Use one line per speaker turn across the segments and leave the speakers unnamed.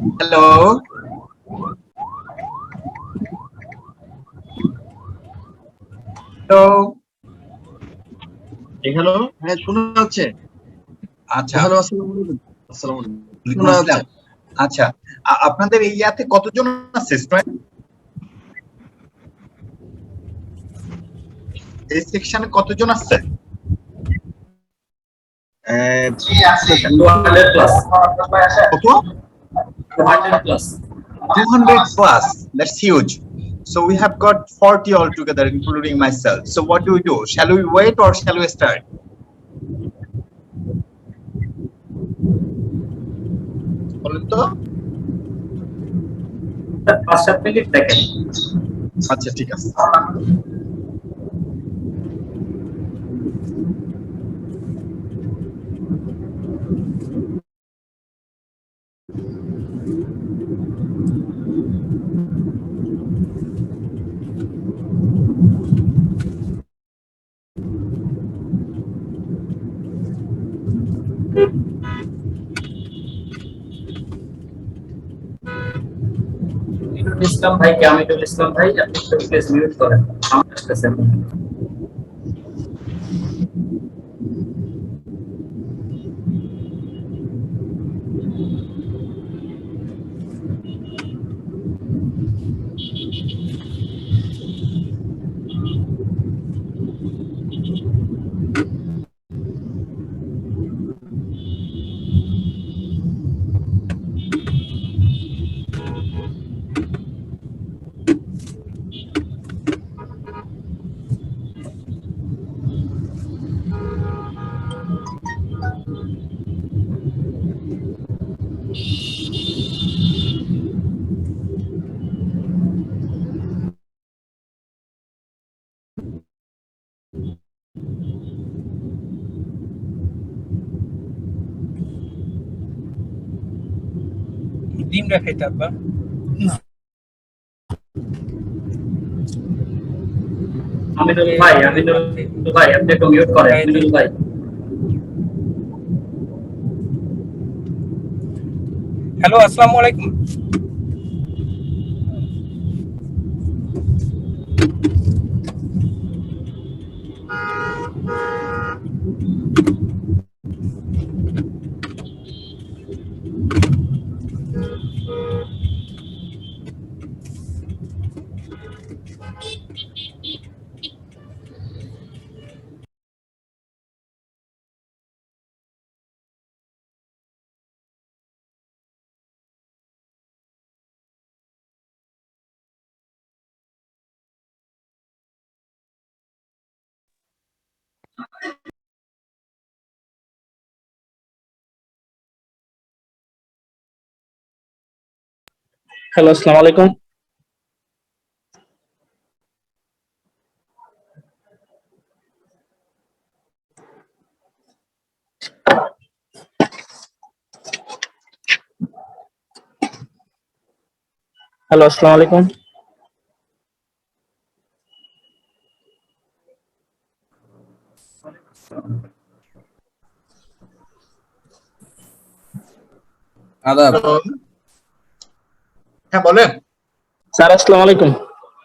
Hello. Hello.
Hello, হ্যাঁ শোনা যাচ্ছে।
আচ্ছা।
হ্যালো, আসসালামু আলাইকুম। আসসালামু আলাইকুম।
ওয়ালাইকুম
শোনা যাচ্ছে।
আসসালাম। আচ্ছা। আপনাদের এই ইয়াতে কতজন আছে স্টুডেন্ট? এই সেকশনে কতজন আছে?
জি আছে 200 প্লাস।
কত?
200 plus.
200 plus. That's huge. So we have got 40 altogether, including myself. So what do we do? Shall we wait or shall we start? বলেন তো।
5-7 মিনিট দেখেন।
আচ্ছা, ঠিক আছে।
ইসলাম ভাইকে আমিনুল ইসলাম ভাই আপনি একটু প্লিজ মিউট করেন। সাউন্ড আসতেছে না।
ডিমটা খাইতে আব্বা
আমিনুল ভাই আপনি একটু মিউট করেন। আমিনুল ভাই
হ্যালো আসসালামু আলাইকুম
হ্যালো আসসালামু আলাইকুম। হ্যালো আসসালামু আলাইকুম।
আদাব।
হ্যাঁ, বলেন।
স্যার আসসালামু আলাইকুম।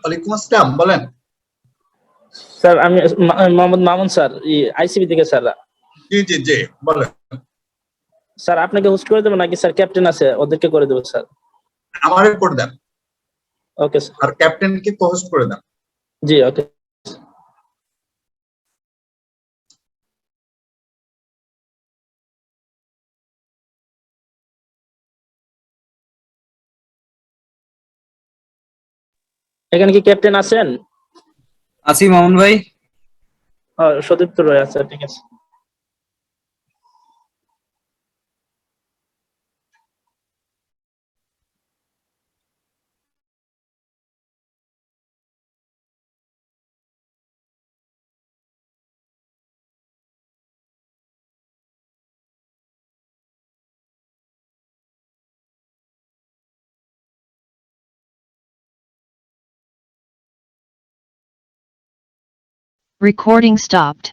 ওয়ালাইকুম আসসালাম, বলেন।
স্যার আমি মোহাম্মদ মামুন স্যার, আইসিবি থেকে স্যার।
জি জি জি, বলেন।
স্যার আপনাকে হোস্ট করে দেবো নাকি স্যার ক্যাপ্টেন আছে ওদেরকে করে দেবো স্যার?
আমারে করে দেন।
Okay sir.
আর ক্যাপ্টেনকে পোস্ট করে দেন।
জি ওকে। এখানে কি ক্যাপ্টেন আছেন?
আছি মামুন ভাই।
সদীপ্ত রয় আছে, ঠিক আছে।
Recording stopped.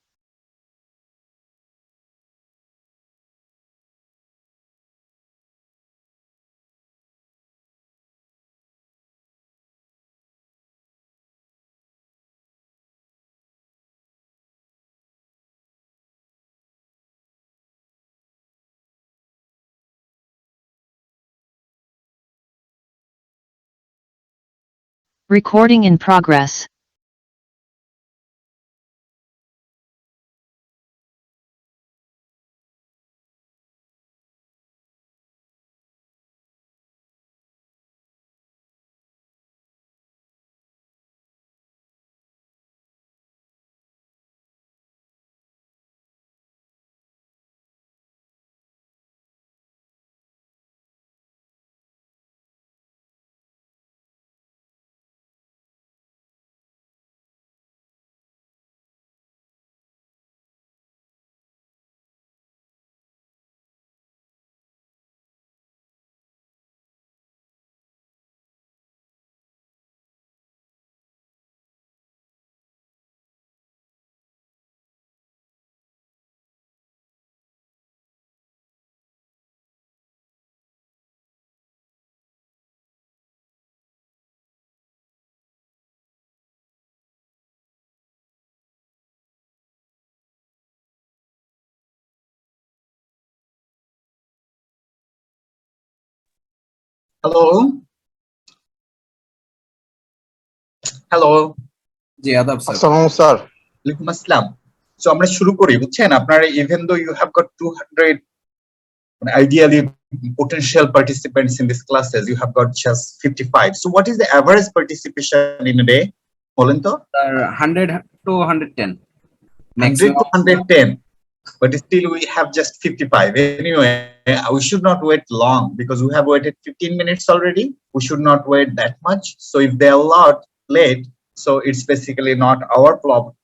Recording in progress.
Hello. Hello.
জি আদাব স্যার।
আসসালামু স্যার।
ওয়ালাইকুম আসসালাম। সো আমরা শুরু করি, বুঝছেন? আপনারা even though you have got 200 ideally potential participants in these classes, you have got just 55. So what is the average participation in a day? বলেন তো?
Sir 100 to 110
100 to
maximum.
110. But still we have just 55. Anyway, we should not wait long because we have waited 15 minutes already. We should not wait that much. So if they are a lot late, so it's basically not our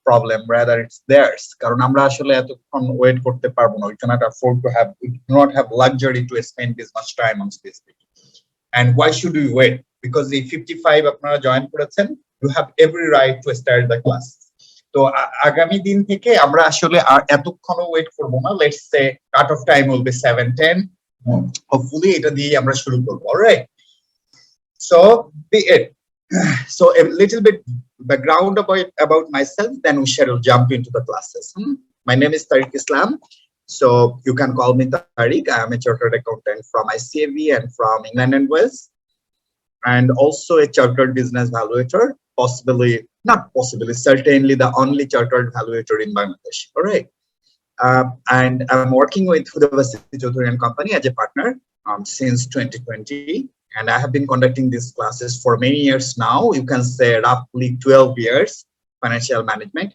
problem, rather it's theirs. কারণ আমরা আসলে এতক্ষণ wait করতে পারবো না. We cannot afford to have, we do not have luxury to spend this much time on this video. And why should we wait? Because the 55 আপনারা join করেছেন, you have every right to start the class. তো আগামী দিন থেকে আমরা আসলে আর এতক্ষণও wait করব না। Let's say cut off time will be 7:10. Hopefully এটা দিয়ে আমরা শুরু করব। Alright, so be it. So a little bit background about myself, then we shall jump into the classes. My name is Tariq Islam, so you can call me Tariq. I am a chartered accountant from ICAB and from England and Wales, and also a chartered business valuator, certainly the only chartered valuator in Bangladesh. All right. And I'm working with Huda Choudhury and Company as a partner since 2020. And I have been conducting these classes for many years now. You can say roughly 12 years, financial management.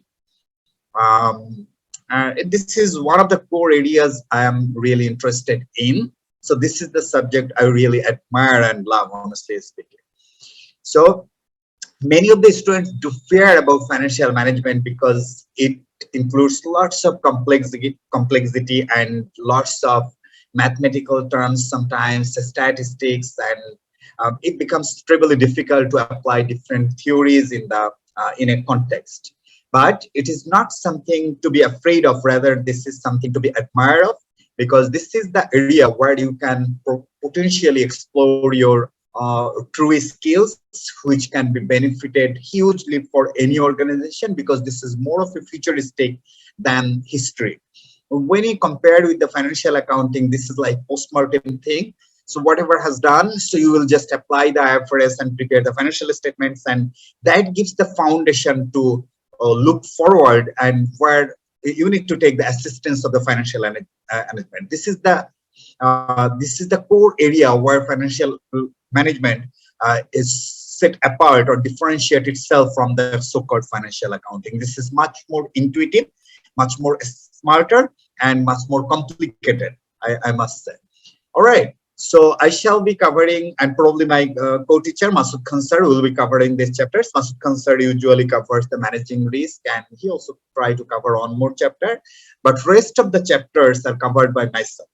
This is one of the core areas I am really interested in. So this is the subject I really admire and love, honestly speaking. So many of the students do fear about financial management because it includes lots of complexity and lots of mathematical terms, sometimes statistics, and it becomes terribly difficult to apply different theories in a context. But it is not something to be afraid of, rather this is something to be admired of, because this is the area where you can potentially explore your true skills, which can be benefited hugely for any organization, because this is more of a futuristic than history. When you compare with the financial accounting, this is like post-mortem thing. So whatever has done, so you will just apply the IFRS and prepare the financial statements, and that gives the foundation to look forward and where you need to take the assistance of the financial management. This is the core area where financial management is set apart or differentiate itself from the so-called financial accounting. This is much more intuitive, much more smarter, and much more complicated, I must say. All right, so I shall be covering, and probably my co-teacher Masood Khan sir will be covering these chapters. Masood Khan sir usually covers the managing risk, and he also try to cover one more chapter, but rest of the chapters are covered by myself.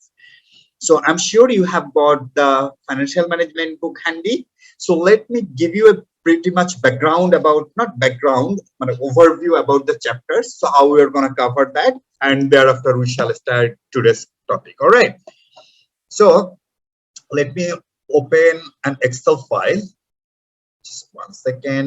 So I'm sure you have got the financial management book handy. So let me give you a pretty much background about, not background, but an overview about the chapters. So how we are going to cover that, and thereafter we shall start today's topic. All right. So let me open an Excel file. Just 1 second.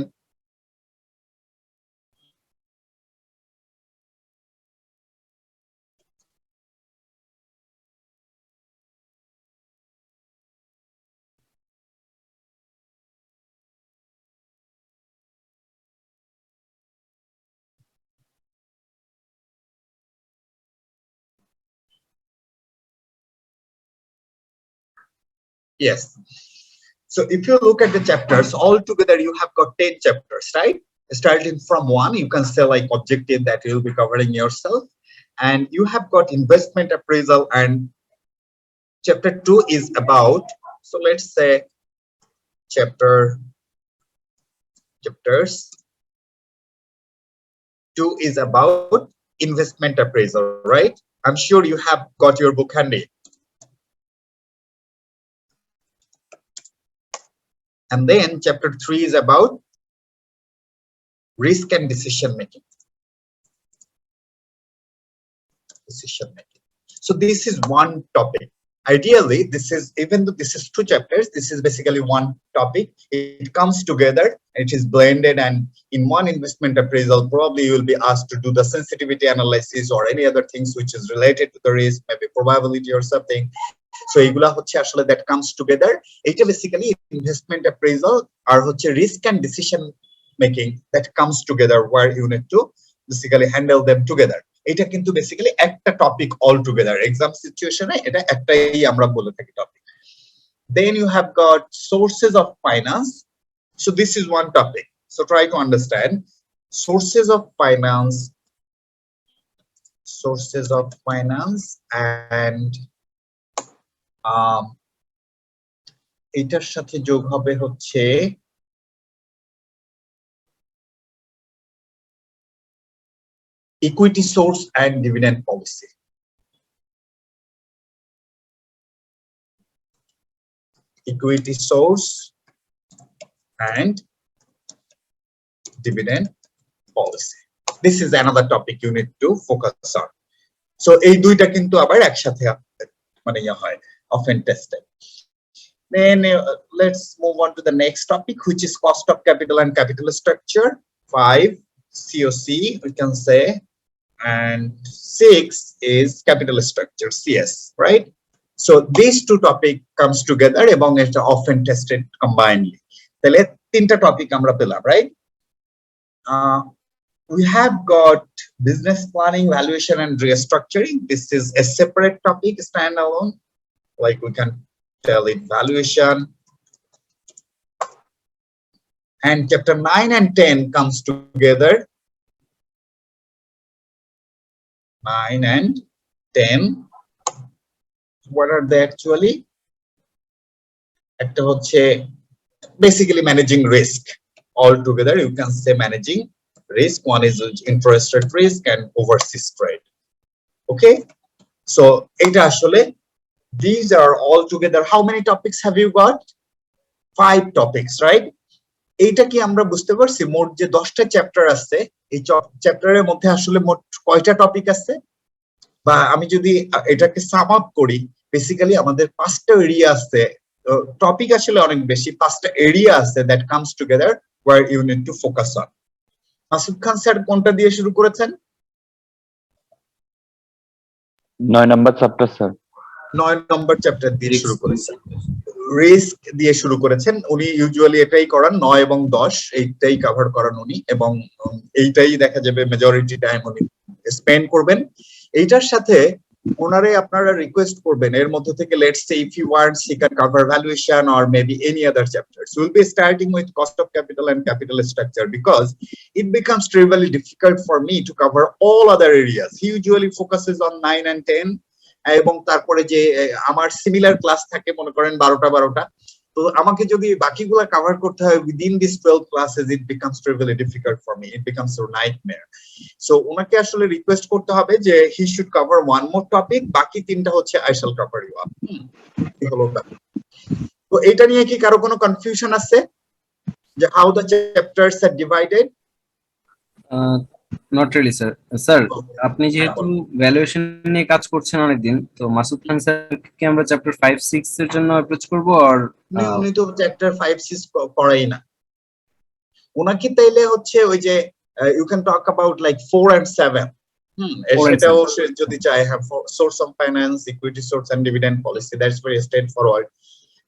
Yes. So if you look at the chapters, all together you have got 10 chapters, right? Starting from one, you can say like objective that you'll be covering yourself. And you have got investment appraisal, and chapter 2 is about, so let's say chapters 2 is about investment appraisal, right? I'm sure you have got your book handy. And then chapter 3 is about risk and decision making. So this is one topic. Ideally, this is, even though this is 2 chapters, this is basically one topic. It comes together, it is blended, and in one investment appraisal, probably you will be asked to do the sensitivity analysis or any other things which is related to the risk, maybe probability or something. So এগুলা হচ্ছে আসলে that comes together. এটা basically investment appraisal আর হচ্ছে risk and decision making that comes together, where you need to basically handle them together. এটা কিন্তু basically একটা topic all together, exam সিচুয়েশনে এটা একটাই আমরা বলে থাকি topic. Then you have got sources of finance. So this is one topic. So try to understand sources of finance, and এটার সাথে যোগ হবে হচ্ছে equity source and dividend policy. Equity source and dividend policy. This is another topic you need to focus on. So এই দুইটা কিন্তু আবার একসাথে মানে হয় often tested. Then let's move on to the next topic, which is cost of capital and capital structure. 5 COC we can say, and 6 is capital structure, CS, right? So these 2 topic comes together এবং এটা often tested combinedly. তাহলে 3টা topic আমরা পেলাম, right? We have got business planning, valuation, and restructuring. This is a separate topic, standalone. Like we can tell it valuation. And chapter 9 and 10 comes together. 9 and 10. What are they actually? একটা হচ্ছে basically managing risk. All together you can say managing risk. One is interest rate risk and overseas trade. Okay, so এটা আসলে these are all together. How many topics have you got? 5 topics, right? এইটা কি আমরা বুঝতে পারছি মোট যে 10টা চ্যাপ্টার আছে, এই চ্যাপ্টারের মধ্যে আসলে মোট কয়টা টপিক আছে? বা আমি যদি এটাকে সাম আপ করি, বেসিক্যালি আমাদের 5টা এরিয়া আছে, টপিক আসলে অনেক বেশি, 5টা এরিয়া আছে that comes together where you need to focus on. Masud Khan sir কোনটা দিয়ে শুরু করেছেন?
9 নম্বর চ্যাপ্টার স্যার।
9 নম্বর চ্যাপ্টার দিয়ে শুরু করেছেন, রিস্ক দিয়ে শুরু করেছেন। উনি ইউজুয়ালি এটাই করান, 9 এবং 10 এইটাই কভার করান উনি, এবং এইটাই দেখা যাবে মেজরিটি টাইম উনি স্পেন্ড করবেন। এইটার সাথে ওনারে আপনারা রিকোয়েস্ট করবেন এর মধ্যে থেকে, let's say if you want he can cover valuation or maybe any other chapters. We'll be starting with cost of capital and capital structure because it becomes trivially difficult for me to cover all other areas. He usually focuses on 9 and 10, এবং তারপরে যে আমার similar class থাকে মনে করেন 12টা, তো আমাকে যদি বাকিগুলা কভার করতে হয় within these 12 classes, it becomes really difficult for me. It becomes a nightmare. So ওনাকে আসলে রিকোয়েস্ট করতে হবে যে he should cover one more topic, বাকি 3টা হচ্ছে I shall cover you up. তো এটা নিয়ে কি কারো কোনো কনফিউশন আছে যে how the chapters are divided?
Not really sir. Sir আপনি যেহেতু ভ্যালুয়েশন নিয়ে কাজ করছেন অনেকদিন, তো মাসুদ খান স্যারকে আমরা চ্যাপ্টার 5-6 এর জন্য অ্যাপ্রোচ করব? আর
উনি তো চ্যাপ্টার 5-6 পড়াই না, ওনাকে তাইলে হচ্ছে ওই যে you can talk about like 4 and 7. সেটাও যদি চাই, have source of finance, equity source and dividend policy. That's very straightforward.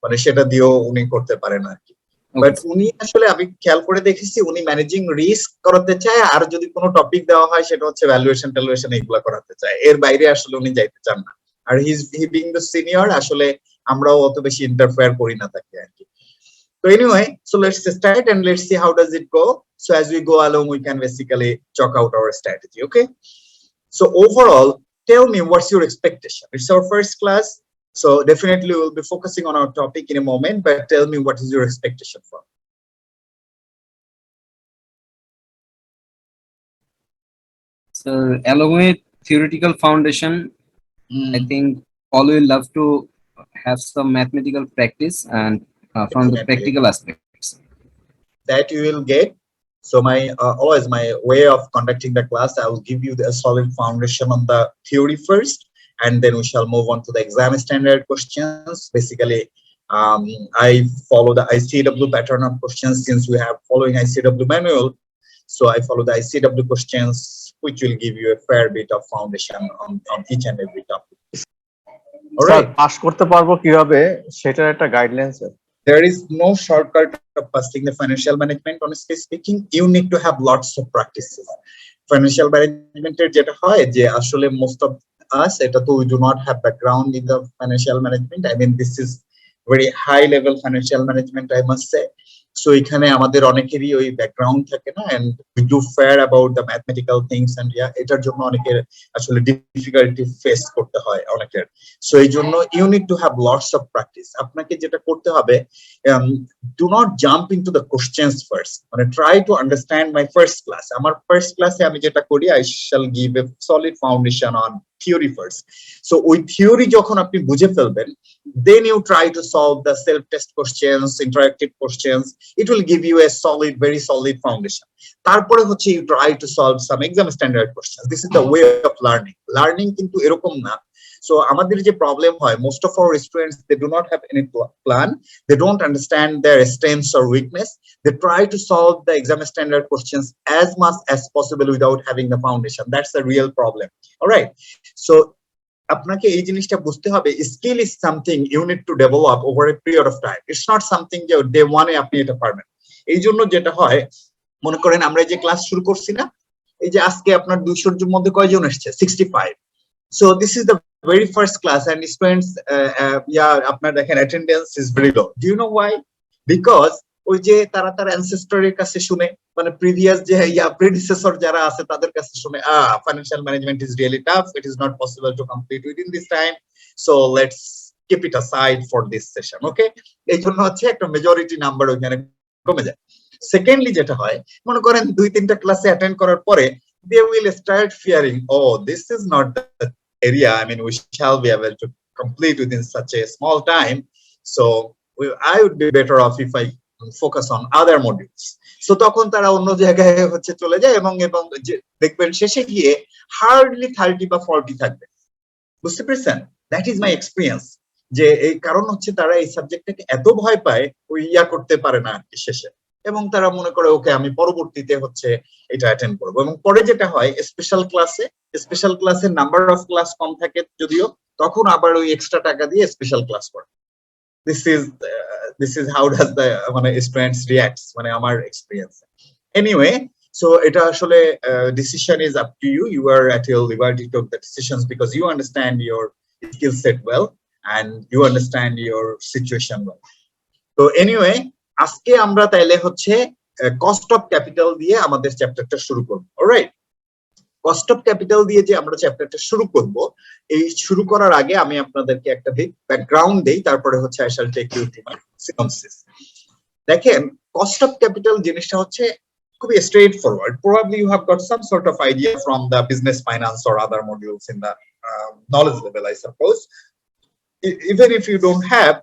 মানে সেটা দিয়েও উনি করতে পারেন আর কি। বাট উনি আসলে আমি খেয়াল করে দেখেছি উনি ম্যানেজিং রিস্ক করাতে চায়, আর যদি কোনো টপিক দেওয়া হয় সেটা হচ্ছে ভ্যালুয়েশন ট্যালুয়েশন এগুলা করাতে চায়, এর বাইরে আসলে উনি যাইতে চান না। আর হি বিং দ্য সিনিয়র, আসলে আমরাও অত বেশি ইন্টারফেয়ার করি না তাকে আর কি। So anyway, so let's start and let's see how does it go. So as we go along, we can basically chalk out our strategy. Okay. So overall, tell me what's your expectation. It's our first class, so definitely we'll be focusing on our topic in a moment. But tell me what is your expectation for?
So along with theoretical foundation, I think all will love to have some mathematical practice and from the
Definitely.
practical aspects.
That you will get. So my always my way of conducting the class, I will give you a solid foundation on the theory first, and then we shall move on to the exam standard questions. Basically, I follow the ICAB pattern of questions since we have following ICAB manual. So I follow the ICAB questions, which will give you a fair bit of foundation on each and every topic. All
sir
right.
Pass করতে পারবো কিভাবে সেটার একটা guideline sir.
There is no shortcut of passing the financial management. Honestly speaking, you need to have lots of practices. Financial management যেটা হয় যে আসলে most of us এটা তো we do not have background in the financial management. I mean this is very high level financial management, I must say. So এখানে আমাদের অনেকেরই ওই ব্যাকগ্রাউন্ড থাকে না, and we do fare about the mathematical things, and yeah, এটার জন্য অনেকের আসলে ডিফিকাল্টি ফেস করতে হয় অনেকের। সো এই জন্য you need to have lots of practice. আপনাকে যেটা করতে হবে, do not jump into the questions first. মানে try to understand my first class. আমার first classে আমি যেটা করি, I shall give a solid foundation on theory first. So ওই theory যখন আপনি বুঝে ফেলবেন, then you try to solve the self-test questions, interactive questions. It will give you a solid, very solid foundation. তারপরে হচ্ছে you try to solve some exam standard questions. This is the way of learning. Learning কিন্তু এরকম না। So আমাদের যে problem হয়, most of our students, they do not have any plan. They don't understand their strengths or weakness. They try to solve the exam standard questions as much as possible without having the foundation. That's the real problem. All right. So আপনাকে এই জিনিসটা বুঝতে হবে, skill is something you need to develop over a period of time. It's not something যে day ওয়ানে আপনি এটা পারবেন। এই জন্য যেটা হয়, মনে করেন আমরা যে ক্লাস শুরু করছি না, এই যে আজকে আপনার 200 মধ্যে কয়জন এসেছে? 65. So this is the very first class, and students আপনার দেখেন attendance is very low. Do you know why? Because ওই যে তারা তার অ্যানসেস্টরের কাছে শুনে, মানে প্রিভিয়াস যে প্রেডিসেসর যারা আছে তাদের কাছে শুনে, financial management is really tough, it is not possible to complete within this time, so let's keep it aside for this session. Okay, এই জন্য হচ্ছে একটা মেজরিটি নাম্বার ওখানে কমে যায়। সেকেন্ডলি যেটা হয়, মনে করেন 2-3টা ক্লাসে অ্যাটেন্ড করার পরে they will start fearing, oh, this is not the area, I mean we shall be able to complete within such a small time, so I would be better off if I focus on other modules. So তখন তারা অন্য জায়গায় হচ্ছে চলে যায়, এবং দেখবেন শেষে গিয়ে হার্ডলি 30 বা 40 থাকবে। বুঝতে পেরেছেন? That is my experience. যে এই কারণ হচ্ছে তারা এই সাবজেক্টটাকে এত ভয় পায়, ওই করতে পারে না শেষে, এবং তারা মনে করে ওকে আমি পরবর্তীতে হচ্ছে এটা অ্যাটেন্ড করবো। এবং পরে যেটা হয়, স্পেশাল ক্লাসের নাম্বার অফ ক্লাস কম থাকে যদিও, তখন আবার ওই এক্সট্রা টাকা দিয়ে স্পেশাল ক্লাস করে। This is how does the students react, মানে আমার এক্সপিরিয়েন্স। Anyway, so এটা আসলে decision is up to you. You are at your liberty to take the decisions because you understand your skill set well and you understand your situation well. So anyway, আজকে আমরা তাইলে হচ্ছে cost of capital দিয়ে আমাদের চ্যাপ্টারটা শুরু করব। Alright, cost of capital দিয়ে যে আমরা চ্যাপ্টারটা শুরু করব, এই শুরু করার আগে আমি আপনাদেরকে একটা ব্যাকগ্রাউন্ড দেই, তারপরে হচ্ছে I shall take you to my synopsis. দেখেন, কস্ট অফ ক্যাপিটাল জিনিসটা হচ্ছে খুবই straightforward. Probably you have got some sort of idea from the business finance or other modules in the knowledge level, I suppose. Even if you don't have,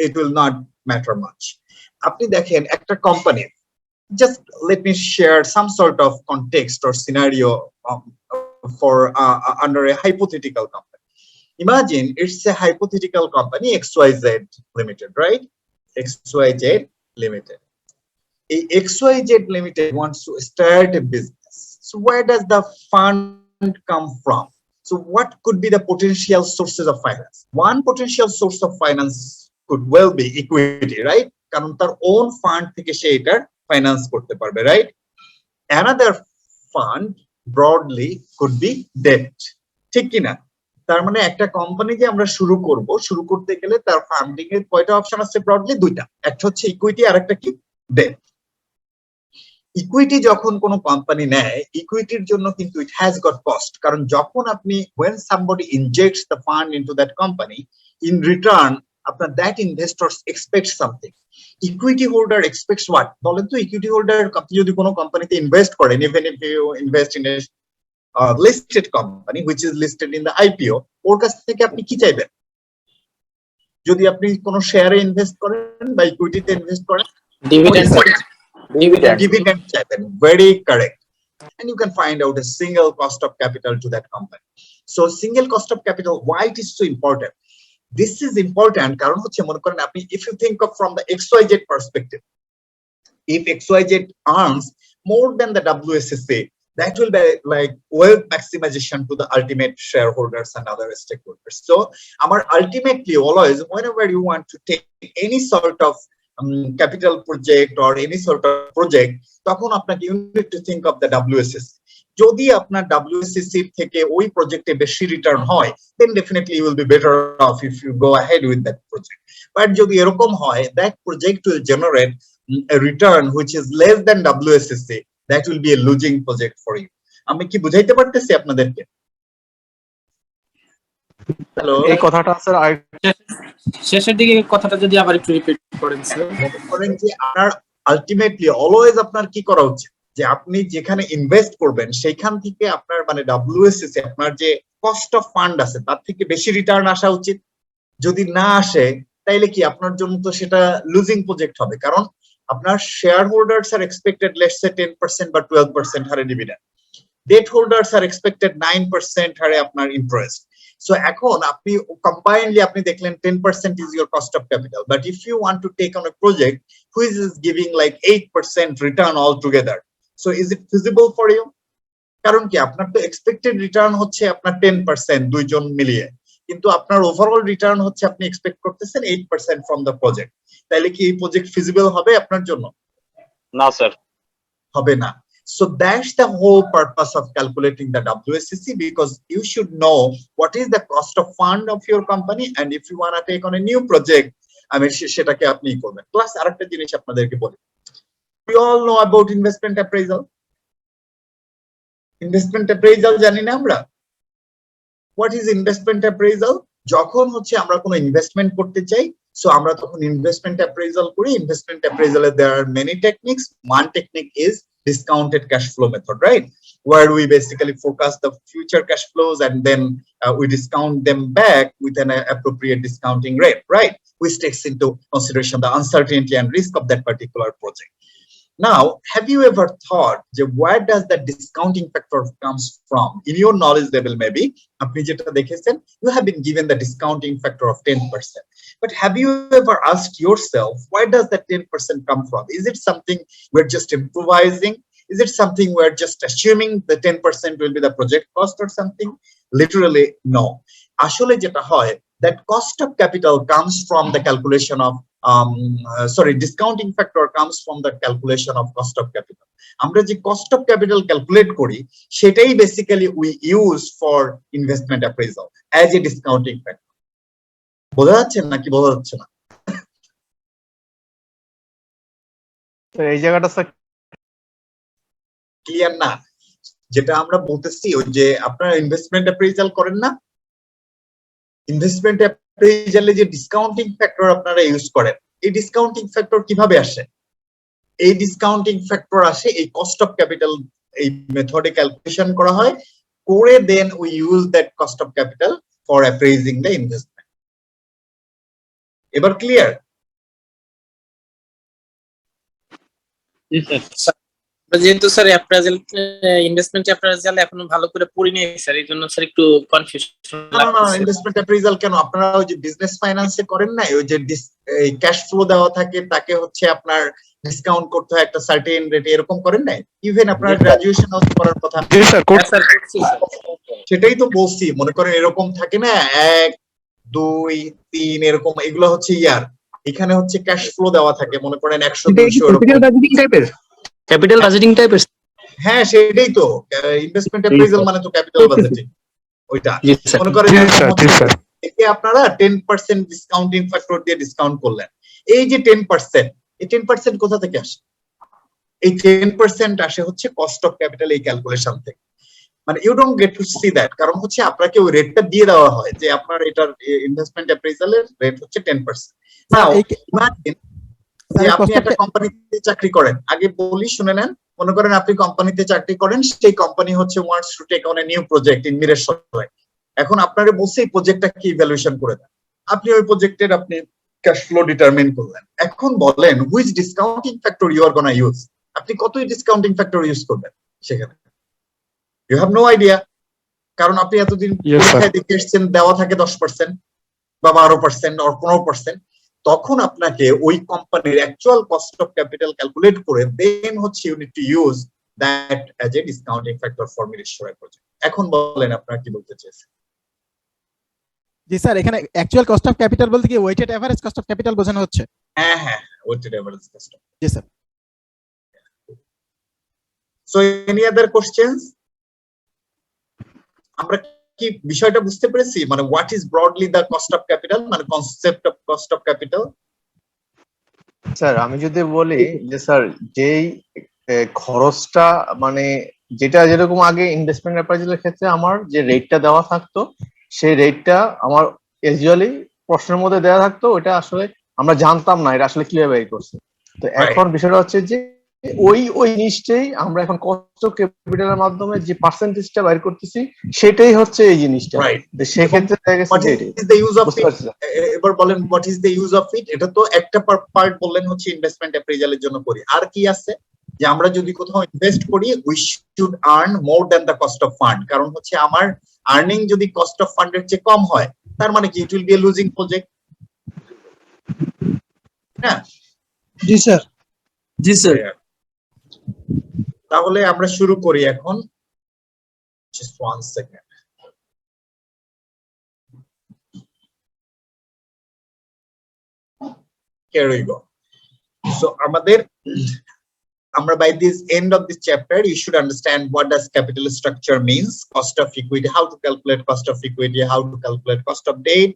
it will not matter much. আপনি দেখেন একটা company, just let me share some sort of context or scenario for under a hypothetical company. Imagine it's a hypothetical company XYZ Limited, right? XYZ Limited. A XYZ Limited wants to start a business. So where does the fund come from? So what could be the potential sources of finance? One potential source of finance could well be equity, right? কারণ তার own fund থেকে সে এটা finance করতে পারবে, right? Another fund broadly could be debt, ঠিক কি না? তার মানে একটা কোম্পানি যে আমরা শুরু করতে গেলে তার ফান্ডিং এর কয়টা অপশন আছে? ব্রডলি দুইটা, একটা হচ্ছে ইকুইটি আর একটা কি ডেট। ইকুইটি যখন কোনো কোম্পানি নেয়, ইকুইটির জন্য কিন্তু ইট হ্যাজ গট কস্ট, কারণ যখন আপনি when somebody injects the fund into that company, in return আপনার that investors expect something. Equity holder expects what? বলেন তো, ইকুইটি হোল্ডার আপনি যদি কোনো কোম্পানিতে ইনভেস্ট করেন, even if you invest in a listed company which is listed in the IPO, ওর কাছ থেকে আপনি কি চাইবেন? যদি আপনি কোনো শেয়ারে ইনভেস্ট করেন বা ইকুইটিতে ইনভেস্ট করেন, dividend চাইবেন। Very correct. And you can find out a single cost of capital to that company. So single cost of capital, why it is so important? This is important কারণ হচ্ছে মনে করেন আপনি, if you think of from the XYZ perspective, if XYZ earns more than the WSSC, that will be like wealth maximization to the ultimate shareholders and other stakeholders. So ultimately always, whenever you want to take any sort of capital project or any sort of project, তখন আপনাকে you need to think of the WSSC. যদি আপনার WSSC থেকে ওই প্রজেক্টে বেশি return হয়, then definitely you will be better off if you go ahead with that project. But যদি এরকম হয়, that project will generate a return which is less than WSSC, that will be a losing project for you. আমি কি বুঝাইতে পারতেছি আপনাদেরকে? Hello,
এই কথাটা স্যার
শেষের দিকে কথাটা যদি আবার একটু রিপিট করেন স্যার।
মনে করেন যে আপনার আলটিমেটলি অলওয়েজ আপনার কি করা উচিত, যে আপনি যেখানে ইনভেস্ট করবেন সেইখান থেকে আপনার মানে WSSC আপনার যে কস্ট অফ ফান্ড আছে তার থেকে বেশি রিটার্ন আসা উচিত। যদি না আসে তাইলে কি আপনার জন্য তো সেটা লুজিং প্রজেক্ট হবে, কারণ আপনার shareholders are expected let's say 10% বা 12% হারে dividend, debt holders are expected 9% হারে আপনার ইন্টারেস্ট। So এখন আপনি combinedly আপনি দেখলেন 10% is your cost of capital, but if you want to take on a project which is giving like 8% return altogether, so is it feasible for you? কারণ কি আপনার তো এক্সপেক্টেড রিটার্ন হচ্ছে আপনার 10% দুইজন মিলিয়ে, কিন্তু আপনার ওভারঅল রিটার্ন হচ্ছে আপনি এক্সপেক্ট করতেছেন 8% from the project। তাহলে কি এই প্রজেক্ট ফিজিবল হবে আপনার জন্য?
না স্যার,
হবে না। So that's the whole purpose of calculating the WSCC, because you should know what is the cost of fund of your company, and if you want to take on a new project, সেটাকে আপনি করবেন। Plus আরেকটা জিনিস আপনাদেরকে বলি, we all know about investment appraisal. Investment appraisal জানি না আমরা? What is investment appraisal? যখন হচ্ছে আমরা কোনো ইনভেস্টমেন্ট করতে চাই, so আমরা তখন ইনভেস্টমেন্ট অ্যাপ্রেজাল করি। ইনভেস্টমেন্ট অ্যাপ্রেজালে there are many techniques. One technique is discounted cash flow method, right? Where we basically forecast the future cash flows and then we discount them back with an appropriate discounting rate, right? Which takes into consideration the uncertainty and risk of that particular project. Now, have you ever thought where does that discounting factor comes from? In your knowledge level, maybe আপনি যেটা দেখেছেন, you have been given the discounting factor of 10%. But have you ever asked yourself, where does that 10% come from? Is it something we're just improvising? Is it something we're just assuming the 10% will be the project cost or something? Literally, no. আসলে যেটা হয়, that cost of capital comes from the calculation of discounting factor comes from the calculation of cost of capital. আমরা যে cost of capital calculate করি সেটাই basically we use for investment appraisal as a discounting factor. বোঝা যাচ্ছে নাকি বোঝা যাচ্ছে না?
এই জায়গাটা স্যার
ক্লিয়ার না? যেটা আমরা বলতেছি ওই যে আপনারা ইনভেস্টমেন্ট অ্যাপ্রেজাল করেন না, ইনভেস্টমেন্ট অ্যাপ্রেজালে যে ডিসকাউন্টিং ফ্যাক্টর আপনারা ইউজ করেন, এই ডিসকাউন্টিং ফ্যাক্টর কিভাবে আসে? এই ডিসকাউন্টিং ফ্যাক্টর আসে এই কস্ট অফ ক্যাপিটাল এই মেথডে ক্যালকুলেশন করা হয়, করে then we use that cost of capital for appraising the investment. এবার ক্লিয়ার?
যেহেতু স্যার অ্যাপ্রাইজাল ইনভেস্টমেন্ট অ্যাপ্রাইজাল এখনো ভালো করে পড়ি নাই স্যার, এই জন্য স্যার একটু কনফিউশন লাগছে।
ইনভেস্টমেন্ট অ্যাপ্রেজাল কেন আপনারা ওই যে বিজনেস ফাইন্যান্সে করেন না, ওই যে ক্যাশ ফ্লো দেওয়া থাকে তাকে হচ্ছে আপনার ডিসকাউন্ট করতে হয় একটা সার্টেন রেটে, এরকম করেন না? ইভেন আপনার গ্রাজুয়েশন হাউস করার কথা, সেটাই তো বলছি। মনে করেন এরকম থাকে না 1 2 3 এরকম, এগুলো হচ্ছে ইয়ার, এখানে হচ্ছে ক্যাশ ফ্লো দেওয়া থাকে মনে করেন 100 200 এরকম
ক্যাপিটাল বাজেটিং টাইপের।
হ্যাঁ সেটাই তো ইনভেস্টমেন্ট অ্যাপ্রেজাল মানে তো ক্যাপিটাল বাজেটিং। ওইটা
জি স্যার।
মনে করেন
জি স্যার, জি স্যার।
একে আপনারা 10% ডিসকাউন্টিং ফ্যাক্টর দিয়ে ডিসকাউন্ট করলেন, এই যে 10%, এই 10% কোথা থেকে আসে? এই 10% আসে হচ্ছে কস্ট অফ ক্যাপিটাল এই ক্যালকুলেশন থেকে। মানে you don't get to see that, কারণ হচ্ছে আপনাকে ওই রেটটা দিয়ে দেওয়া হয় যে আপনার এটার ইনভেস্টমেন্ট অ্যাপ্রেজালের রেট হচ্ছে 10%। নাও ইমাজিন যে আপনি একটা কোম্পানিতে চাকরি করেন, আগে বলি শুনে নেন। মনে করেন আপনি কোম্পানিতে চাকরি করেন, সেই কোম্পানি হচ্ছে wants to take on a new project in Mireshwar. এখন আপনারে বলছে এই প্রজেক্টটা কি ইভ্যালুয়েশন করে দেন, আপনি ওই প্রজেক্টের আপনি ক্যাশ ফ্লো ডিটারমিন করলেন। এখন বলেন which discounting factor you are gonna use, আপনি কতই ডিসকাউন্টিং ফ্যাক্টর ইউজ করবেন সেখানে? ইউ হ্যাভ নো আইডিয়া, কারণ আপনি এতদিন পরীক্ষায় দেখে এসেছেন দেওয়া থাকে 10% বা 12% or 15%। তখন আপনাকে ওই কোম্পানির actual cost of capital calculate করে দেন হচ্ছে you need to use that as a discounting factor for Mireshwar project. এখন বলেন আপনারা কি বলতে চাইছেন?
জি স্যার, এখানে অ্যাকচুয়াল কস্ট অফ ক্যাপিটাল বলতে কি weighted average cost of capital বোঝানো হচ্ছে?
হ্যাঁ হ্যাঁ, ওয়েটেড এভারেজ কস্ট।
জি sir.
So any other questions? আমরা কি বিষয়টা বুঝতে পেরেছি? মানে what is broadly the cost of capital, মানে concept of cost of capital?
Sir আমি যদি বলি যে স্যার যেই খরচটা মানে যেটা যেরকম আগে ইনভেস্টমেন্ট অ্যাপ্রাইজালের ক্ষেত্রে আমার যে রেটটা দেওয়া থাকতো, সেই রেটটা আমার ইউজুয়ালি প্রশ্নের মধ্যে দেওয়া থাকতো, ওটা আসলে আমরা জানতাম না এটা আসলে কিভাবে বের করছে। তো এখন বিষয়টা হচ্ছে যে ওই ওই জিনিসটাই আমরা এখন কস্ট অফ ক্যাপিটালের মাধ্যমে যে পার্সেন্টেজটা বাইর করতেছি সেটাই হচ্ছে এই জিনিসটা। সেক্ষেত্রে দেখা গেছে যে
এবার বলেন what is the use of it. এটা তো একটা পার্ট বললেন হচ্ছে ইনভেস্টমেন্ট অ্যাপ্রেজালের জন্য করি, আর কি আছে যে আমরা যদি কোথাও ইনভেস্ট করি we should earn more than the cost of fund. কারণ হচ্ছে আমার আর্নিং যদি কস্ট অফ ফান্ডের চেয়ে কম হয় তার মানে কি it will B A losing project. হ্যাঁ
জি স্যার।
জি স্যার।
তাহলে আমরা শুরু করি এখন। Just 1 second. Here we go. So by this end of this chapter you should understand what does capital structure means, cost of equity, how to calculate cost of equity, how to calculate cost of debt,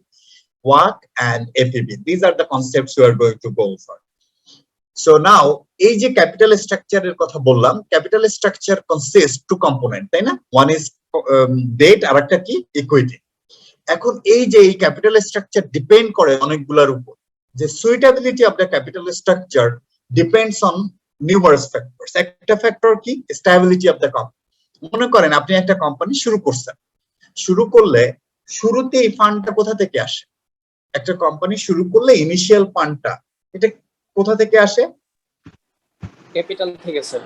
WACC and FEB. These are the concepts you are going to go for. So now এই যে capital স্ট্রাকচারের কথা বললাম, capital structure consist to component, তাই না? One is date আর একটা কি equity. এখন এই যে এই ক্যাপিটাল স্ট্রাকচার ডিপেন্ড করে অনেকগুলোর উপর। যে suitability of the capital structure depends on numerous factors. একটা ফ্যাক্টর কি স্টেবিলিটি অফ দ্য কোম্পানি। মনে করেন আপনি একটা কোম্পানি শুরু করছেন, শুরু করলে শুরুতে এই ফান্ডটা কোথা থেকে আসে? একটা কোম্পানি শুরু করলে ইনিশিয়াল ফান্ডটা এটা কোথা থেকে আসে?
ক্যাপিটাল থেকে স্যার।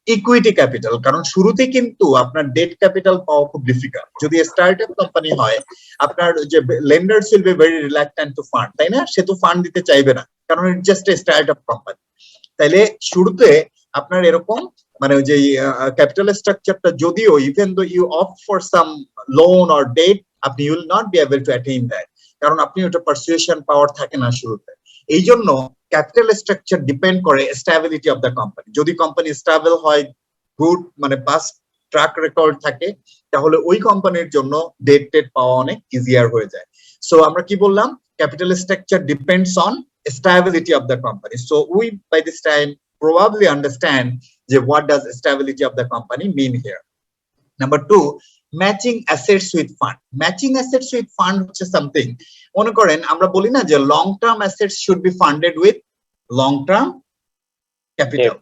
Equity capital. কারণ শুরুতে কিন্তু আপনার ডেট ক্যাপিটাল পাওয়া খুব ডিফিকাল্ট। যদি স্টার্টআপ কোম্পানি হয় আপনার যে lenders will be very reluctant to fund, তাই না? সে তো ফান্ড দিতে চাইবে না, কারণ it's just a startup company. তাইলে শুরুতে আপনার এরকম মানে ওই যে ক্যাপিটাল স্ট্রাকচারটা যদিও even though you of for some loan or debt, আপনি will not be able to attain that, কারণ আপনি ওটা পারসুয়েশন পাওয়ার থাকে না শুরুতে। এই জন্য ক্যাপিটাল স্ট্রাকচার ডিপেন্ড করে স্টেবিলিটি অফ দ্য কোম্পানি। যদি কোম্পানি স্টেবল হয়, গুড মানে পাস্ট ট্র্যাক রেকর্ড থাকে, তাহলে ওই কোম্পানির জন্য ডেট পাওয়া অনেক ইজিয়ার হয়ে যায়। সো আমরা কি বললাম? Capital structure depends on stability of the company. So we by this time probably understand what does stability of the company mean here. Number 2, matching assets with fund. Matching assets with fund হচ্ছে something, মনে করেন আমরা বলি না যে long term assets should be funded with long term capital,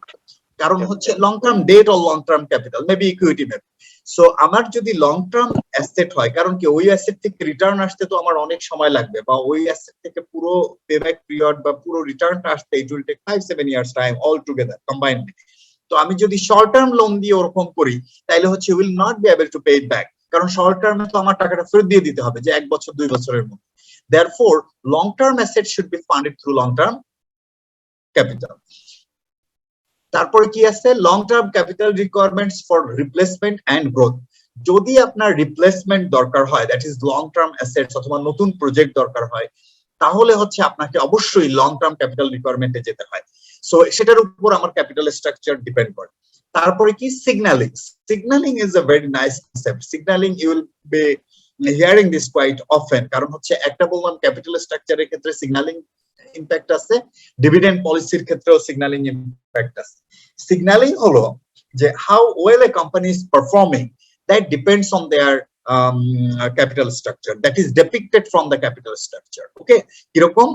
কারণ হচ্ছে long term debt or long term capital, maybe equity maybe. So আমার যদি লং টার্ম অ্যাসেট হয়, কারণ কি ওই অ্যাসেট থেকে রিটার্ন আসতে তো আমার অনেক সময় লাগবে, বা ওই অ্যাসেট থেকে পুরো পেব্যাক পিরিয়ড বা পুরো রিটার্নটা আসতে it will take 5-7 years time all together combinedly. তো আমি যদি শর্ট টার্ম লোন দিয়ে ওরকম করি তাহলে হচ্ছে will not be able two pay it back, কারণ শর্ট টার্মে তো আমার টাকাটা ফেরত দিয়ে দিতে হবে যে 1 বছর 2 বছরের মধ্যে। Therefore long term asset should be funded through long term capital. তারপরে কি আছে? Long term capital requirements for replacement and growth. যদি আপনার রিপ্লেসমেন্ট দরকার হয়, that is long term assets, অথবা নতুন প্রজেক্ট দরকার হয়, তাহলে হচ্ছে আপনাকে অবশ্যই লং টার্ম ক্যাপিটাল রিকোয়ারমেন্টে যেতে হয়। সো সেটার উপর আমার ক্যাপিটাল স্ট্রাকচার ডিপেন্ড করে। তারপরে কি signalling. Signalling is a very nice concept. Signalling you will be hearing this quite often, কারণ হচ্ছে একটা বললাম ক্যাপিটাল স্ট্রাকচারের ক্ষেত্রে সিগন্যালিং ইম্প্যাক্ট আছে, ডিভিডেন্ড পলিসির ক্ষেত্রেও সিগন্যালিং ইম্প্যাক্ট আছে। সিগন্যালিং হলো যে how well a company is performing, that depends on their capital structure, that is depicted from the capital structure. Okay, কিরকম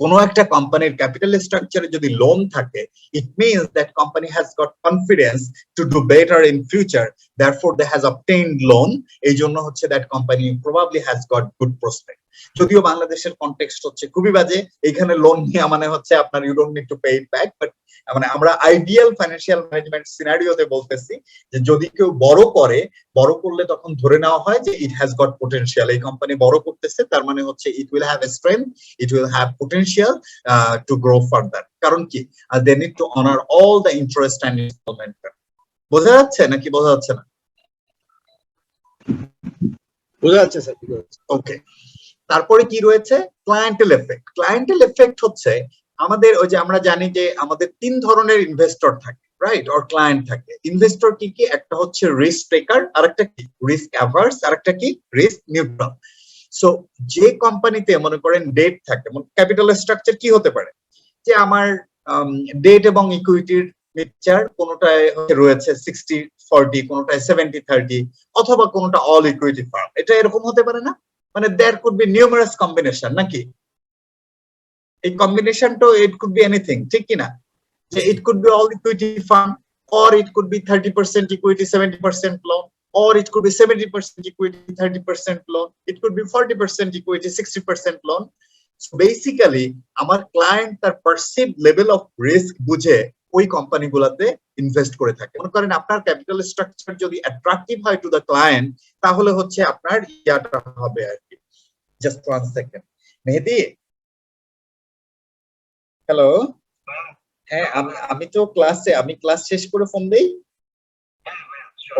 কোনো একটা কোম্পানির ক্যাপিটাল স্ট্রাকচারে যদি লোন থাকে, it means that company has got confidence to do better in future, therefore they has obtained loan, এই জন্য হচ্ছে that company probably has got good prospect. যদিও বাংলাদেশের কনটেক্সট হচ্ছে খুবই বাজে, এখানে লোন নেওয়া মানে হচ্ছে আপনার you don't need to pay it back, but মানে আমরা আইডিয়াল ফাইন্যান্সিয়াল ম্যানেজমেন্ট সিনারিওতে বলতেছি যে যদি কেউ বড় করলে তখন ধরে নেওয়া হয় যে ইট হ্যাজ গট পোটেনশিয়াল, এই কোম্পানি বড় করতেছে, তার মানে হচ্ছে it will have a strength, it will have potential to grow further. কারণ কি, they need to honour all the interest and instalment. বোঝা যাচ্ছে নাকি বোঝা যাচ্ছে না? বোঝা যাচ্ছে স্যার। ওকে, তারপরে কি রয়েছে? ক্লায়েন্টেল এফেক্ট। ক্লায়েন্টেল এফেক্ট হচ্ছে আমাদের ওই যে আমরা জানি যে আমাদের তিন ধরনের ইনভেস্টর থাকে, রাইট, অর ক্লায়েন্ট থাকে। ইনভেস্টর কি কি? একটা হচ্ছে রিস্ক টেকার, আরেকটা কি রিস্ক অ্যাভার্স, আরেকটা কি রিস্ক নিউট্রাল। সো যে কোম্পানিতে মনে করেন ডেট থাকে, ক্যাপিটাল স্ট্রাকচার কি হতে পারে যে আমার ডেট এবং ইকুইটির মিক্সচার, কোনোটায় রয়েছে 60-40, কোনোটায় 70-30, অথবা কোনোটা অল ইকুইটি ফার্ম, এটা এরকম হতে পারে না? মানে there could be numerous combination নাকি? এই কম্বিনেশনটা it could be anything, ঠিক কি না? যে it could be all equity fund, or it could be 30% equity 70% loan, or it could be 70% equity 30% loan, it could be 40% equity 60% loan. So basically আমার client তার perceived level of risk বুঝে ওই কোম্পানিগুলোতে invest করে থাকে। মনে করেন আপনার ক্যাপিটাল স্ট্রাকচার যদি অ্যাট্রাকটিভ হয় টু দ্য ক্লায়েন্ট, তাহলে হচ্ছে আপনার ইয়াটা হবে আর কি। Just 1 second. মেহেদি, হ্যালো। হ্যাঁ, আমি তো ক্লাসে, আমি ক্লাস শেষ করে ফোন দেই।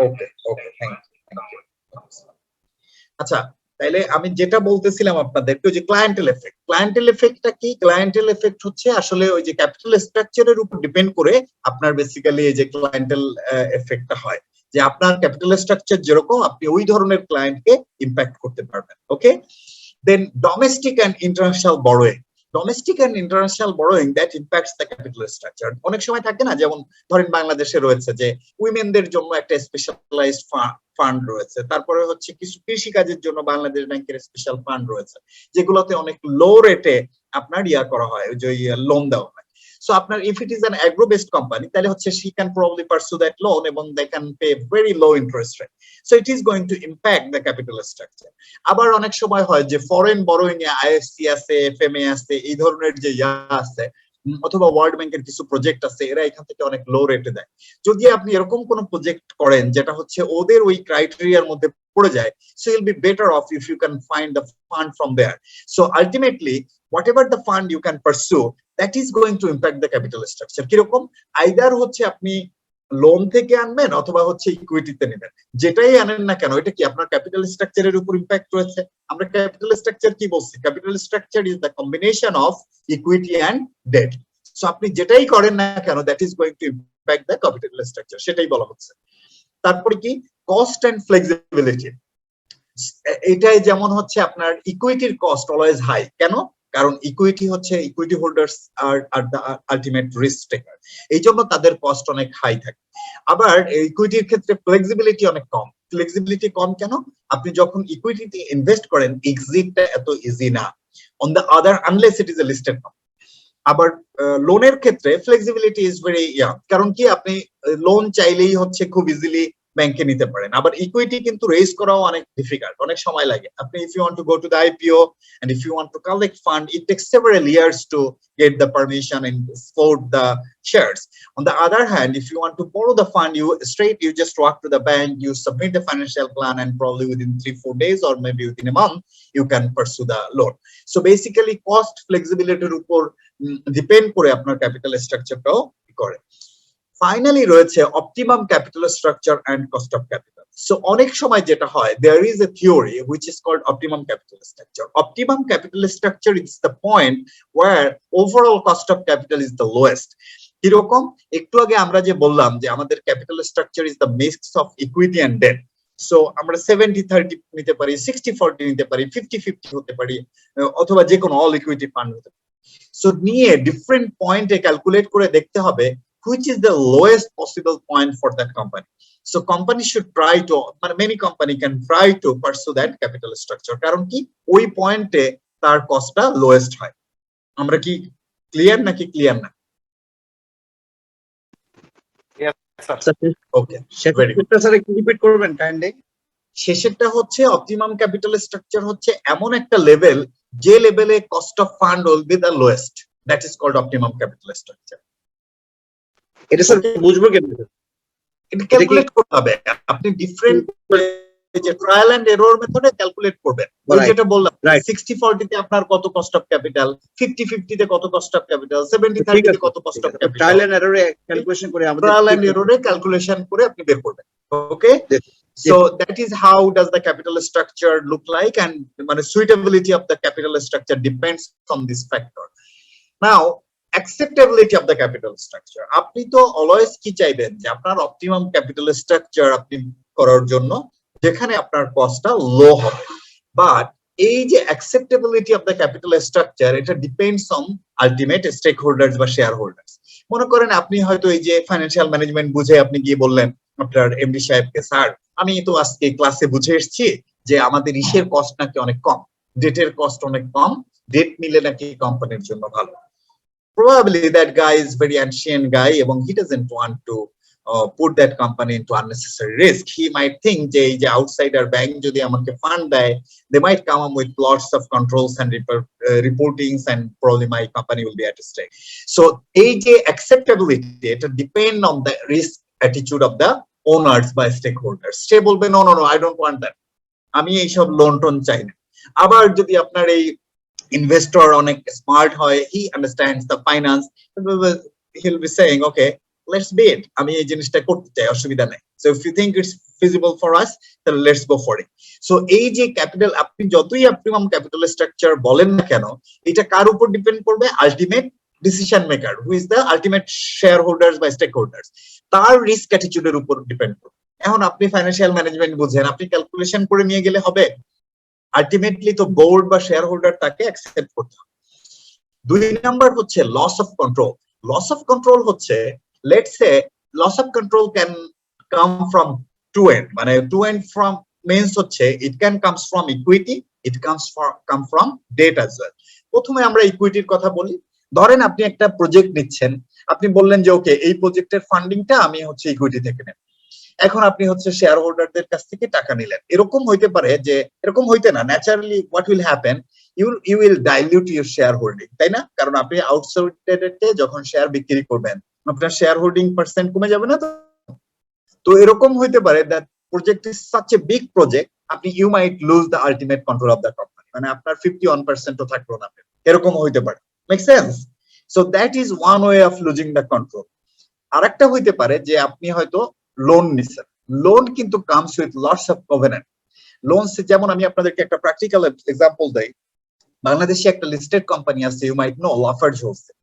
ওকে ওকে, থ্যাংক ইউ। আচ্ছা, তাইলে আমি যেটা বলতেছিলাম আপনাদেরকে, ওই যে ক্লায়েন্টেল এফেক্ট। ক্লায়েন্টেল এফেক্টটা কি? ক্লায়েন্টেল এফেক্ট হচ্ছে আসলে ওই যে ক্যাপিটাল স্ট্রাকচারের উপর ডিপেন্ড করে আপনার বেসিক্যালি এই যে ক্লায়েন্টেল এফেক্টটা হয়, যে আপনার ক্যাপিটাল স্ট্রাকচার যেরকম আপনি ওই ধরনের ক্লায়েন্টকে ইম্প্যাক্ট করতে পারবেন। Okay, then domestic and international borrowing. Domestic and international borrowing that impacts the capital structure. অনেক সময় থাকে না, যেমন ধরেন বাংলাদেশে রয়েছে যে উইমেনদের জন্য একটা স্পেশালাইজড ফান্ড রয়েছে, তারপরে হচ্ছে কিছু কৃষি কাজের জন্য বাংলাদেশ ব্যাংকের স্পেশাল ফান্ড রয়েছে, যেগুলোতে অনেক লো রেটে আপনার ইয়া করা হয়, ওই যে লোন দেওয়া হয়। So আপনার if it is an agro based company, তাহলে হচ্ছে she can probably pursue that loan এবং they can pay very low interest rate, so it is going to impact the capital structure. আবার অনেক সময় হয় যে ফরেন বরোইং এ IFC আছে, FMA আছে, এই ধরনের যে ইয়া আছে, অথবা ওয়ার্ল্ড ব্যাংকের কিছু প্রজেক্ট আছে, এরা এখান থেকে অনেক লো রেটে দেয়। যদি আপনি এরকম কোন প্রজেক্ট করেন যেটা হচ্ছে ওদের ওই ক্রাইটেরিয়ার মধ্যে পড়ে যায়, so you'll be better off if you can find the fund from there. So ultimately whatever the fund you can pursue, that is going to impact the capital structure. কিরকম? আইদার হচ্ছে আপনি লোন থেকে আনবেন অথবা হচ্ছে ইকুইটিতে নেবেন, যেটাই আনেন না কেন এটা কি আপনার ক্যাপিটাল স্ট্রাকচারের উপর ইম্প্যাক্ট রয়েছে। আমরা ক্যাপিটাল স্ট্রাকচার কি বলছি? Capital structure is the combination of equity and debt. So আপনি যেটাই করেন না কেন, that is going to impact the capital structure, সেটাই বলা হচ্ছে। তারপরে কি? Cost and flexibility. এটাই যেমন হচ্ছে আপনার ইকুইটির কস্ট অলওয়েজ হাই। কেন? কারণ ইকুইটি হচ্ছে equity holders are the ultimate risk taker, এই জন্য তাদের কস্ট অনেক হাই থাকে। আবার ইকুইটির ক্ষেত্রে ফ্লেক্সিবিলিটি অনেক কম। ফ্লেক্সিবিলিটি কম কেন? আপনি যখন ইকুইটিতে ইনভেস্ট করেন, এক্সিটটা এত ইজি না, on the other unless it is a listed company. আবার লোনের ক্ষেত্রে ফ্লেক্সিবিলিটি ইজ ভেরি কারণ কি আপনি লোন চাইলেই হচ্ছে খুব ইজিলি ব্যাংকে নিতে পারেন। আবার ইকুইটি কিন্তু রেজ করাও অনেক ডিফিকাল্ট, অনেক সময় লাগে। আপনি if you want to go to the IPO and if you want to collect fund, it takes several years to get the permission and float the shares. On the other hand, if you want to borrow the fund, you just walk to the bank, you submit the financial plan, and probably within 3-4 days or maybe within a month you can pursue the loan. So basically cost flexibility উপর depend করে আপনার capital স্ট্রাকচারটাও করে। Finally রয়েছে optimum capital structure and cost of capital. So অনেক সময় যেটা হয়, there is a theory which is called optimum capital structure. Optimum capital structure is the point where overall cost of capital is the lowest. কিরকম? একটু আগে আমরা যে বললাম যে আমাদের capital structure is the mix of equity and debt. So আমরা 70-30 নিতে পারি, 60-40 নিতে পারি, 50-50 হতে পারি, অথবা যে কোনো অল ইকুইটি ফান্ড হতে পারে। সো নিয়ে ডিফারেন্ট পয়েন্টে ক্যালকুলেট করে দেখতে হবে which is the lowest possible point for that company. So company should try to, many company can try to pursue that capital structure. কারণ কি ওই পয়েন্টে তার কস্টটা লোয়েস্ট হয়। আমরা কি ক্লিয়ার নাকি ক্লিয়ার না? ওকে,
সেটা স্যার একটু রিপিট করবেন কাইন্ডলি।
শেষেরটা হচ্ছে অপটিমাম ক্যাপিটাল স্ট্রাকচার হচ্ছে এমন একটা লেভেল যে লেভেলে cost of fund will be the lowest, that is called optimum capital structure.
এটা স্যার বুঝবো কেমনে?
এটা ক্যালকুলেট করতে হবে, আপনি ডিফারেন্ট যে ট্রায়াল এন্ড এরর মেথডে ক্যালকুলেট করবেন। ওই যেটা বললাম 60-40 তে আপনার কত কস্ট অফ ক্যাপিটাল, 50-50 তে কত কস্ট অফ ক্যাপিটাল, 70-30 তে কত cost of capital,
trial and এররে ক্যালকুলেশন করে আমাদের
ট্রায়াল এন্ড এররে ক্যালকুলেশন করে আপনি বের করবেন। ওকে, so that is how does the capital structure look like, and suitability of the capital structure depends on this factor. Now acceptability of the capital structure, আপনি তো অলওয়েজ কি চাইবেন যে আপনার অপটিমাম ক্যাপিটাল স্ট্রাকচার আপনি করার জন্য যেখানে আপনার কস্টটা লো হবে, বাট এই যে acceptability of the capital structure এটা depends on ultimate stake holders বা শেয়ার হোল্ডার্স। মনে করেন আপনি হয়তো এই যে ফাইন্যান্সিয়াল ম্যানেজমেন্ট বুঝে আপনি গিয়ে বললেন আপনার এমডি সাহেবকে, স্যার আমি তো আজকে ক্লাসে বুঝে এসেছি যে আমাদের ইসের কস্ট নাকি অনেক কম, ডেটের কস্ট অনেক কম, ডেট নিলে নাকি কোম্পানির জন্য ভালো। Probably that guy is very ancient guy এবং he doesn't want to put that company into unnecessary risk. He might think যে এই যে আউটসাইডার ব্যাংক যদি আমাকে ফান্ড দেয়, they might come up with lots of controls and reportings and probably my company will be at stake. So এই যে acceptability এটা depend on the risk attitude of the owners by stakeholders. সে বলবে no no no I don't want that, আমি এইসব loan tone চাই না। আবার যদি আপনার এই ইনভেস্টর অনেক স্মার্ট হয়, he understands the finance, he'll be saying okay let's bid, আমি এই জিনিসটা করতে চাই, অসুবিধা নাই। So if you think it's feasible for us then let's go for it. So এই যে ক্যাপিটাল আপনি যতই অপটিমাম ক্যাপিটাল স্ট্রাকচার বলেন না কেন, এটা কার উপর ডিপেন্ড করবে? Ultimate decision maker, who is the ultimate share holders বা স্টেক হোল্ডার্স, তার রিস্ক অ্যাটিটিউডের উপর ডিপেন্ড করবে। এখন আপনি ফাইন্যান্সিয়াল ম্যানেজমেন্ট বুঝেন, আপনি ক্যালকুলেশন করে নিয়ে গেলে হবে? আলটিমেটলি তো বোর্ড বা শেয়ার হোল্ডার তাকে অ্যাকসেপ্ট করতে হবে। 2 নাম্বার হচ্ছে loss of control. Loss of control হচ্ছে, let's say loss of control can come from two end, two end from means হচ্ছে it can comes from equity, it come from debt as well. প্রথমে আমরা ইকুইটির কথা বলি। ধরেন আপনি একটা project নিচ্ছেন, আপনি বললেন যে ওকে এই প্রজেক্টের ফান্ডিংটা আমি হচ্ছে ইকুইটি থেকে নেব। এখন আপনি হচ্ছে শেয়ার হোল্ডারদের কাছ থেকে টাকা নিলেন। এরকম হইতে পারে যে, এরকম হইতে না, naturally what will happen, you will dilute your shareholding, তাই না? কারণ আপনি আউটসাইডারকে যখন শেয়ার বিক্রি করবেন আপনার শেয়ার হোল্ডিং পার্সেন্ট কমে যাবে না? তো এরকম হইতে পারে that project is such a big project, আপনি you might lose the ultimate control of the company, আপনার 51% ও থাকলো না, এরকম হইতে পারে। Make sense? So that is one way of losing the control. আরেকটা হইতে পারে যে আপনি হয়তো লোন নিছেন, লোন কিন্তু comes with lots of covenant. Loan যেমন আমি আপনাদেরকে একটা প্র্যাকটিক্যাল এক্সাম্পল দেই। বাংলাদেশে একটা লিস্টেড কোম্পানি আছে, you might know, Lafarge Holcim.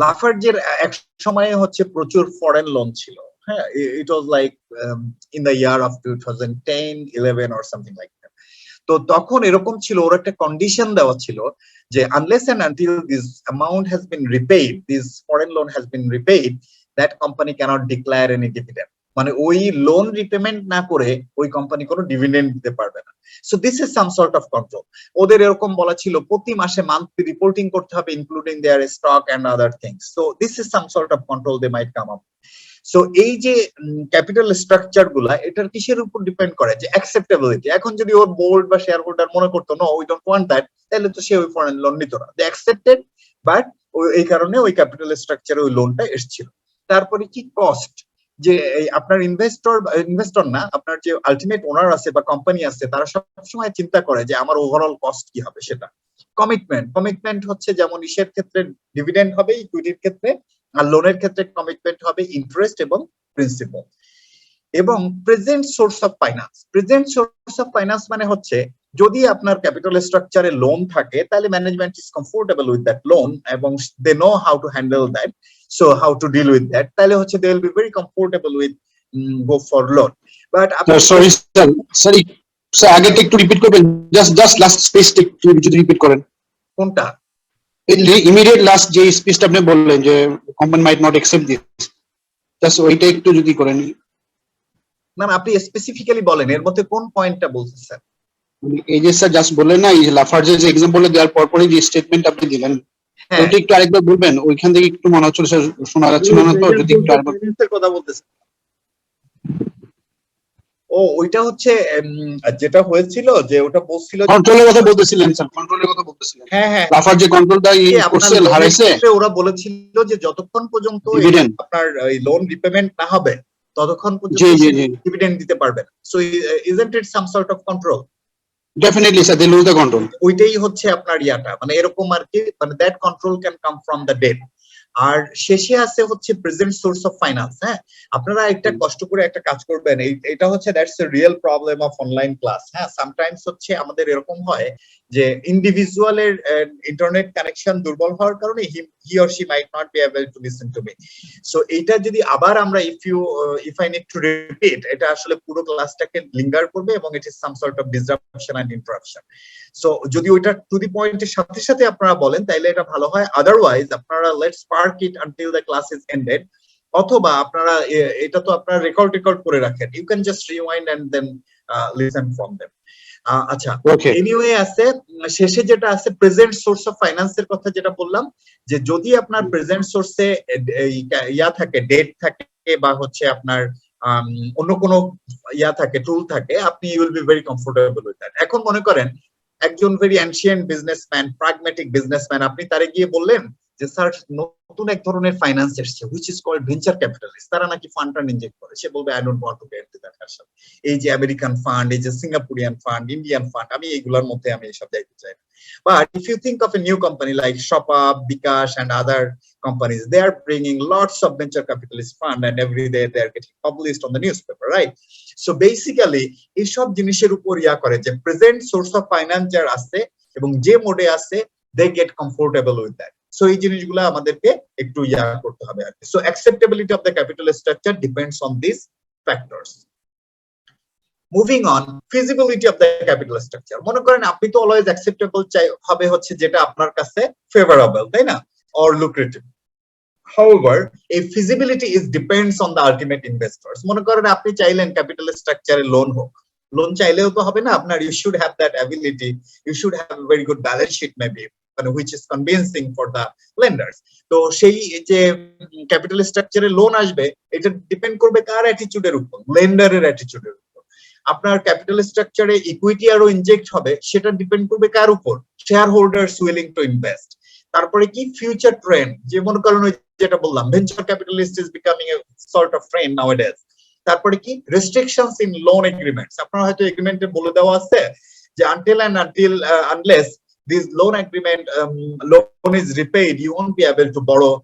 লাফার্জের এক সময়ে হচ্ছে প্রচুর ফরেন লোন ছিল। হ্যাঁ, it was like in the year of 2010-11 or something like that. তো তখন এরকম ছিল, ওর একটা কন্ডিশন দেওয়া ছিল যে unless and until this amount has been repaid, this foreign loan has been repaid, that company cannot declare any dividend. ওই loan repayment না করে ওই কোম্পানি কোনো ডিভিডেন্ড দিতে পারবে না। So this is some sort of control. ওদের এরকম বলা ছিল প্রতি মাসে মান্থলি রিপোর্টিং করতে হবে, including their stock and other things. So this is some sort of control they might come up. So এই যে ক্যাপিটাল স্ট্রাকচার গুলা, এটার কিসের উপর ডিপেন্ড করে? যে অ্যাকসেপ্টেবিলিটি। এখন যদি ওর বোর্ড বা শেয়ার হোল্ডার মনে করতো no we don't want that, তাহলে তো সে ওই ফরেন লোন নিত না। দে অ্যাকসেপ্টেড, বাট এই কারণে ওই ক্যাপিটাল স্ট্রাকচারে ওই লোনটা এসেছিল। তারপরে কি কস্ট, যে আপনার ইনভেস্টর না, আপনার যে আলটিমেট ওনার আছে বা কোম্পানি আছে, তারা সবসময় চিন্তা করে যে আমার ওভারঅল কস্ট কি হবে সেটা। কমিটমেন্ট হচ্ছে যেমন ইসের ক্ষেত্রে ডিভিডেন্ড হবে, ইকুইটির ক্ষেত্রে, আর লোনের ক্ষেত্রে কমিটমেন্ট হবে ইন্টারেস্ট এবং প্রিন্সিপাল। এবং present source of finance. Present source of finance মানে হচ্ছে যদি আপনার ক্যাপিটাল স্ট্রাকচারে লোন থাকে তাহলে management is comfortable with that loan এবং they know how to handle that, so how to deal with that, তাহলে হচ্ছে they will be very comfortable with go for loan. But
sorry sir আগেরটা একটু repeat করবেন, just last স্পেসটা একটু যদি repeat করেন।
কোনটা?
ইমিডিয়েট লাস্ট যে স্পেসটা আপনি বললেন যে company might not accept this, just ওইটা একটু যদি করেন।
না আপনি স্পেসিফিক্যালি বলেন এর মধ্যে কোন পয়েন্টটা বলছেন স্যার?
এই যে স্যার জাস্ট বললেন না, এই যে লাফার্জের যে এক্সাম্পলে দেওয়ার পরপরই যে স্টেটমেন্ট আপনি দিলেন, ওইটা একটু আরেকবার বলবেন, ওইখান থেকে একটু মনে হচ্ছিল স্যার শোনা যাচ্ছিল না, তো যদি একটু আরেকবার
কথা বলতেছেন। ও ওইটা হচ্ছে যেটা হয়েছিল যে ওটা বলছিল
কন্ট্রোলের কথা বলতেছিলেন স্যার, কন্ট্রোলের কথা বলতেছিলেন।
হ্যাঁ
লাফার যে কন্ট্রোলটা করছে হারাইছে,
ওরা বলেছিল যে যতক্ষণ পর্যন্ত আপনার লোন রিপেমেন্ট না হবে ততক্ষণ পর্যন্ত ডিভিডেন্ড দিতে পারবেন। So isn't it some sort of control?
Definitely sir, they lose the control.
ওইটাই হচ্ছে আপনার ইয়াটা, মানে এরকম আর কি, মানে that control can come from the debt. আর শেষে আছে হচ্ছে প্রেজেন্ট সোর্স অফ ফাইন্যান্স। হ্যাঁ, আপনারা একটা কষ্ট করে একটা কাজ করবেন, এটা হচ্ছে that's a real problem of online class. হ্যাঁ, সামটাইমস হচ্ছে আমাদের এরকম হয় যে ইন্ডিভিজুয়ালের ইন্টারনেট কানেকশন দুর্বল হওয়ার কারণে he or she might not be able to listen to me. So এইটা যদি আবার আমরা if I need to repeat, এটা আসলে পুরো ক্লাসটাকে লিঙ্গার করবে এবং it is some sort of disruption and interruption. So যদি ওইটা টু দি পয়েন্টের সাথে সাথে আপনারা বলেন তাহলে এটা ভালো হয়। আদারওয়াইজ আপনারা let's park it until the class is ended, অথবা আপনারা এটা তো আপনারা রেকর্ড করে রাখেন, you can just rewind and then listen from them. আচ্ছা, এনিওয়ে আছে শেষে যেটা আছে প্রেজেন্ট সোর্স অফ ফাইন্যান্সের কথা যেটা বললাম, যে যদি আপনার প্রেজেন্ট সোর্সে ইয়া থাকে, ডেট থাকে বা হচ্ছে আপনার অন্য কোনো ইয়া থাকে, টুল থাকে, আপনি you will be very comfortable with that. এখন মনে করেন একজন very ancient businessman, pragmatic businessman, আপনি তারে গিয়ে বললেন যে স্যার নতুন এক ধরনের ফাইন্যান্স এসেছে which is called venture capitalist, তারা নাকি ফান্ড ইনজেক্ট করে। সে বলবে I don't want to get into that hassle. এই যে আমেরিকান ফান্ড, এই যে সিঙ্গাপুরিয়ান ফান্ড, ইন্ডিয়ান ফান্ড, আমি এইগুলোর মধ্যে আমি এসব যাইতে চাই না। But if you think of a new company like Shoppa, Bikash and other companies, they are bringing lots of venture capitalist fund and every day they are getting published on the newspaper, right? So basically এইসব জিনিসের উপর ইয়া করে যে present source of finance যার আছে এবং যে মোডে আছে, they get comfortable with that. So এই জিনিসগুলো আমাদেরকে একটু ইয়া করতে হবে আর কি। So acceptability of the capital structure depends on these factors. Moving on, feasibility of the capital structure. মনে করেন আপনি তো অলওয়েজ অ্যাকসেপ্টেবল চাই হবে হচ্ছে যেটা আপনার কাছে ফেভারেবল, তাই না, or lucrative. However, a feasibility is depends on the ultimate investors. মনে করেন আপনি চাইলেন ক্যাপিটাল স্ট্রাকচারে লোন হোক, লোন চাইলেও তো হবে না, আপনার you should have that ability, you should have a very good balance sheet maybe, which is convincing for the lenders. তো সেই যে ক্যাপিটাল স্ট্রাকচারে লোন আসবে, এটা ডিপেন্ড করবে কার অ্যাটিটিউডের উপর, লেন্ডারের অ্যাটিটিউডের উপর। আপনার ক্যাপিটাল স্ট্রাকচারে ইকুইটি আরো ইনজেক্ট হবে, সেটা ডিপেন্ড করবে কার উপর, share holders willing to invest. তারপরে কি ফিউচার ট্রেন্ড, যে মনে করেন যেটা বললাম venture capitalist is becoming A sort of trend নাওয়াডেজ। তারপরে কি রেস্ট্রিকশনস ইন লোন এগ্রিমেন্টস, আপনার হয়তো এগ্রিমেন্টে বলে দেওয়া আছে যে unless this loan agreement loan is repaid, you won't be able to borrow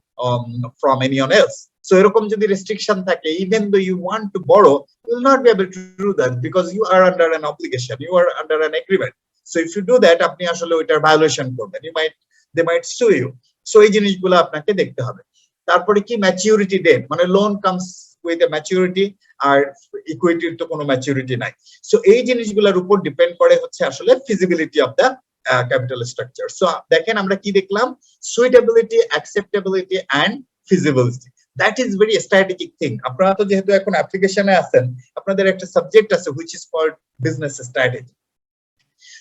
from anyone else. So এরকম যদি রেস্ট্রিকশন থাকে, even though you want to borrow, you will not be able to do that because you are under an obligation, you are under an agreement. So if you do that, আপনি আসলে ওইটার violation করবেন, they might sue you. So এই জিনিসগুলো আপনাকে দেখতে হবে। তারপরে কি ম্যাচিউরিটি ডেট, মানে loan comes with a maturity, আর ইকুইটির তো কোনো ম্যাচিউরিটি নাই। সো এই জিনিসগুলোর উপর ডিপেন্ড করে হচ্ছে আসলে feasibility of the capital structure. So দেখেন আমরা কি দেখলাম, suitability, acceptability and feasibility. That is very strategic thing. আপনারা তো যেহেতু এখন অ্যাপ্লিকেশনে আছেন, আপনাদের একটা সাবজেক্ট আছে which is called business strategy.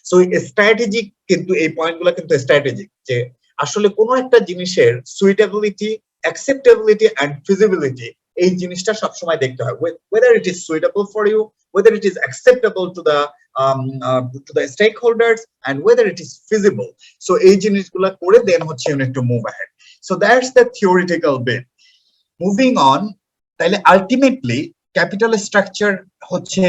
So strategic কিন্তু এই পয়েন্টগুলো কিন্তু স্ট্র্যাটেজিক, যে আসলে কোনো একটা জিনিসের সুইটেবিলিটি, অ্যাকসেপ্টেবিলিটি এন্ড ফিজিবিলিটি, এই জিনিসটা সবসময় দেখতে হয়, whether it is suitable for you, whether it is acceptable to the stakeholders, and whether it is feasible. So এই জিনিসগুলো করে দেন হচ্ছে you need to move ahead. So that's the theoretical bit. Moving on, তাহলে ultimately capital structure হচ্ছে,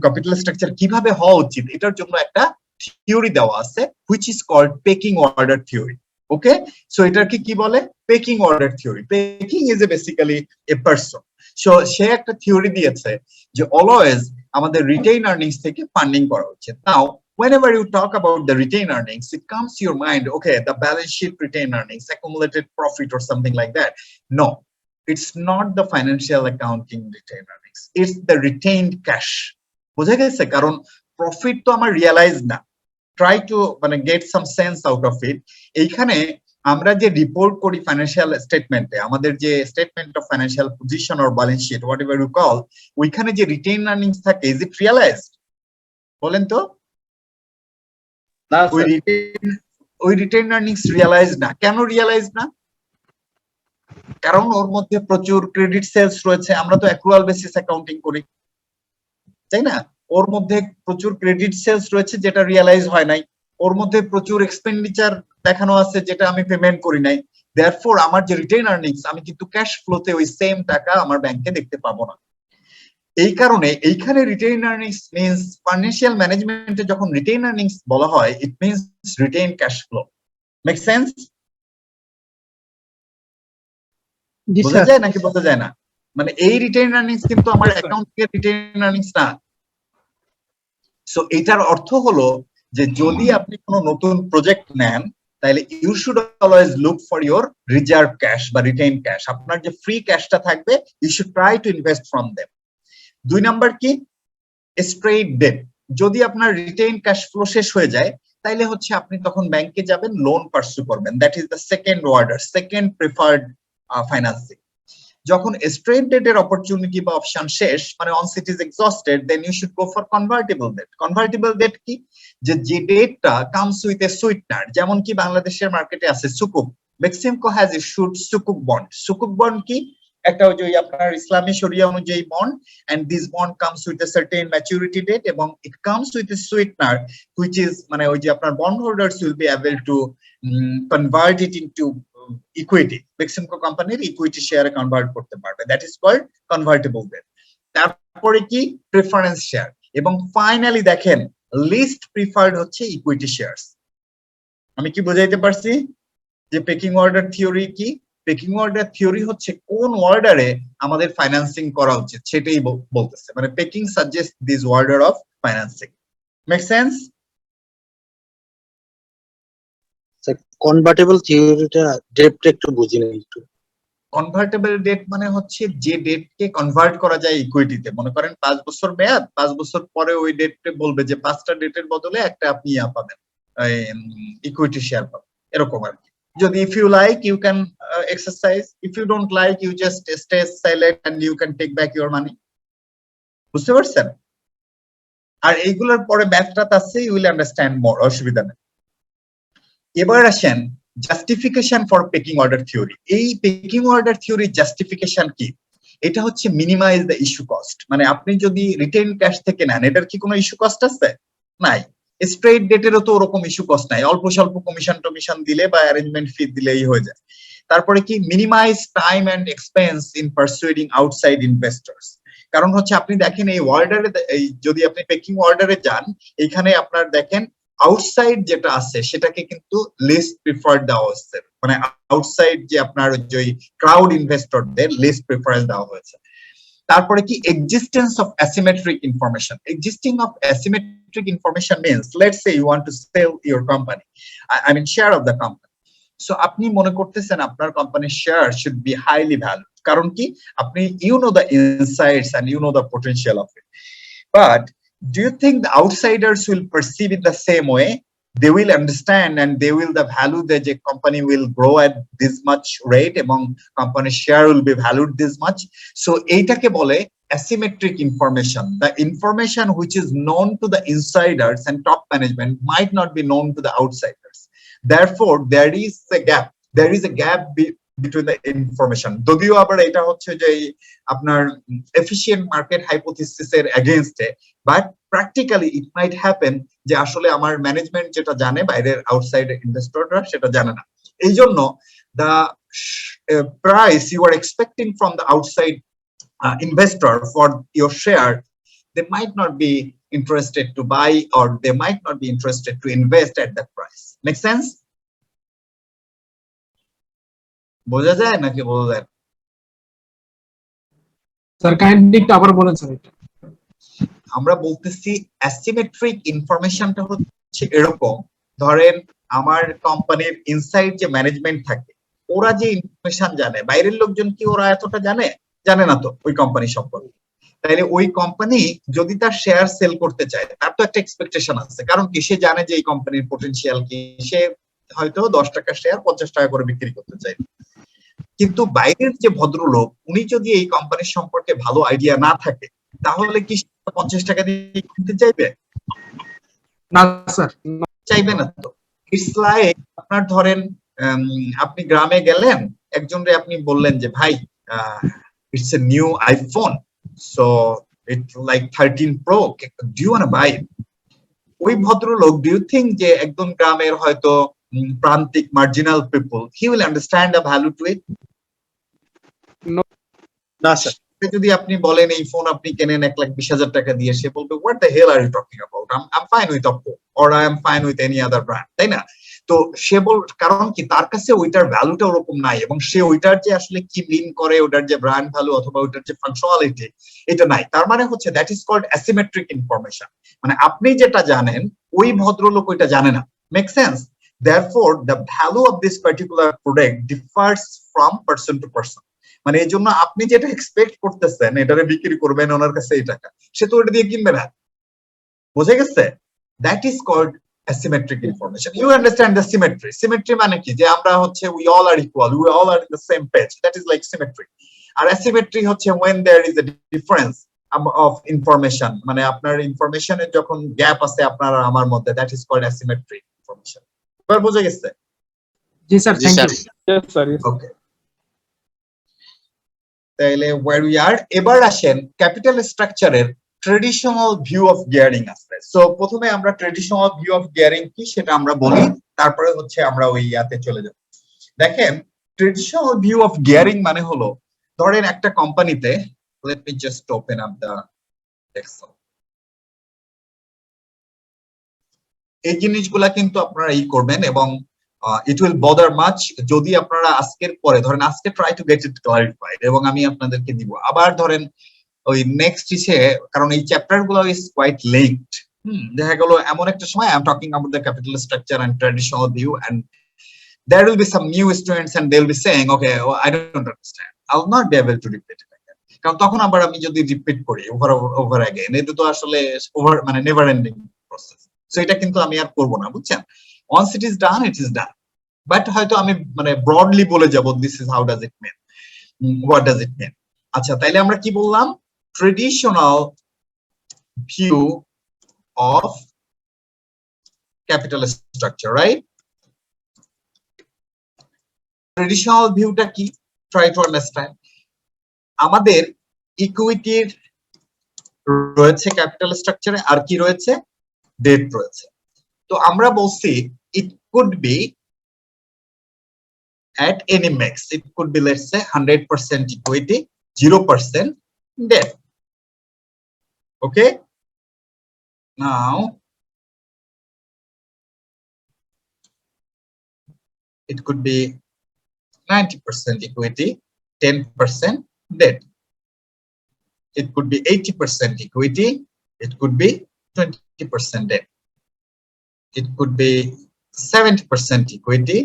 capital structure কিভাবে হওয়া উচিত এটার জন্য একটা থিওরি দেওয়া আছে which is called pecking order theory. Okay, so এটাকে কি বলে, pecking order theory. Pecking is basically a person. So সে একটা থিওরি দিয়েছে যে অলওয়েজ আমাদের রিটেইন আর্নিংস থেকে ফান্ডিং করা উচিত। নাও whenever you talk about the retained earnings, it comes to your mind, okay, the balance sheet retained earnings, accumulated profit or something like that. No, it's not the financial accounting retained earnings, it's the retained cash. বুঝা গেছে? কারণ profit তো আমার realise না। Try to মানে get some sense out of it. এইখানে আমরা যে রিপোর্ট করি ফাইন্যান্সিয়াল স্টেটমেন্টে, আমাদের যে statement of financial position or balance sheet whatever you call, ওইখানে যে রিটেইন আর্নিংস থাকে, ইজ ইট রিয়ালাইজড? বলেন তো।
না
ওই রিটেইন আর্নিংস রিয়ালাইজ না। কেন রিয়ালাইজ না? কারণ ওর মধ্যে প্রচুর ক্রেডিট সেলস রয়েছে। আমরা তো অ্যাক্রুয়াল বেসিস অ্যাকাউন্টিং করি, তাই না? ওর মধ্যে প্রচুর ক্রেডিট সেলস রয়েছে যেটা রিয়ালাইজ হয় নাই। ওর মধ্যে প্রচুর এক্সপেন্ডিচার দেখানো আছে যেটা আমি পেমেন্ট করি নাই। দেয়ারফর আমার যে রিটেইন আর্নিংস, আমি কিন্তু ক্যাশ ফ্লোতে ওই সেম টাকা আমার ব্যাংকে দেখতে পাবো না। এই কারণে এইখানে রিটেইন আর্নিংস মিন্স ফাইন্যান্সিয়াল ম্যানেজমেন্টে যখন রিটেইন আর্নিংস বলা হয়, it means retain cash flow. Make sense? বোঝা যায় নাকি বোঝা যায় না? মানে এই রিটেইন আর্নিংস কিন্তু আমার অ্যাকাউন্ট থেকে রিটেইন আর্নিংস না। সো এটার অর্থ হলো যে যদি আপনি কোনো নতুন প্রজেক্ট নেন, তাহলে you should always look for your reserve cash বা রিটেইন ক্যাশ। আপনার যে ফ্রি ক্যাশটা থাকবে, you should try to invest from them. 2 number কি? Straight debt. যদি আপনার রিটেইন ক্যাশ ফ্লো শেষ হয়ে যায়, তাইলে হচ্ছে আপনি তখন ব্যাংকে যাবেন, লোন পারসু করবেন। That is the second order, second preferred financing. যখন স্ট্রেট ডেটের অপরচুনিটি বা অপশন শেষ, মানে once it is exhausted, then you should go for convertible debt. Convertible debt কি? যে ডেটটা comes with a sweetener, যেমন কি বাংলাদেশের মার্কেটে আছে সুকুক। বেক্সিমকো has issued সুকুক বন্ড। সুকুক বন্ড কি? একটা ওই যে আপনার ইসলামী শরিয়া অনুযায়ী bond, and this bond comes with a certain maturity date, এবং it comes with a sweetener which is মানে ওই যে আপনার bond holders will be able to convert it into equity. Beximco কোম্পানির ইকুইটি শেয়ারে কনভার্ট করতে পারবে। That is called convertible debt. তারপরে কি? Preference share. এবং ফাইনালি দেখেন, লিস্ট প্রিফার্ড হচ্ছে ইকুইটি শেয়ারস। আমি কি বোঝাইতে পারছি যে পেকিং অর্ডার থিওরি কি? পেকিং অর্ডার থিওরি হচ্ছে কোন অর্ডারে আমাদের ফাইন্যান্সিং করা উচিত সেটাই বলতেছে। মানে pecking suggest this order of financing. Make sense?
Convertible থিওরিটা ডেটটা একটু বুঝি না একটু।
কনভার্টেবল ডেট মানে হচ্ছে যে ডেটকে কনভার্ট করা যায় ইকুইটিতে। মনে করেন 5 বছর মেয়াদ, 5 বছর পরে ওই ডেটে বলবে যে 5টা ডেটের বদলে একটা আপনি পাবেন, ইকুইটি শেয়ার পাবেন, এরকম আর কি। যদি if you like you can exercise, if you don't like you just stay silent and you can take back your money. বুঝতে পারছেন? আর এইগুলোর পরে ব্যাকটা আছে, ইউ উইল আন্ডারস্ট্যান্ড মোর, অসুবিধা নেই। এবার আসেন justification for packing order theory. এই পেকিং অর্ডার থিওরি জাস্টিফিকেশন কি? এটা হচ্ছে মিনিমাইজ দ্য ইস্যু কস্ট। মানে আপনি যদি রিটেইন ক্যাশ থেকে নেন, এটার কি কোনো ইস্যু কস্ট আছে? নাই। স্ট্রেট ডেটেরও তো ওরকম ইস্যু কস্ট নাই, অল্প স্বল্প কমিশন টমিশন দিলে বা অ্যারেঞ্জমেন্ট ফি দিলেই হয়ে যায়। তারপরে কি? Minimize time and expense in persuading outside investors. কারণ হচ্ছে আপনি দেখেন এই অর্ডারে, যদি আপনি পেকিং অর্ডারে যান, এখানে আপনার দেখেন আউটসাইড যেটা আছে সেটাকে কিন্তু লিস্ট প্রিফার্ড দেওয়া হচ্ছে। মানে আউটসাইড যে আপনার ওই ক্রাউড ইনভেস্টরদের লিস্ট প্রিফারেন্স দেওয়া হয়েছে। তারপরে কি? Existence of asymmetric information. Existing of asymmetric information means, let's say you want to sell your company, I mean share of the company. So আপনি মনে করতেছেন আপনার কোম্পানির share should be highly valued. কারণ কি? আপনি you know the insights and you know the potential of it. But do you think the outsiders will perceive it the same way? They will understand and they will the value that a company will grow at this much rate, among company share will be valued this much. So eitake bole asymmetric information. The information which is known to the insiders and top management might not be known to the outsiders. Therefore there is a gap between the information. যদিও আবার এটা হচ্ছে যে আপনার efficient market হাইপোথিসিসের এগেইনস্টে, but practically it might happen যে আসলে আমার ম্যানেজমেন্ট যেটা জানে, বাইরের আউটসাইড ইনভেস্টররা সেটা জানে না। এই জন্য the price you are expecting from the outside investor for your share, they might not be interested to buy, or they might not be interested to invest at that price. Make sense? বোঝা যায় নাকি বোঝা যায়?
Sir kindly একটু আবার বলেন sir.
আমরা বলতেছি অ্যাসিমেট্রিক ইনফরমেশনটা হচ্ছে এরকম, ধরেন আমার কোম্পানির ইনসাইড যে ম্যানেজমেন্ট থাকে ওরা যে ইনফরমেশন জানে, বাইরের লোকজন কি ওরা এতটা জানে? জানে না তো ওই কোম্পানি সম্পর্কে। তাইলে ওই কোম্পানি যদি তার শেয়ার সেল করতে চায় তার তো একটা এক্সপেকটেশন আছে, কারণ কি সে জানে যে এই কোম্পানির পটেনশিয়াল কি, সে হয়তো 10 টাকার শেয়ার 50 টাকা করে বিক্রি করতে চায়। কিন্তু বাইরের যে ভদ্রলোক উনি যদি এই কোম্পানির সম্পর্কে ভালো আইডিয়া না থাকে তাহলে কি 50 টাকা দিয়ে কিনতে চাইবে?
না স্যার,
চাইবে না তো। ইটস লাইক আপনার ধরেন আপনি গ্রামে গেলেন, একজনরে আপনি বললেন যে ভাই it's a new iPhone, so it like 13 pro, do you want to buy? ওই ভদ্রলোক, ডু ইউ থিংক যে একদম গ্রামের হয়তো প্রান্তিক marginal people, he will understand the value to it? না স্যার। যদি আপনি বলেন এই ফোন আপনি কেনেন 1,20,000 টাকা দিয়ে, সে বলবে what the hell are you talking about, I am fine with Oppo or I am fine with any other brand, তাই না? তো সে কারণ কি তার কাছে ওইটার ভ্যালুটা ওরকম নাই, এবং সে ওইটার যে আসলে কি মিন করে, ওটার যে ব্র্যান্ড ভ্যালু অথবা ওইটার যে ফাংশনালিটি এটা নাই। তার মানে হচ্ছে that is called asymmetric information, মানে আপনি যেটা জানেন ওই ভদ্রলোক ওইটা জানে না। Make sense? Therefore the value of this particular product differs from person to person. মানে এই জন্য আপনি যেটা এক্সপেক্ট করতেছেন এটারে বিক্রি করবেন ওনার কাছে এই টাকা, সে তো ওটা দিয়ে কিনবে না। বুঝে গেছে? That is called asymmetric information. You understand the symmetry? Symmetry মানে কি? যে আমরা হচ্ছে we all are equal, we all are in the same page. That is like symmetry. R asymmetry হচ্ছে when there is a difference of information, মানে আপনার ইনফরমেশনের যখন gap আছে আপনার আর আমার মধ্যে, that is called asymmetric information. এবার বুঝে গেছে?
জি sir, thank you.
Yes, sir. Yes.
Okay, তাহলে where we are, এবার আসেন ক্যাপিটাল স্ট্রাকচারের ট্রেডিশনাল ভিউ অফ গিয়ারিং আছে। সো প্রথমে আমরা ট্রেডিশনাল ভিউ অফ গিয়ারিং কি সেটা আমরা বলি, তারপরে হচ্ছে আমরা ওই ইয়াতে চলে যাব। দেখেন ট্রেডিশনাল ভিউ অফ গিয়ারিং মানে হলো, ধরেন একটা কোম্পানিতে, let me just open up the excel, এই জিনিসগুলা কিন্তু আপনারা ই করবেন এবং ইট উইল বদার মাচ যদি আপনারা আজকের পরে ধরেন আজকে try to get it clarified, এবং আমি আপনাদেরকে দিব আবার ধরেন ওই নেক্সট ইসে, কারণ এই চ্যাপ্টার গুলো ইজ কোয়াইট লিঙ্কড। দেখা গেল এমন একটা সময় I am talking about the capital structure and traditional view, and there will be some new students and they'll be saying okay, oh, I don't understand, I'll not be able to repeat it again, কারণ তখন আবার আমি যদি repeat করি over again, এটা তো আসলে over মানে নেভার এন্ডিং প্রসেস। সো এটা কিন্তু আমি আর করব না, বুঝছেন? once it is done it is done, but হয়তো আমি মানে ব্রডলি বলে যাব this is how does it mean, what does it mean। আচ্ছা, তাইলে আমরা কি বললাম? Traditional view of capital structure, right? Traditional ভিউটা কি? Try to understand. আমাদের ইকুইটির রয়েছে ক্যাপিটাল স্ট্রাকচারে, আর কি রয়েছে? ডেট রয়েছে। তো আমরা বলছি it could be at any mix, it could be let's say 100% equity, 0% debt. Okay, now it could be 90% equity, 10% debt. It could be 80% equity, it could be 20% debt. It could be 70% equity,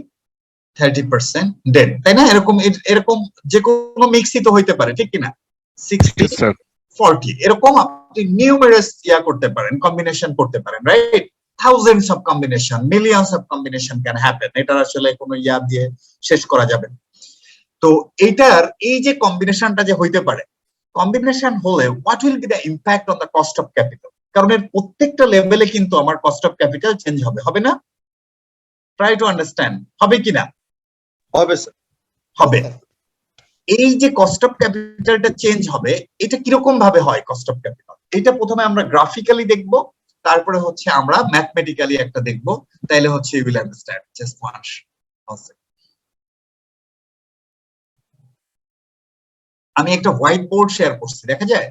30% debt, তাই না? এরকম এরকম যে কোনো মিক্সই তো হইতে পারে, ঠিক কিনা? 60-40 এরকম আপনি নিউমেরাস ইয়া করতে পারেন, কম্বিনেশন করতে পারেন, right? Thousands of combination, millions of combination can happen, এটা আসলে কোনো ইয়া দিয়ে শেষ করা যাবে। তো এইটার এই যে কম্বিনেশনটা যে হইতে পারে, কম্বিনেশন হলে what will be the impact on the cost of capital? কারণ এর প্রত্যেকটা লেভেলে কিন্তু আমার কস্ট অফ ক্যাপিটাল চেঞ্জ হবে, হবে না? ট্রাই টু আন্ডারস্ট্যান্ড, হবে কিনা?
হবে স্যার,
হবে। এই যে কস্ট অফ ক্যাপিটালটা চেঞ্জ হবে, এটা কিরকম ভাবে হয় কস্ট অফ ক্যাপিটাল? এটা প্রথমে আমরা গ্রাফিক্যালি দেখব, তারপরে হচ্ছে আমরা ম্যাথমেটিক্যালি একটা দেখব, তাইলে হচ্ছে you will understand. Just one second, আমি একটা হোয়াইট বোর্ড শেয়ার করছি, দেখা যায়?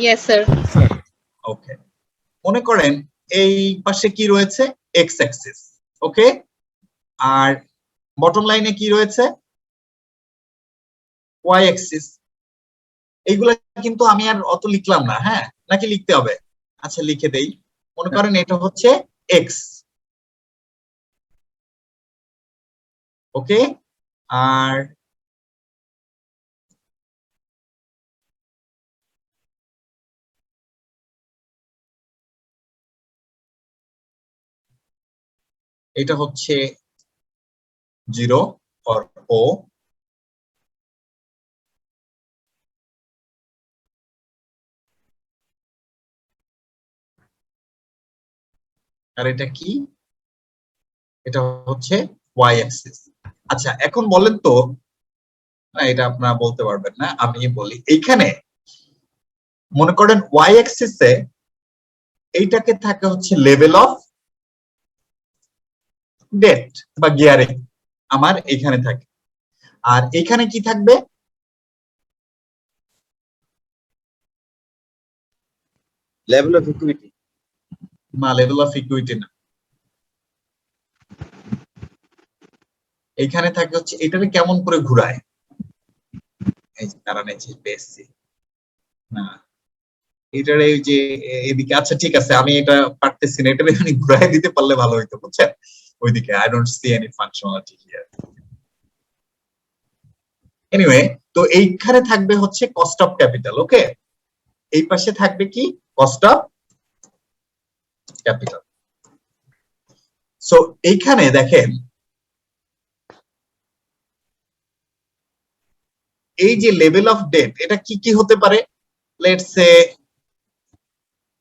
Yes, sir.
ওকে, মনে করেন এই পাশে কি রয়েছে? এক্স অ্যাক্সিস, ওকে, আর বটম লাইনে কি রয়েছে? Y axis. এইগুলা কিন্তু আমি আর অত লিখলাম না, হ্যাঁ, নাকি লিখতে হবে? আচ্ছা লিখে দেই, মনে করেন এটা হচ্ছে এক্স, ওকে, আর এটা হচ্ছে 0 or O, আর এটা কি? এটা হচ্ছে ওয়াই অ্যাক্সিস। আচ্ছা এখন বলেন তো, না এটা আপনারা বলতে পারবেন না, আমি বলি। এইখানে মনে করেন ওয়াই অ্যাক্সিসে এইটাকে থাকে হচ্ছে লেভেল অফ ডেট বা গিয়ারিং, আমার এখানে থাকে। আর এখানে কি থাকবে?
Level of equity.
না, লেভেল অফ ইকুইটি না, এইখানে থাকে হচ্ছে এটাকে কেমন করে ঘুরায়, এই যে কারণ এই যে বেসি না, এটার এই যে এদিকে। আচ্ছা ঠিক আছে, আমি এটা পারতেছি না, এটা এখানে ঘুরাই দিতে পারলে ভালো হইতো, বুঝছেন? ওইদিকে I don't see any functionality here. Anyway, তো এইখানে থাকবে হচ্ছে কস্ট অফ ক্যাপিটাল, ওকে। এই পাশে থাকবে কি? Cost of capital. সো এইখানে দেখেন এই যে লেভেল অফ ডেট, এটা কি কি হতে পারে? লেটস সে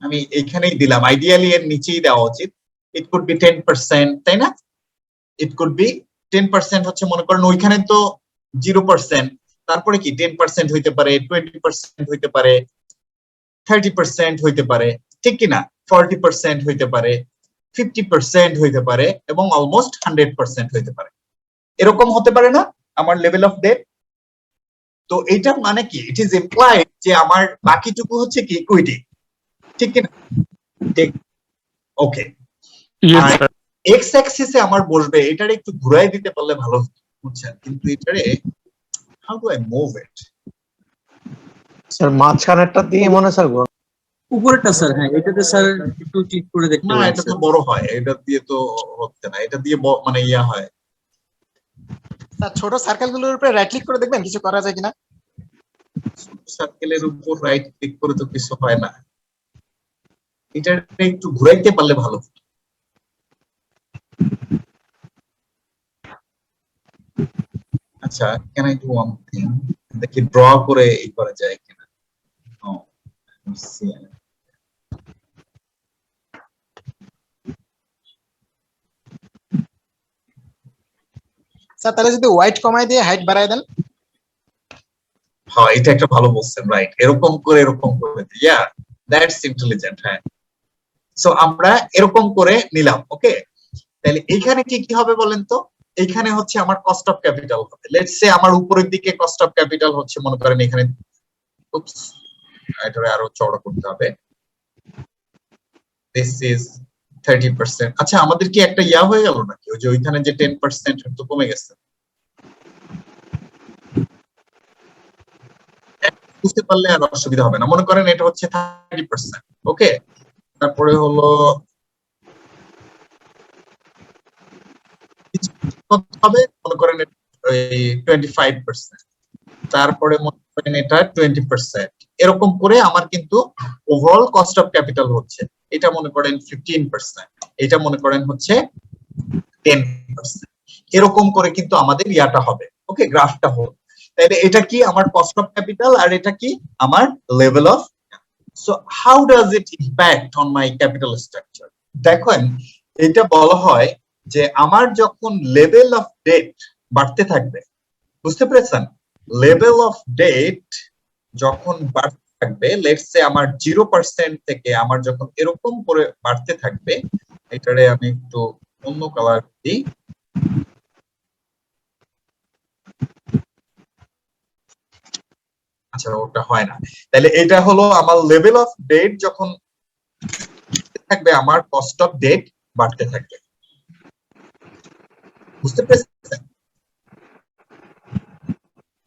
আমি এইখানেই দিলাম, আইডিয়ালি এর নিচেই দেওয়া উচিত। ইট কুড বি 10%, তাই না? ইট কুড বি 10% হচ্ছে, মনে করেন ওইখানে তো 0%, তারপরে কি 10% হইতে পারে, 20% হইতে পারে, 30% হইতে পারে, ঠিক কিনা? 40% হইতে পারে, 50% হইতে পারে, এবং অলমোস্ট 100% হইতে পারে। এরকম হতে পারে না আমার লেভেল অফ ডেট? তো এইটা মানে কি? ইট ইজ ইমপ্লাইড যে আমার বাকিটুকু হচ্ছে কি ইকুইটি, ঠিক কিনা? ঠিক, ওকে। আর এক্স অ্যাক্সিসে আমার বসবে, এটারে একটু ঘুরাই দিতে পারলে ভালো হতো, বুঝছেন? কিন্তু এটারে how do I move it?
Sir মাঝখানেরটা দিয়ে মনে হয় স্যার
উপরেরটা স্যার, হ্যাঁ এটাতে স্যার একটু ক্লিক করে দেখতে
না,
পারেন
এটা তো
স্যার।
বড় হয়, এটা দিয়ে তো হচ্ছে না, এটা দিয়ে মানে ইয়া হয়।
স্যার ছোট সার্কেল গুলোর উপরে রাইট ক্লিক করে দেখবেন কিছু করা যায় কিনা।
সার্কেলের উপর রাইট ক্লিক করে তো কিছু হয় না, এটা একটু ঘুরাইতে পারলে ভালো হতো। আচ্ছা, can I do one thing, দেখি ড্র করে এই করা যায় কিনা। ও সি,
স্যার তাহলে যদি হোয়াইট কমাই দিয়ে হাইট বাড়ায় দেন।
হ্যাঁ এটা একটা ভালো বলছেন, রাইট, এরকম করে ইয়া, দ্যাটস ইন্টেলিজেন্ট, হ্যাঁ। সো আমরা এরকম করে নিলাম, ওকে। তাহলে এইখানে কি কি হবে বলেন তো? এইখানে হচ্ছে আমার কস্ট অফ ক্যাপিটাল হবে। লেটস সে আমার উপরের দিকে কস্ট অফ ক্যাপিটাল হচ্ছে, মনে করেন এখানে, উপস, এটারে আরো চওড়া করতে হবে। This is 30%। আচ্ছা আমাদের কি একটা ইয়া হয়ে গেল নাকি? ওই যে ওইখানে যে 10% তো কমে গেছে, বুঝতে পারলে আর অসুবিধা হবে না। মনে করেন এটা হচ্ছে 30%, ওকে। তারপরে হলো হবে, মনে করেন ওই 25%, তারপরে মনে করেন এটা 20%, এরকম করে আমার কিন্তু ওভারঅল কস্ট অফ ক্যাপিটাল হচ্ছে, এটা মনে করেন 15%, এটা মনে করেন হচ্ছে 10%, এরকম করে কিন্তু আমাদের ইয়াটা হবে, ওকে, গ্রাফটা হবে। তাহলে এটা কি আমার কস্ট অফ ক্যাপিটাল, আর এটা কি আমার level of. So how does it impact on my capital structure? দেখেন, এটা বলা হয় যে আমার যখন লেভেল অফ ডেট বাড়তে থাকবে, বুঝতে পেরেছেন? লেভেল অফ ডেট যখন বাড়তে থাকবে, লেটস সে আমার 0% থেকে আমার যখন এরকম করে বাড়তে থাকবে, এটারে আমি একটু অন্য কালার দিই। আচ্ছা ওটা হয় না, তাহলে এটা হলো আমার লেভেল অফ ডেট যখন থাকবে, আমার কস্ট অফ ডেট বাড়তে থাকবে, বুঝতে পেরেছেন?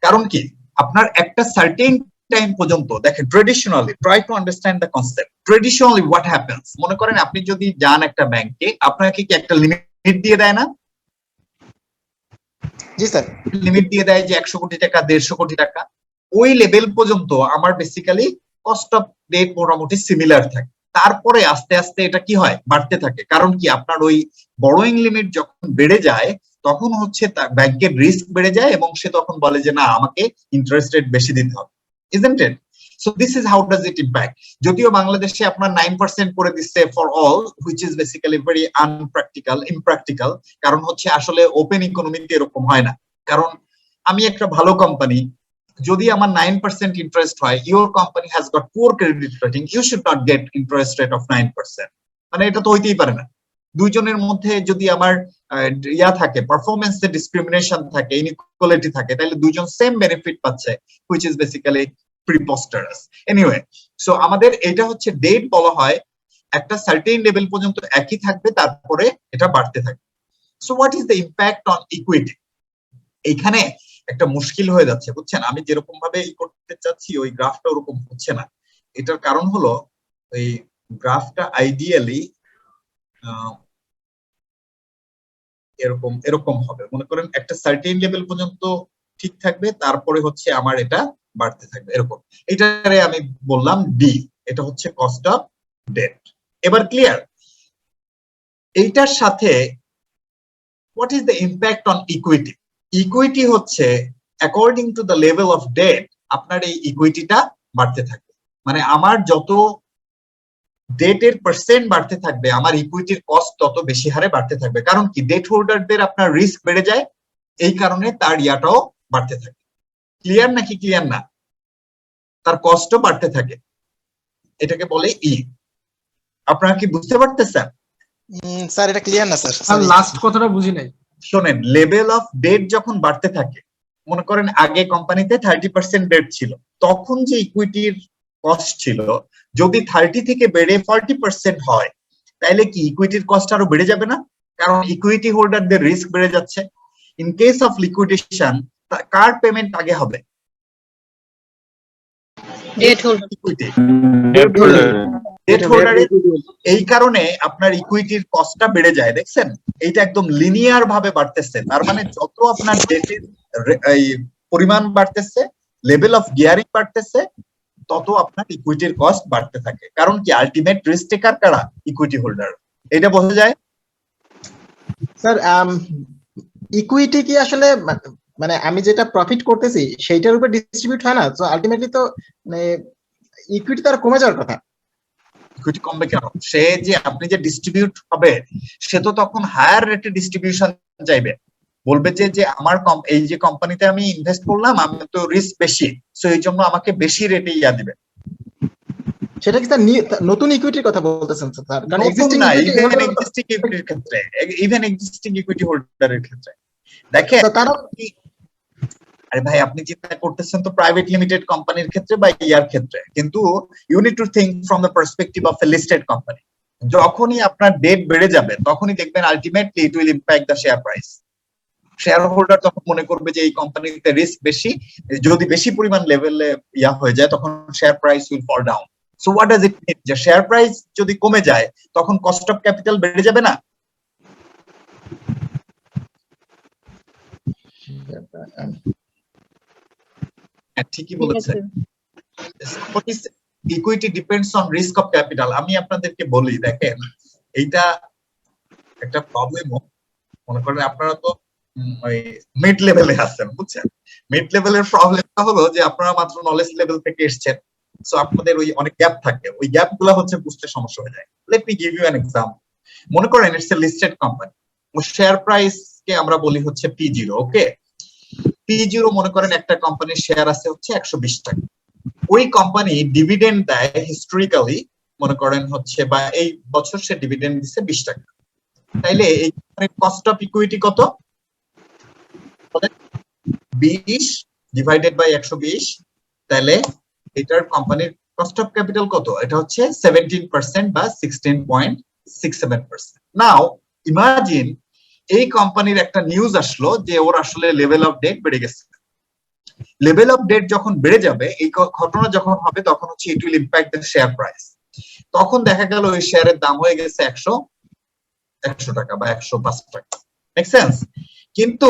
কারণ কি, আপনার একটা সার্টেন টাইম পর্যন্ত দেখেন traditionally try to understand the concept traditionally what happens মনে করেন আপনি যদি যান একটা ব্যাংকে আপনাকে কি একটা লিমিট দিয়ে দেয় না
জি স্যার
লিমিট দিয়ে দেয় যে 100 কোটি টাকা 150 কোটি টাকা ওই লেভেল পর্যন্ত আমার বেসিক্যালি কস্ট অফ ডেট মোটামুটি সিমিলার থাকে তারপরে আস্তে আস্তে এটা কি হয় বাড়তে থাকে কারণ কি আপনার ওই বড়োইং লিমিট যখন বেড়ে যায় তখন হচ্ছে ব্যাংকের রিস্ক বেড়ে যায় এবং সে তখন বলে যে না আমাকে ইন্টারেস্ট রেট বেশি দিতে হবে isn't it so this is how does it impact যদিও বাংলাদেশে আপনার 9% করে দিচ্ছে for all which is basically very impractical কারণ হচ্ছে আসলে ওপেন ইকোনমিতে এরকম হয় না কারণ আমি একটা ভালো কোম্পানি যদি আমার 9% ইন্টারেস্ট হয় your company has got poor credit rating you should not get interest rate of 9% মানে এটা তো হইতেই পারে না দুইজনের মধ্যে যদি আমার থাকে পারফরমেন্সে ডিসক্রিমিনেশন থাকে ইনইকুয়ালিটি থাকে তাহলে দুইজন সেম বেনিফিট পাচ্ছে which is basically preposterous anyway so আমাদের এটা হচ্ছে ডেট বলা হয় একটা সার্টেন লেভেল পর্যন্ত একই থাকবে তারপরে এটা বাড়তে থাকবে so what is the impact on equity এইখানে একটা মুশকিল হয়ে যাচ্ছে বুঝছেন আমি যেরকম ভাবে করতে চাচ্ছি ওই গ্রাফটা ওরকম হচ্ছে না এটার কারণ হলো ওই গ্রাফটা আইডিয়ালি এরকম হবে মনে করেন একটা সার্টেন লেভেল পর্যন্ত ঠিক থাকবে তারপরে হচ্ছে আমার এটা বাড়তে থাকবে এরকম এটারে আমি বললাম ডি এটা হচ্ছে কস্ট অফ ডেট এবার ক্লিয়ার এইটার সাথে what is the impact on equity equity হচ্ছে according to the level of debt আপনার এই ইকুইটিটা বাড়তে থাকবে মানে আমার যত ডেটের পার্সেন্ট বাড়তে থাকবে আমার ইকুইটির কস্ট তত বেশি হারে বাড়তে থাকবে কারণ কি ডেট হোল্ডারদের আপনার রিস্ক বেড়ে যায় এই কারণে তার ইয়াটাও বাড়তে থাকে ক্লিয়ার নাকি ক্লিয়ার না তার কস্টও বাড়তে থাকে এটাকে বলে ই আপনারা কি বুঝতে পারতেছেন
স্যার এটা ক্লিয়ার না স্যার
লাস্ট কথাটা বুঝি নাই
শোনেন লেভেল অফ ডেট যখন বাড়তে থাকে মনে করেন আগে কোম্পানিতে 30% ডেট ছিল তখন যে ইকুইটির কস্ট ছিল যদি 30 থেকে বেড়ে 40% হয় তাহলে কি ইকুইটির কস্ট আরো বেড়ে যাবে না কারণ ইকুইটি হোল্ডারদের রিস্ক বেড়ে যাচ্ছে in case of liquidation car payment আগে হবে
ডেট হোল্ডার
ইকুইটি ডেট হোল্ডারের এই কারণে আপনার ইকুইটির কস্টটা বেড়ে যায় দেখছেন এইটা একদম লিনিয়ার ভাবে বাড়তেছে তার মানে যত আপনার ডেটের পরিমাণ বাড়তেছে লেভেল অফ গিয়ারিং বাড়তেছে তত আপনার ইকুইটির কস্ট বাড়তে থাকে কারণ কি আলটিমেট রিস্ক টেকার কারা ইকুইটি হোল্ডার এটা বোঝা যায়
স্যার ইকুইটি কি আসলে মানে আমি যেটা প্রফিট করতেছি সেইটার উপর ডিস্ট্রিবিউট হয় না তো আলটিমেটলি তো মানে ইকুইটি তো আর কমে যাওয়ার কথা
ইকুইটি কমবে কেন সে যে আপনি যে ডিস্ট্রিবিউট হবে সে তো তখন হায়ার রেটে ডিস্ট্রিবিউশন চাইবে বলবে যে আমার এই যে কোম্পানিতে আমি ইনভেস্ট করলাম আমি তো রিস্ক বেশি সো এই জন্য আমাকে বেশি রেটে ইয়া দিবে
সেটা কি স্যার নতুন ইকুইটির কথা বলতেছেন স্যার কারণ এক্সিস্টিং
ইকুইটির ক্ষেত্রে ইভেন এক্সিস্টিং ইকুইটি হোল্ডারের ক্ষেত্রে দেখেন
তারা
আরে ভাই আপনি চিন্তা করতেছেন তো প্রাইভেট লিমিটেড কোম্পানির ক্ষেত্রে বা ইয়ার ক্ষেত্রে কিন্তু you need to think from the perspective of a listed company যখনই আপনার ডেট বেড়ে যাবে তখনই দেখবেন ultimately it will impact the share price shareholder তখন মনে করবে যে এই কোম্পানিতে রিস্ক বেশি যদি বেশি পরিমাণ লেভেলে ইয়া হয়ে যায় তখন share price will fall down so what does it mean যে শেয়ার প্রাইস যদি কমে যায় তখন কস্ট অফ ক্যাপিটাল বেড়ে যাবে না ঠিকই বলেছেন equity depends on risk of capital আমি আপনাদেরকে বলি দেখেন এইটা একটা প্রবলেম মনে করেন আপনারা তো ওই মিড লেভেলে আছেন বুঝছেন মিড লেভেলের প্রবলেমটা হলো যে আপনারা মাত্র নলেজ লেভেল থেকে এসেছেন সো আপনাদের ওই অনেক গ্যাপ থাকে ওই গ্যাপ গুলো হচ্ছে বুঝতে সমস্যা হয়ে যায় let me give you an example মনে করেন ইটস এ লিস্টেড কোম্পানি ও শেয়ার প্রাইস কে আমরা বলি হচ্ছে P0 ওকে P0 মনে করেন একটা কোম্পানির শেয়ার আছে হচ্ছে 120 টাকা ওই কোম্পানি ডিভিডেন্ড দেয় হিস্টোরিক্যালি মনে করেন হচ্ছে বা এই বছর সে ডিভিডেন্ড দিচ্ছে 20 টাকা তাইলে এই কস্ট অফ ইকুইটি কত 20 ডিভাইডেড বাই 120 তাহলে এটার কোম্পানির কস্ট অফ ক্যাপিটাল কত এটা হচ্ছে 17% বা 16.67% নাও ইমাজিন এই কোম্পানির একটা নিউজ আসলো যে ওর আসলে লেভেল অফ ডেট বেড়ে গেছে লেভেল অফ ডেট যখন বেড়ে যাবে, এই ঘটনা যখন হবে তখন হচ্ছে it will impact the share price. তখন দেখা গেল ওই শেয়ারের দাম হয়ে গেছে 100 টাকা বা 105 টাকা, মেক সেন্স? কিন্তু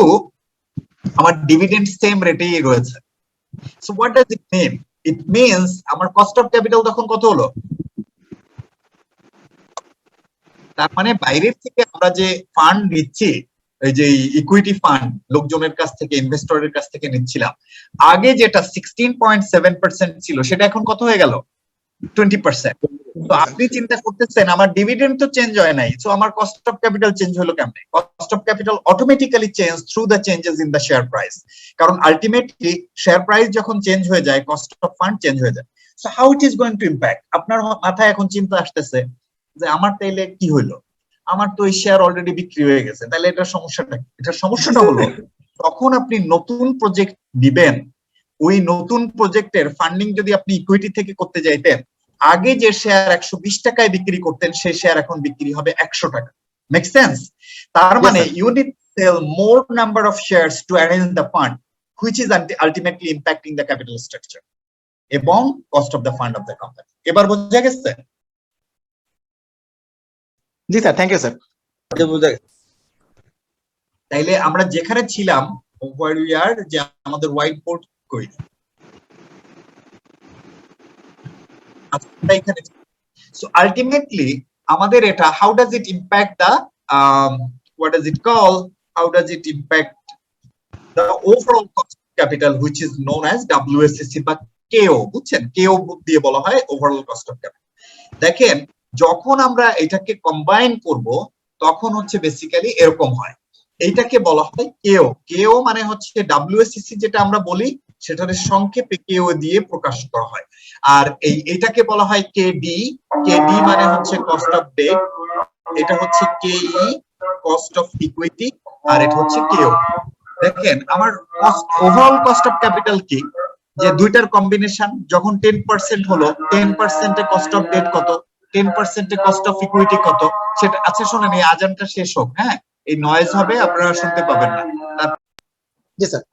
আমার ডিভিডেন্ড সেম রেটেই রয়েছে। So what does it mean? It means আমার কস্ট অফ ক্যাপিটাল তখন কত হলো? তার মানে বাইরের থেকে আমরা যে ফান্ড নিচ্ছি, এই যে ইকুইটি ফান্ড লোকজনের কাছ থেকে, ইনভেস্টরের কাছ থেকে নিচ্ছিলাম, আগে যেটা 16.7% ছিল সেটা এখন কত হয়ে গেল? 20%। তো আপনি চিন্তা করতেছেন আমার ডিভিডেন্ড তো চেঞ্জ হয় নাই, সো আমার কস্ট অফ ক্যাপিটাল চেঞ্জ হলো কেমনে? Cost of capital automatically change through the changes in the share price, কারণ আলটিমেটলি শেয়ার প্রাইস যখন চেঞ্জ হয়ে যায় কস্ট অফ ফান্ড চেঞ্জ হয়ে যায়। So how it is going to impact? আপনার মাথায় এখন চিন্তা আসতেছে যে আমার তাইলে কি হইলো, আমার তো এই শেয়ার অলরেডি বিক্রি হয়ে গেছে, তাহলে এটার সমস্যাটা কি? এটার সমস্যাটা হলো তখন আপনি নতুন প্রজেক্ট দিবেন, ওই নতুন প্রজেক্টের ফান্ডিং যদি আপনি ইকুইটি থেকে করতে যাইতেন, আগে যে শেয়ার 120 টাকায় বিক্রি করতেন সেই শেয়ার এখন বিক্রি হবে 100 টাকা। Make sense? তার মানে you need sell more number of shares to arrange the fund, which is ultimately impacting the capital structure এবং cost of the fund of the company. এবার বোঝা গেছে?
জি স্যার, থ্যাংক ইউ স্যার।
তাইলে আমরা যেখানে ছিলাম where we are, যে আমাদের হোয়াইট বোর্ড কই, এখানে। সো আলটিমেটলি আমাদের এটা how does it impact the what does it call, how does it impact the overall cost of capital which is known as WSCC বা KO, বুঝছেন? KO দিয়ে বলা হয় ওভারঅল কস্ট অফ ক্যাপিটাল। দেখেন যখন আমরা এটাকে কম্বাইন করব তখন হচ্ছে বেসিক্যালি এরকম হয়, এইটাকে বলা হয় কেও। কেও মানে হচ্ছে WSCC যেটা আমরা বলি সেটার সংক্ষেপে কেও দিয়ে প্রকাশ করা হয়। আর এইটাকে বলা হয় কেডি। কেডি মানে হচ্ছে কস্ট অফ ডেট, এটা হচ্ছে কেই কস্ট অফ ইকুইটি, আর এটা হচ্ছে কেও। দেখেন আমার ওভারঅল কস্ট অফ ক্যাপিটাল কি, যে দুইটার কম্বিনেশন। যখন 10% হলো, 10% এ কস্ট অফ ডেট কত, 10% এ কস্ট অফ ইকুইটি কত, সেটা। আচ্ছা শোনেন, এই আজানটা শেষ হোক, হ্যাঁ, এই নয়েজ হবে, আপনারা শুনতে পাবেন না।
জি sir.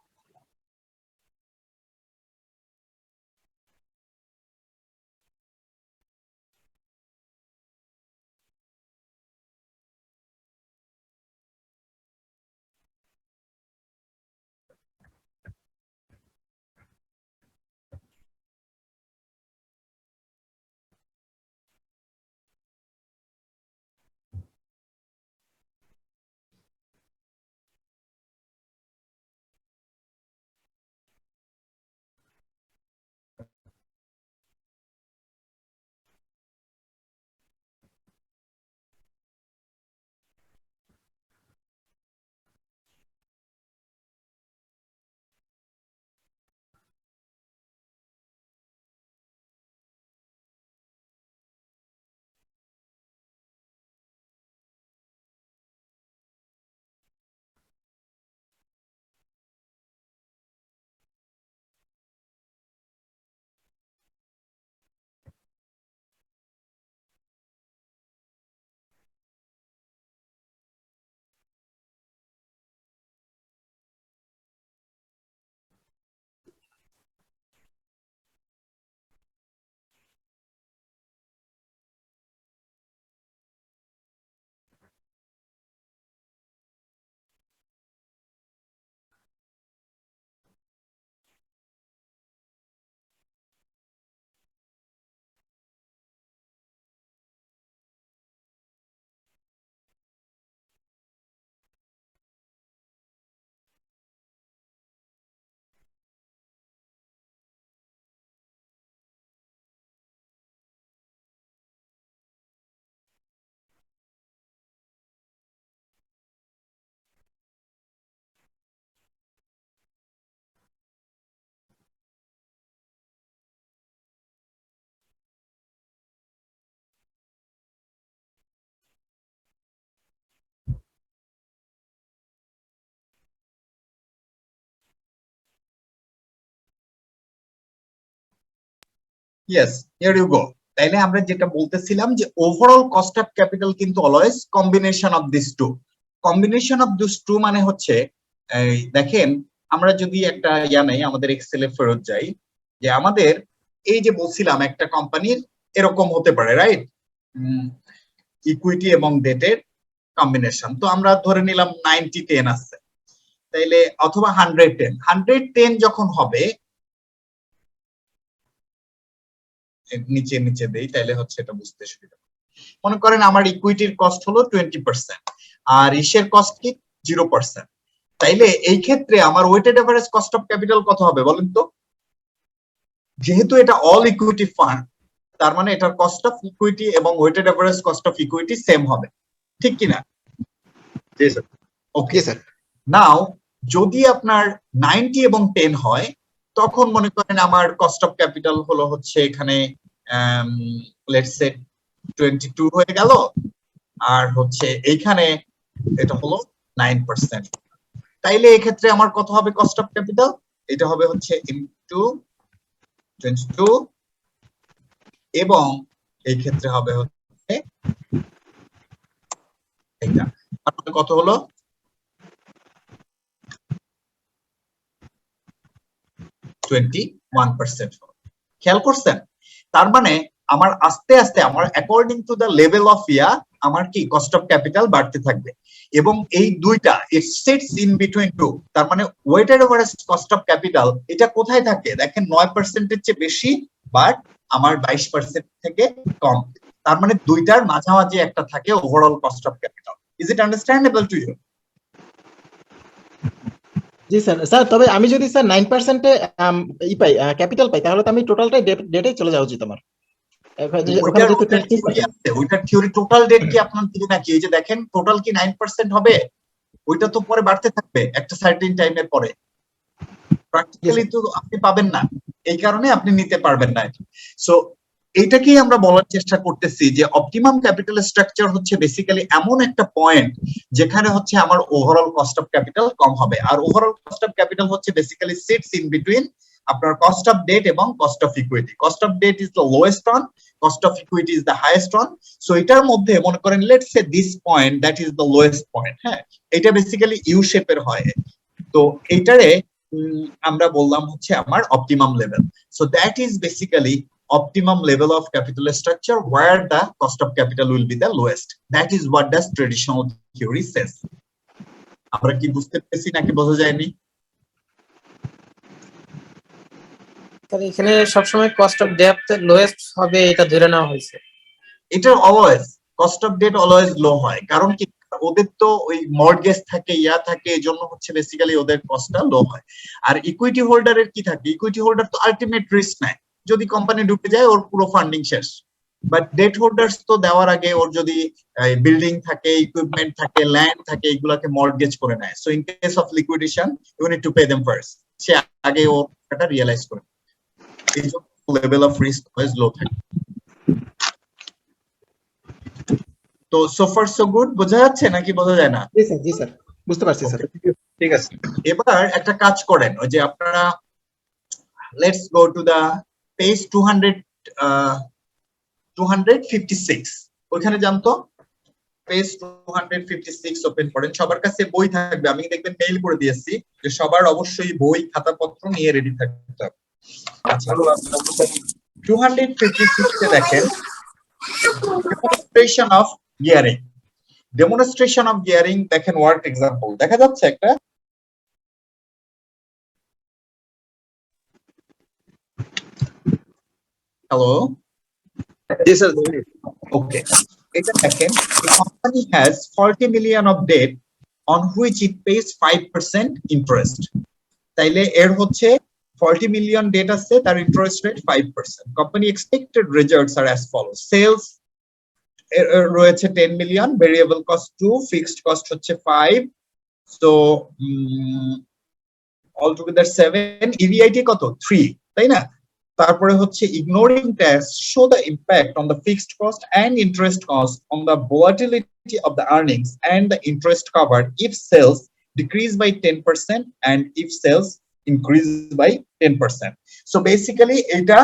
Yes, here you go. তাইলে আমরা যেটা বলতেছিলাম যে ওভারঅল কস্ট অফ ক্যাপিটাল কিন্তু always combination of this two. Combination of this two মানে হচ্ছে দেখেন আমরা যদি একটা নেই, আমাদের এক্সেলে ফেরত যাই, যে আমাদের এই যে বলছিলাম একটা কোম্পানির এরকম হতে পারে, রাইট, ইকুইটি এবং ডেটের কম্বিনেশন। তো আমরা ধরে নিলাম 90-10 আছে, তাইলে অথবা 110 যখন হবে, নিচে নিচে দেই তাইলে হচ্ছে এটা বুঝতে সুবিধা। মনে করেন আমার ইকুইটির কস্ট হলো 20% আর ইশের কস্ট কি 0%, তাইলে এই ক্ষেত্রে আমার weighted average cost of capital কত হবে বলেন তো? যেহেতু এটা অল ইকুইটি ফান্ড, তার মানে এটার কস্ট অফ ইকুইটি এবং weighted average cost of equity same হবে, ঠিক কিনা?
জি স্যার।
Okay sir. নাও যদি আপনার 90 এবং 10 হয়, তখন মনে করেন আমার কস্ট অফ ক্যাপিটাল হলো হচ্ছে এখানে লেটস সে 22 হয়ে গেল, আর হচ্ছে এইখানে এটা হলো 9%। তাইলে এই ক্ষেত্রে আমার কত হবে কস্ট অফ ক্যাপিটাল? এটা হবে হচ্ছে ইনটু 22 এবং এই ক্ষেত্রে হবে হচ্ছে এটা, কত হলো? 21%। খেয়াল করছেন? তার মানে আমার আস্তে আস্তে আমার according to the level of আমার কি কস্ট অফ ক্যাপিটাল বাড়তে থাকবে, এবং এই দুইটা it sits in between two. তার মানে weighted average cost of capital এটা কোথায় থাকে দেখেন, 9% এর চেয়ে বেশি, বাট আমার 22% থেকে কম। তার মানে দুইটার মাঝামাঝি একটা থাকে overall cost of capital. Is it understandable to you?
জি স্যার। স্যার তবে আমি যদি স্যার 9% ই পাই, ক্যাপিটাল পাই, তাহলে তো আমি টোটালটাই ডেটে চলে যাওয়া উচিত আমার।
ওইটার থিওরি টোটাল ডেট কি আপনার দিবে নাকি? এই যে দেখেন টোটাল কি 9% হবে? ওইটা তো পরে বাড়তে থাকবে একটা সার্টেন টাইমের পরে, প্র্যাকটিক্যালি তো আপনি পাবেন না, এই কারণে আপনি নিতে পারবেন না। সো এইটাকেই আমরা বলার চেষ্টা করতেছি যে অপটিমাম ক্যাপিটাল স্ট্রাকচার হচ্ছে বেসিক্যালি এমন একটা পয়েন্ট যেখানে হচ্ছে আমার ওভারঅল কস্ট অফ ক্যাপিটাল কম হবে, আর ওভারঅল কস্ট অফ ক্যাপিটাল হচ্ছে বেসিক্যালি সিটস ইন বিটুইন আপনার কস্ট অফ ডেট এবং cost of equity. Cost of debt is the lowest one, cost of equity is the highest one. So এটার মধ্যে মনে করেন let's say this point that is the lowest point. হ্যাঁ, এটা basically you শেপের হয়। তো এইটারে আমরা বললাম হচ্ছে আমার optimum level. So that is basically optimum level of capital structure where the cost of capital will be the lowest. That is what does traditional theory says. আমরা কি বুঝতে পেরেছি নাকি বোঝা যায়নি?
স্যার এখানে সবসময় কস্ট অফ ডেপ্ট লোয়েস্ট হবে এটা ধরে নেওয়া হয়েছে।
এটা always cost of debt always low হয়, কারণ কি ওদের তো ওই মর্টগেজ থাকে, থাকে, এজন্য হচ্ছে বেসিক্যালি ওদের কস্টটা লো হয়। আর ইকুইটি হোল্ডারের কি থাকে? ইকুইটি হোল্ডার তো আলটিমেট রিস্ক নেয়, যদি কোম্পানি ডুবে যায় ওর পুরো ফান্ডিং শেষ। বাট ডেট হোল্ডার্স তো দেওয়ার আগে ওর যদি বিল্ডিং থাকে, ইকুইপমেন্ট থাকে, ল্যান্ড থাকে, এগুলাকে মর্টগেজ করে নেয়। So in case of liquidation you need to pay them first, সে আগে ওর এটা রিয়ালাইজ করে। এই জন্য level of risk always low থাকে। তো সো ফার সো গুড, বোঝা যাচ্ছে নাকি বোঝা যায় না?
জি স্যার, জি স্যার, বুঝতে পারছি স্যার।
ঠিক আছে।
এবার একটা কাজ করেন, ওই যে আপনারা let's go to the page 256, ওইখানে যান তো। পেজ 256 ওপেন করেন, সবার কাছে বই থাকবে, আমি দেখবেন মেইল করে দিয়েছি যে সবার অবশ্যই বই খাতাপত্র নিয়ে রেডি থাকতে হবে। আচ্ছা 256 এ দেখেন demonstration of gearing. Demonstration of gearing দেখেন ওয়ার্ক এক্সাম্পল দেখা যাচ্ছে একটা। হ্যালো,
জি স্যার।
ওকে, এটা দেখেন a company has 40 million of debt on which it pays 5% interest। তাইলে এর হচ্ছে 40 million debt আছে, তার interest rate 5%। Company expected results আর অ্যাজ ফলোস। সেলস রয়েছে 10 million, variable cost 2, fixed cost হচ্ছে 5, সো অল টুগেদার 7, ইভিআইটি কত 3, তাই না? তারপরে হচ্ছে ignoring tax show the impact on the fixed cost and interest cost on the volatility of the earnings and the interest covered if sales decrease by 10% and if sales increase by 10%. So basically এটা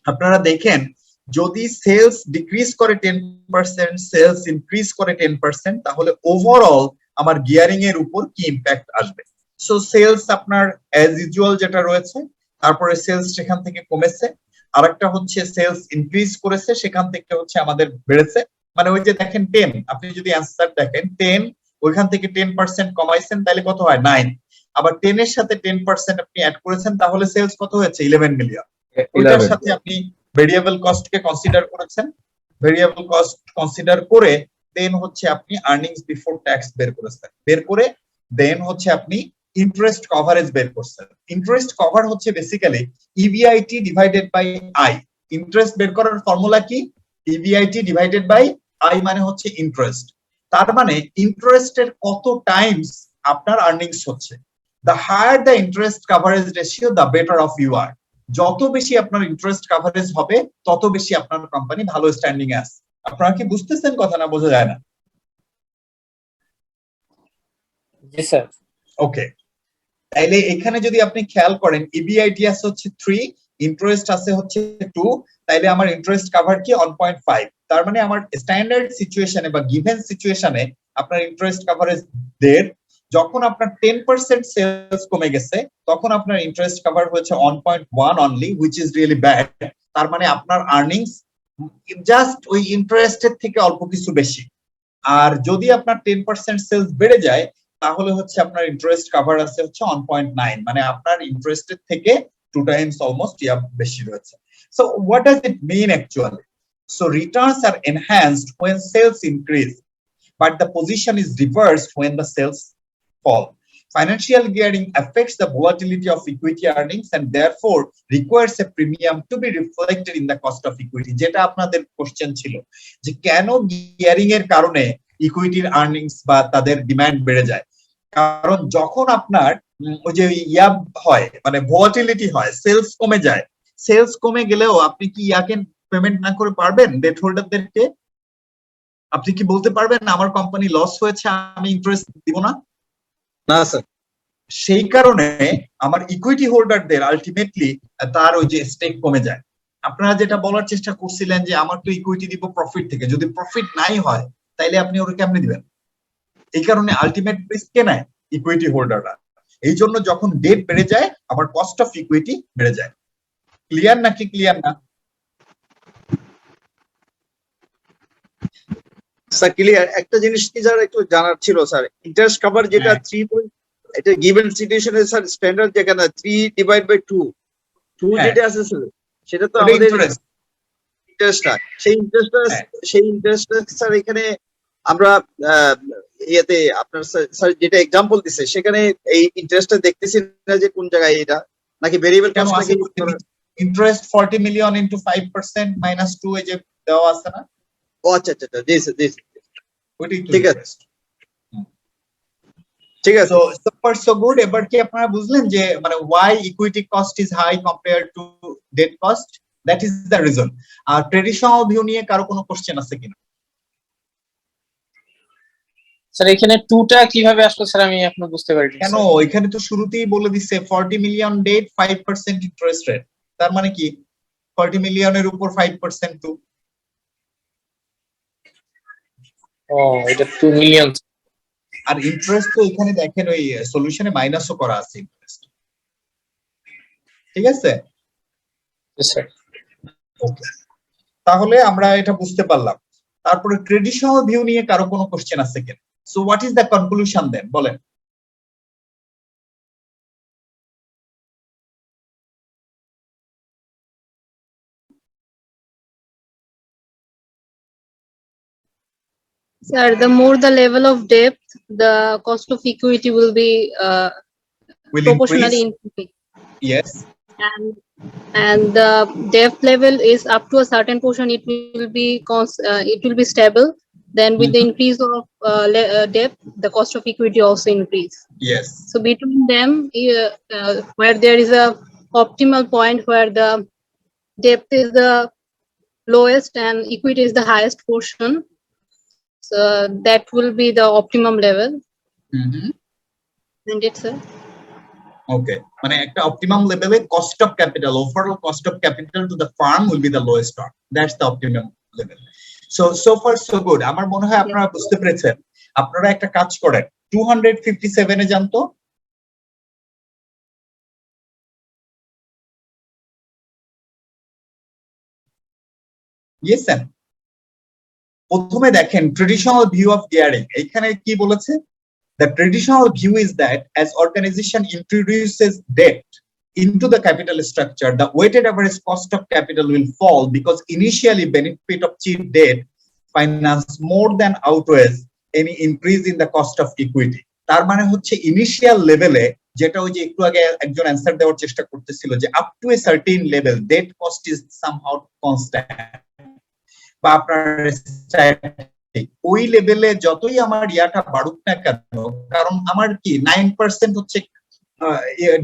আপনারা দেখেন যদি sales decrease করে 10%, sales increase করে 10%, তাহলে overall আমার gearing এর উপর কি ইম্প্যাক্ট আসবে। সো সেলস আপনার অ্যাজ ইউজুয়াল যেটা রয়েছে, তারপরে সেলস সেখান থেকে কমেছে, আরেকটা হচ্ছে সেলস ইনক্রিজ করেছে, সেখান থেকে হচ্ছে আমাদের বেড়েছে। মানে ওই যে দেখেন 10, আপনি যদি অ্যান্সার দেখেন 10, ওইখান থেকে 10% কমাইছেন, তাহলে কত হয় 9। আবার 10 এর সাথে 10% আপনি অ্যাড করেছেন, তাহলে সেলস কত হয়েছে 11 মিলিয়ন। ওইটার সাথে আপনি ভেরিয়েবল কস্ট কে কনসিডার করেছেন, ভেরিয়েবল কস্ট কনসিডার করে দেন হচ্ছে আপনি আর্নিংস বিফোর ট্যাক্স বের করেছেন, বের করে দেন হচ্ছে আপনি ইন্টারেস্ট কভারেজ বের করছেন। ইন্টারেস্ট কভার হচ্ছে basically EBIT divided by I. Interest বের করার ফর্মুলা কি? ইবিআইটি ডিভাইডেড বাই আই মানে হচ্ছে ইন্টারেস্ট। তার মানে ইন্টারেস্টের কত টাইমস আপনার আর্নিংস হচ্ছে। The higher the interest coverage ratio the better off you are. যত বেশি আপনার ইন্টারেস্ট কভারেজ হবে, তত বেশি আপনার কোম্পানি ভালো স্ট্যান্ডিং এ আছে। আপনারা কি বুঝতেছেন কথা, না বোঝা যায় না?
জি স্যার।
ওকে, তাইলে এখানে যদি আপনি খেয়াল করেন ইবিআইটি আছে হচ্ছে 3, ইন্টারেস্ট আছে হচ্ছে 2, তাইলে আমার ইন্টারেস্ট কভার কি 1.5। তার মানে আমার স্ট্যান্ডার্ড সিচুয়েশনে বা গিভেন সিচুয়েশনে আপনার ইন্টারেস্ট কভারেজ 1.5। যখন আপনার 10% সেলস কমে গেছে, তখন আপনার ইন্টারেস্ট কভার হয়েছে 1.1 only, which is really bad. তার মানে আপনার আর্নিংস জাস্ট ওই ইন্টারেস্টের থেকে অল্প কিছু বেশি। আর যদি আপনার 10% সেলস বেড়ে যায়, তাহলে হচ্ছে আপনার ইন্টারেস্ট কভার আছে হচ্ছে 1.9, মানে আপনার ইন্টারেস্টের থেকে 2 টাইমস অলমোস্ট বেশি রয়েছে। So what does it mean actually? So returns are enhanced when sales increase, but the position is reversed when the sales fall. Financial gearing affects the volatility of equity earnings and therefore requires a premium to be reflected in the cost of equity. যেটা আপনাদের question ছিল যে কেন gearing এর কারণে ইকুইটির earnings বা তাদের demand বেড়ে যায়। কারণ যখন আপনার ওই যে ইয়া হয়, মানে ভলাটিলিটি হয়, সেলস কমে যায়, সেলস কমে গেলেও আপনি কি ইয়াকে পেমেন্ট না করে পারবেন ডেট হোল্ডারদেরকে? আপনি কি বলতে পারবেন আমার কোম্পানি লস হয়েছে, আমি ইন্টারেস্ট দিব না?
না স্যার।
সেই কারণে আমার ইকুইটি হোল্ডারদের আলটিমেটলি তার ওই যে স্টেক কমে যায়। আপনারা যেটা বলার চেষ্টা করছিলেন যে আমার তো ইকুইটি দিব প্রফিট থেকে, যদি প্রফিট নাই হয় তাইলে আপনি ওরা কেমনে দিবেন? এই কারণে আলটিমেট রিস্ক কে নেয়? ইকুইটি হোল্ডাররা। এই জন্য যখন ডেট বেড়ে যায়, আমার কস্ট অফ ইকুইটি বেড়ে যায়। ক্লিয়ার নাকি ক্লিয়ার না?
Sir clear. একটা জিনিস কি স্যার একটু জানার ছিল স্যার, ইন্টারেস্ট কভার যেটা 3, এটা গিভেন সিচুয়েশনে স্যার স্ট্যান্ডার্ড যেখানে 3/2 যেটা আছে স্যার, সেটা তো আমাদের ইন্টারেস্টটা, সেই ইন্টারেস্টটা স্যার এখানে আমরা ইয়েতে আপনার স্যার যেটা এক্সাম্পল দিছে সেখানে এই ইন্টারেস্টটা দেখতেছি না যে কোন জায়গায় এটা, নাকি ভেরিয়েবল কস্ট নাকি
ইন্টারেস্ট 40 মিলিয়ন ইনটু 5% মাইনাস 2 এই যে দেওয়া আছে না?
ও আচ্ছা আচ্ছা, জি স্যার জি স্যার,
ওইটাই
ঠিক আছে ঠিক আছে।
So far so good. এবার কি আপনারা বুঝলেন যে মানে why equity cost is high compared to debt cost? That is the reason. আর ট্রেডিশনাল ভিউ নিয়ে কারো কোনো কোশ্চেন আছে কিনা?
স্যার এখানে 2টা কিভাবে আসলো স্যার আমি এখনো বুঝতে পারিনি।
কেন? এখানে তো শুরুতেই বলে দিচ্ছে 40 মিলিয়ন ডেট, 5% ইন্টারেস্ট রেট। তার মানে কি 40 মিলিয়নের উপর 5% টু।
ও এটা 2 মিলিয়ন।
আর ইন্টারেস্ট তো এখানে দেখেন ওই সলিউশনে মাইনাসও করা আছে ইন্টারেস্ট। ঠিক আছে
স্যার।
ওকে, তাহলে আমরা এটা বুঝতে পারলাম। তারপরে ট্রেডিশনাল ভিউ নিয়ে কারো কোনো কোশ্চেন আছে কিনা? So what is the conclusion then, বলেন।
Sir, the more the level of depth, the cost of equity will be
Will
proportionally
increase.
increasing.
Yes.
And the depth level is up to a certain portion. It will be stable. Then with the increase of depth, the cost of equity also increase.
Yes.
So between them, where there is a optimal point where the depth is the lowest and equity is the highest portion, so that will be the optimum level. Isn't it, sir?
Okay, মানে একটা optimum লেভেলে cost of capital, overall cost of capital to the farm will be the lowest one. That's the optimum level. So far so good. আমার মনে হয় আপনারা বুঝতে পেরেছেন। আপনারা একটা কাজ করেন, 257 এ যান তো। বুঝছেন? প্রথমে দেখেন ট্রেডিশনাল ভিউ অফ গিয়ারিং, এখানে কি বলেছে? The traditional view is that as organization introduces debt into the capital structure, the weighted average cost of capital will fall because initially benefit of cheap debt finance more than outweighs any increase in the cost of equity. তার মানে হচ্ছে initial লেভেলে, যেটা ওই যে একটু আগে একজন অ্যান্সার দেওয়ার চেষ্টা করতেছিল যে up to a certain level debt cost is somehow constant বা আপনার ওই লেভেলে যতই আমার ইয়াটা বাড়ুক না কেন, কারণ আমার কি 9% হচ্ছে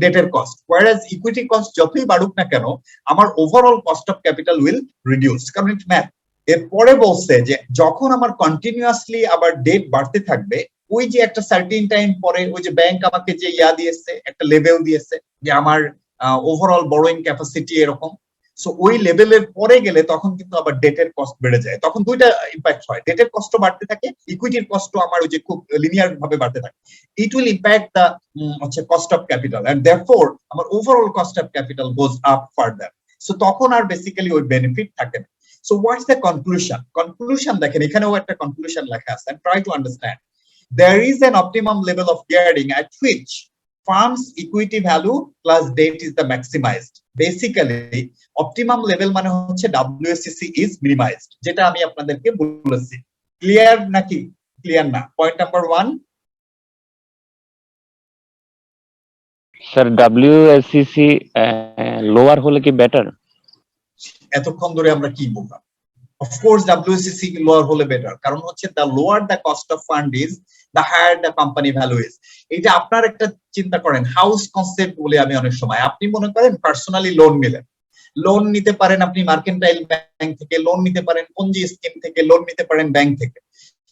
ডেটের কস্ট, whereas ইকুইটি কস্ট যতই বাড়ুক না কেন আমার overall cost of capital will reduce, কারণ ইট ম্যাথ। এরপরে বলছে যে যখন আমার কন্টিনিউয়াসলি আবার ডেট বাড়তে থাকবে, ওই যে একটা সার্টেন টাইম পরে ওই যে ব্যাংক আমাকে যে ইয়া দিয়েছে, একটা লেভেল দিয়েছে যে আমার ওভারঅল বরোইং ক্যাপাসিটি এরকম, সো ওই লেভেলের পরে গেলে তখন কিন্তু আবার ডেটের কস্ট বেড়ে যায়, তখন দুইটা ইম্প্যাক্ট হয়, ডেটের কস্ট বাড়তে থাকে, ইকুইটির কস্ট আমার ওই যে খুব লিনিয়ার ভাবে বাড়তে থাকে। ইট উইল ইম্প্যাক্ট দা হচ্ছে cost of capital and therefore আমার overall cost of capital goes up further, so তখন আর বেসিক্যালি ওই বেনিফিট থাকে না। So what's the conclusion? Conclusion দেখেন এখানেও একটা কনক্লুশন লেখা আছে, try to understand. There is an optimum level of gearing at which firm's equity value plus debt is the maximized. Basically, optimum level মানে হচ্ছে WACC is minimized, যেটা আমি আপনাদেরকে বলেছি। ক্লিয়ার নাকি? ক্লিয়ার না? Point number 1।
Sir WACC lower হলে কি বেটার?
এতক্ষণ ধরে আমরা কি বললাম? Of course, WACC lower হলে বেটার, কারণ হচ্ছে the lower the cost of fund is, the higher the company value is. এটা আপনার একটা চিন্তা করেন, হাউস কনসেপ্ট বলে আমি অনেক সময়, আপনি মনে করেন পার্সোনালি লোন নিলেন, লোন নিতে পারেন আপনি মার্কেন্টাইল ব্যাংক থেকে, লোন নিতে পারেন পঞ্জি স্কিম থেকে, লোন নিতে পারেন ব্যাংক থেকে।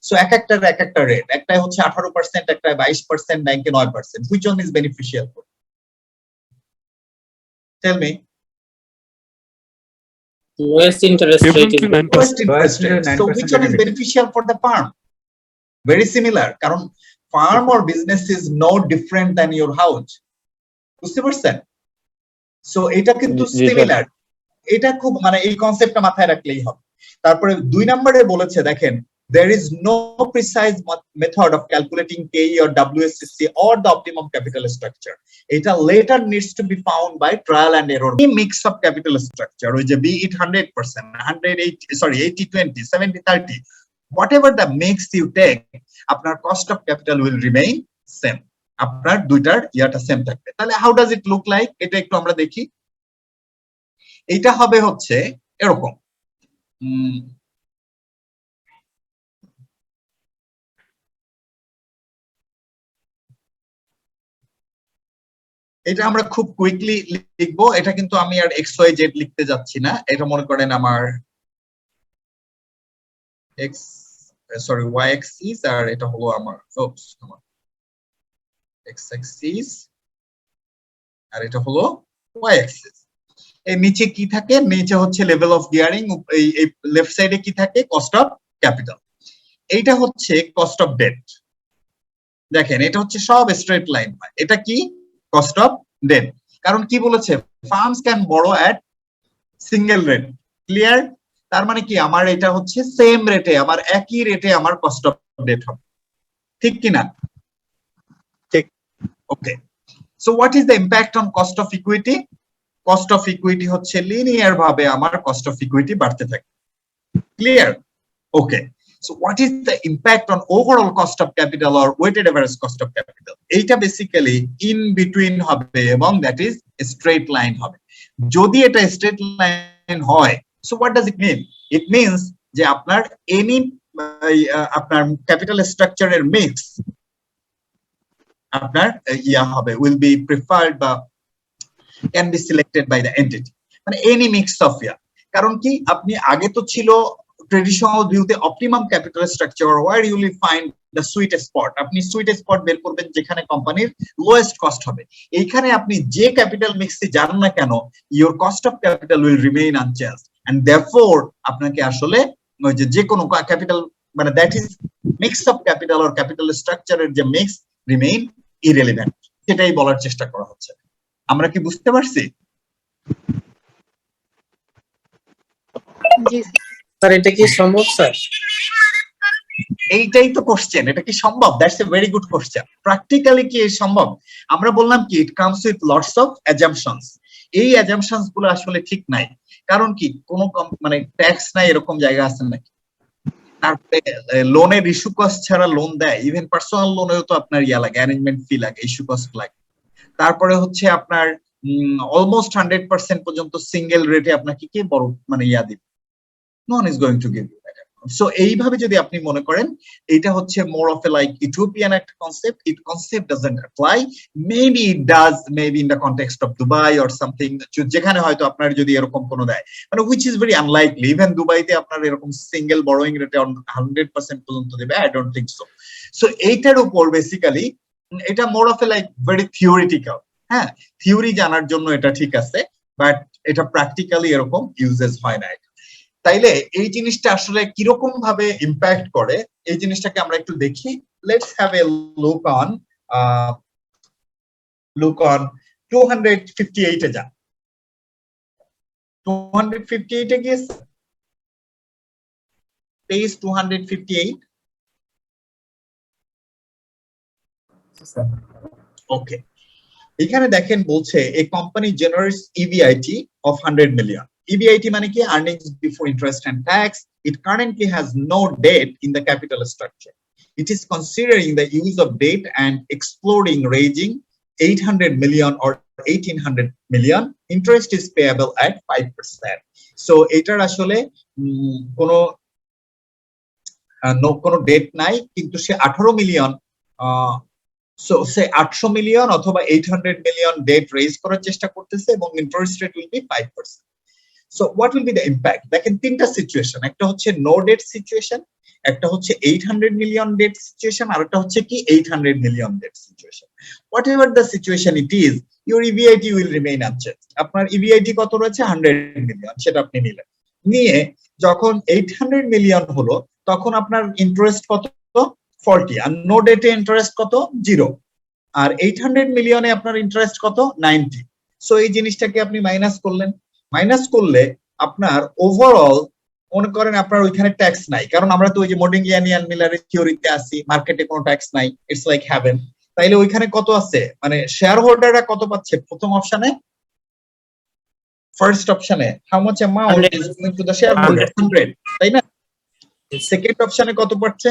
সো এক একটা রেট, একটাই হচ্ছে 18%, একটাই 22%, ব্যাংকে 9%. Which one is beneficial? Tell me.
Lowest interest rate is
Lowest interest rate. So which one is beneficial for the firm? Very similar, কারণ farm or business is no different than your house. বুঝতে পারছেন? So এটা কিন্তু similar, এটা খুব মানে এই কনসেপ্টটা মাথায় রাখলেই হবে। তারপরে 2 নম্বরে বলেছে দেখেন, there is no precise method of calculating KE or WACC or the optimum capital structure. এটা later needs to be found by trial and error. A mix of capital structure, which be it 100%, 80-20, 70-30, whatever the mix you take, আপনার cost of capital will remain same. আপনার দুইটার ইয়াটা same থাকবে। তাহলে how does it look like? এটা একটু আমরা দেখি। এটা হবে হচ্ছে এরকম, এটা আমরা খুব কুইকলি লিখবো, এটা কিন্তু আমি আর XYZ লিখতে যাচ্ছি না, এটা মনে করেন আমার Y axis আর এটা হলো আমার X axis আর এটা হলো Y axis। এর নিচে কি থাকে? নিচে হচ্ছে লেভেল অফ গিয়ারিং, এই লেফট সাইডে কি থাকে? Cost of capital. এইটা হচ্ছে কস্ট অফ ডেট। দেখেন এটা হচ্ছে সব স্ট্রেট লাইন, এটা কি? Cost of debt. কারণ কি বলেছে? Firms can borrow at single rate. Clear? তার মানে কি আমার এটা হচ্ছে সেম রেটে, আমার একই রেটে আমার কস্ট অফ ডেট হবে, ঠিক কিনা? ঠিক। Okay, so what is the impact on cost of equity? Cost of equity হচ্ছে লিনিয়ার ভাবে আমার কস্ট অফ ইকুইটি বাড়তে থাকে। Clear? Okay, so what is the impact on overall cost of capital or weighted average cost of capital? এইটা basically in between হবে এবং that is straight line হবে। যদি এটা স্ট্রেট লাইন হয়, so what does it mean? It means যে আপনার any আপনার ক্যাপিটাল স্ট্রাকচারের মিক্স আপনার ইয়া হবে, will be preferred বা can be selected by the entity, মানে any mix of ইয়া। কারণ কি আপনি আগে তো ছিল ট্রেডিশনাল ভিউতে optimum capital structure, where you will find the sweet spot, আপনি সুইট স্পট বের করবেন যেখানে কোম্পানির লোয়েস্ট কস্ট হবে। এইখানে আপনি যে ক্যাপিটাল মিক্সে যান না কেন, your cost of capital will remain unchanged and therefore আপনাকে আসলে ওই যে কোনো ক্যাপিটাল মানে that is mix of capital or capital স্ট্রাকচারের যে মিক্স রিমেইন ইররিলেভেন্ট, সেটাই বলার চেষ্টা করা হচ্ছে। আমরা কি বুঝতে পারছি?
স্যার এটা কি সম্ভব স্যার?
এইটাই তো কোশ্চেন, এটা কি সম্ভব? That's a very good question. Practically কি সম্ভব? আমরা বললাম কি it comes with lots of assumptions. এই অ্যাজাম্পশনস গুলো আসলে ঠিক নাই। কারণ কি কোনো মানে ট্যাক্স নাই এরকম জায়গা আছে নাকি? তারপরে লোনের ইস্যু কস্ট ছাড়া লোন দেয়, ইভেন পার্সোনাল লোনেও তো আপনার ইয়া লাগে, অ্যারেঞ্জমেন্ট ফি লাগে, ইস্যু কস্ট লাগে। তারপরে হচ্ছে আপনার অলমোস্ট 100% পর্যন্ত সিঙ্গেল রেটে আপনাকে কি বড় মানে ইয়া দিবে, no one is going to give you that. So এইভাবে যদি আপনি মনে করেন এটা হচ্ছে more of a like utopian একটা concept, it concept doesn't apply, maybe it does, maybe in the context of Dubai or something, যেখানে হয়তো আপনার যদি এরকম কোনো দেয়, মানে which is very unlikely. Even দুবাইতে আপনার এরকম সিঙ্গেল বড়োইং রেটে 100% পর্যন্ত দেবে, I don't think so. So এইটার উপর বেসিক্যালি এটা more of a like very theoretical, হ্যাঁ থিওরি জানার জন্য এটা ঠিক আছে, বাট এটা প্র্যাকটিক্যালি এরকম ইউজেস হয় না। তাইলে এই জিনিসটা আসলে কিরকম ভাবে ইম্প্যাক্ট করে এই জিনিসটাকে আমরা একটু দেখি। Let's have a look on 258 এ যান। 258 এ গিয়ে পেজ 258। ওকে, এখানে দেখেন বলছে a company generates EBIT of 100 million. EBIT মানে কি? Earnings before interest and tax. It currently has no debt in the capital structure. It is considering the use of debt and exploding, raising 800 million or 1800 million. Interest is payable at 5%. So এটার আসলে কোনো date নাই, কিন্তু সে 18 million so সে 800 million অথবা 800 million date raise করার চেষ্টা করতেছে এবং interest rate will be 5%. So what will be the impact? দেখেন তিনটা সিচুয়েশন, একটা হচ্ছে নো ডেট সিচুয়েশন, একটা হচ্ছে 800 মিলিয়ন ডেট সিচুয়েশন, আর একটা হচ্ছে কি 800 million debt situation. Whatever the situation it is, your EBIT will remain unchanged. আপনার EBIT কত রয়েছে? 100 মিলিয়ন, সেটা আপনি নিলেন, নিয়ে যখন 800 মিলিয়ন হলো তখন আপনার ইন্টারেস্ট কত? 40, আর নো ডেটে ইন্টারেস্ট কত? 0, আর 800 মিলিয়নে আপনার ইন্টারেস্ট কত? 90। সো এই জিনিসটাকে আপনি মাইনাস করলেন, মাইনাস করলে আপনার ওভারঅল মনে করেন আপনার ওইখানে ট্যাক্স নাই, কারণ আমরা তো ওই যে মোডিংলিয়ান মিলারের থিওরিতে আছি, মার্কেটে কোনো ট্যাক্স নাই, ইটস লাইক হ্যাভেন। তাইলে ওইখানে কত আছে, মানে শেয়ার হোল্ডাররা কত পাচ্ছে? প্রথম অপশনে, ফার্স্ট অপশনে how much amount is going to the share holder? 100, তাই না? সেকেন্ড অপশনে কত পাচ্ছে?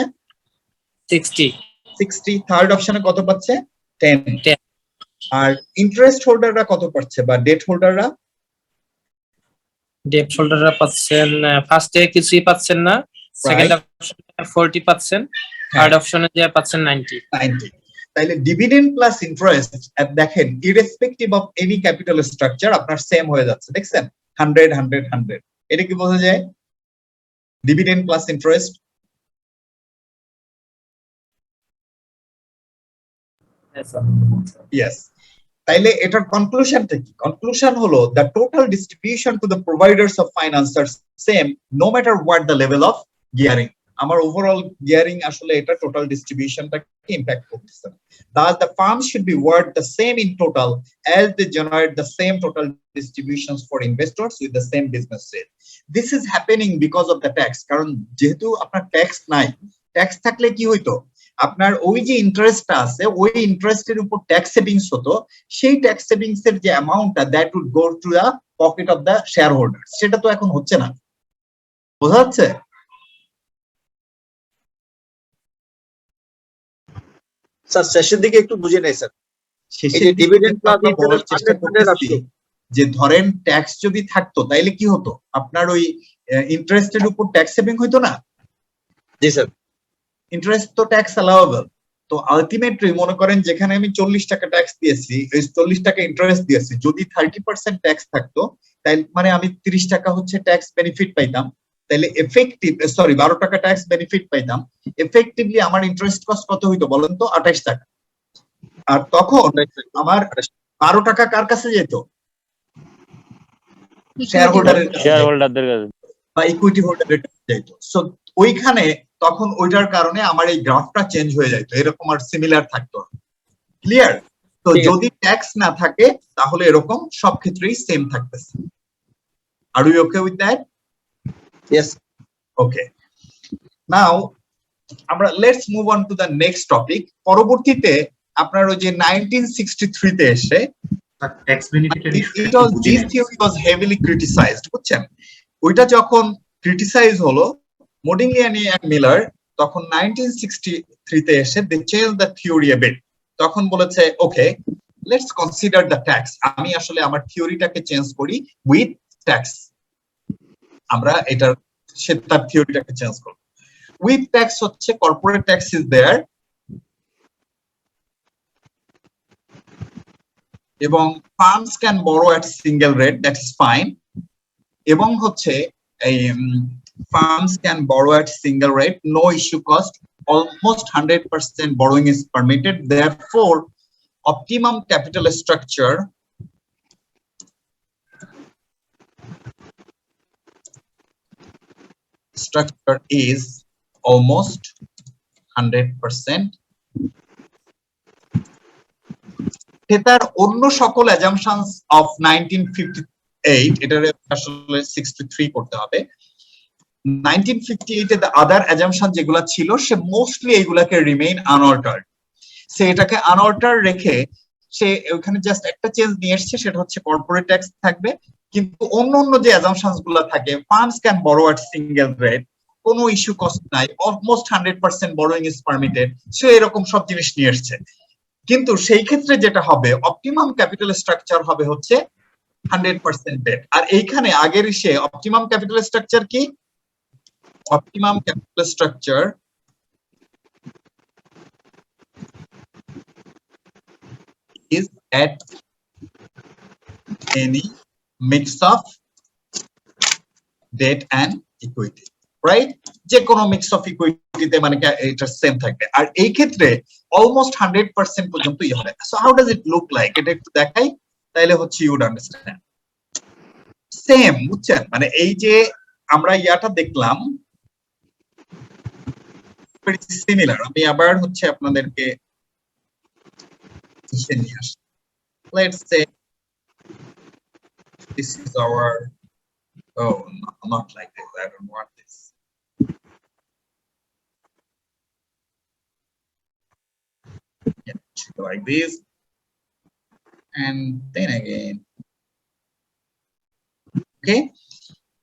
60। থার্ড অপশনে কত পাচ্ছে? 10। আর ইন্টারেস্ট হোল্ডাররা কত পাচ্ছে, বা ডেট হোল্ডাররা?
ডেট হোল্ডাররা পাচ্ছেন ফার্স্টে কিছুই পাচ্ছেন না, সেকেন্ড অপশনে 40 পাচ্ছেন, থার্ড অপশনে যে পাচ্ছেন 90।
তাইলে ডিভিডেন্ড প্লাস ইন্টারেস্ট দেখেন irrespective of any capital structure আপনার সেম হয়ে যাচ্ছে, দেখছেন 100 100 100। এটা কি বোঝা যায়? Dividend plus interest. ইয়েস। তাইলে এটার কনক্লুশনটা কি? কনক্লুশন হলো the total distribution to the providers of finance are same no matter what the level of gearing. আমার ওভারঅল গিয়ারিং আসলে এটা টোটাল ডিস্ট্রিবিউশনটাকে ইমপ্যাক্ট করতেছে না। Thus the firm should be worth the same in total as they generate the same total distributions for investors with the same business rate. This is happening because of the tax. কারণ যেহেতু আপনার tax নাই, tax থাকলে কি হইতো, আপনার ওই যে ইন্টারেস্টটা আছে ওই ইন্টারেস্টের উপর ট্যাক্স সেভিংস হতো, সেই ট্যাক্স সেভিংস এর যে অ্যামাউন্টটা that would go to the pocket of the shareholder, সেটা তো এখন হচ্ছে না। বোঝা যাচ্ছে?
স্যার শেষের দিকে একটু বুঝে নেই স্যার।
শেষে ডিভিডেন্ড প্লাস বলার চেষ্টা করতেছি যে ধরেন ট্যাক্স যদি থাকতো তাইলে কি হতো, আপনার ওই ইন্টারেস্টের উপর ট্যাক্স সেভিং হইতো না?
জি স্যার।
ইন্টারেস্ট তো ট্যাক্স অ্যালাউয়েবল, তো আলটিমেটলি মনে করেন যেখানে আমি 40 টাকা ট্যাক্স দিয়েছি, এই 40 টাকা ইন্টারেস্ট দিয়েছি, যদি 30% ট্যাক্স থাকতো তাই মানে আমি 30 টাকা হচ্ছে ট্যাক্স বেনিফিট পাইতাম, তাহলে এফেক্টিভ 12 টাকা ট্যাক্স বেনিফিট পাইতাম। এফেক্টিভলি আমার ইন্টারেস্ট কস্ট কত হইতো বলেন তো? 28 টাকা। আর তখন আমার 12 টাকা কার কাছে যেত? শেয়ার হোল্ডারদের কাছে বা ইকুইটি হোল্ডারের কাছে যেত। সো ওইখানে তখন ওইটার কারণে আমার এই গ্রাফটা চেঞ্জ হয়ে যেত, এরকম আর সিমিলার থাকতো। ক্লিয়ার? তো যদি ট্যাক্স না থাকে তাহলে এরকম সব ক্ষেত্রেই সেম থাকতেছে। Are you okay with that?
Yes.
Okay, now আমরা let's move on to the next topic. পরবর্তীতে আপনার ওই যে 1963 তে এসে
ট্যাক্স বেনিফিটের
this theory was heavily criticized, বুঝছেন? ওইটা যখন ক্রিটিসাইজ হলো মোডিগ্লিয়ানি এন্ড মিলার, তখন 1963 তে এসে they change the theory a bit। তখন বলেছে okay, let's consider the tax. আমি আসলে আমার থিওরিটাকে চেঞ্জ করি উইথ ট্যাক্স। আমরা এটার সে তার থিওরিটাকে চেঞ্জ করব। উইথ ট্যাক্স হচ্ছে কর্পোরেট ট্যাক্স ইজ দেয়ার, এবং firms can borrow at single rate, that is fine. এবং হচ্ছে এই firms can borrow at single rate, no issue cost, almost 100% borrowing is permitted. Therefore, optimum capital structure is almost 100%. তার অন্য সকল assumptions of 1958, এটার আসলে 63 করতে হবে। 1958 এ the other assumption যেগুলা ছিল সে মোস্টলি এইগুলাকে রিমেইন আনঅল্টার্ড। সে এটাকে আনঅল্টার্ড রেখে সে ওখানে জাস্ট একটা চেঞ্জ নিয়ে এসেছে, সেটা হচ্ছে কর্পোরেট ট্যাক্স থাকবে, কিন্তু অন্য অন্য যে assumptions গুলা থাকে, farms can borrow at single rate, কোনো ইস্যু কস্ট নাই, অলমোস্ট 100% borrowing is permitted, সে এরকম সব জিনিস নিয়ে এসেছে। কিন্তু সেই ক্ষেত্রে যেটা হবে, অপটিমাম ক্যাপিটাল স্ট্রাকচার হবে হচ্ছে 100% ডেট। আর এইখানে আগের সে অপটিমাম ক্যাপিটাল স্ট্রাকচার কি? Optimum capital structure is at any mix of debt and equity, right? যে কোনো মিক্স অফ ইকুইটিতে মানে এটা সেম থাকবে। আর এই ক্ষেত্রে অলমোস্ট 100% পর্যন্ত ই হবে। So how does it look like, এটা একটু দেখাই, তাহলে হচ্ছে ইউ উড আন্ডারস্ট্যান্ড। সেম, বুঝছেন? মানে এই যে আমরা ইয়াটা দেখলাম সিমিলার। আমি আবার হচ্ছে আপনাদেরকে নিয়ে আসি। Let's say this is our, oh no, not like this, I don't want this. Yeah, like this, and then again, okay?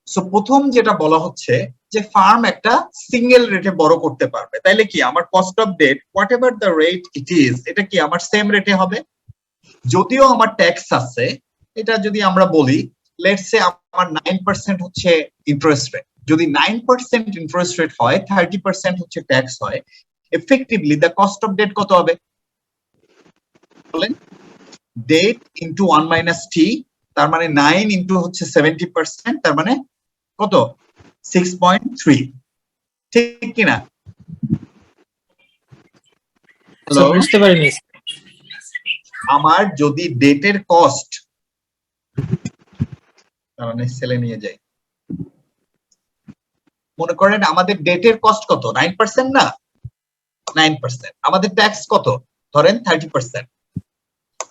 So প্রথম যেটা বলা হচ্ছে যে ফার্ম একটা সিঙ্গেল রেটে বড় করতে পারবে, তাইলে কি আমার cost of debt whatever the rate it is, এটা কি আমার সেম রেটে হবে। যদিও আমার ট্যাক্স আছে, এটা যদি আমরা বলি লেটস সে আমার 9% হচ্ছে ইন্টারেস্ট রেট, যদি 9% ইন্টারেস্ট রেট হয়, 30% হচ্ছে ট্যাক্স হয়, effectively the cost of debt কত হবে বলেন? ডেট ইনটু 1 মাইনাস টি, তার মানে 9 ইনটু হচ্ছে 70%, তার মানে কত? 6.3, ঠিক কিনা?
বুঝতে পারিনি।
আমার যদি ডেটের কস্ট, মানে সেলে নিয়ে যাই, মনে করেন আমাদের ডেটের কস্ট কত? 9% না? 9%। আমাদের ট্যাক্স কত? ধরেন 30%।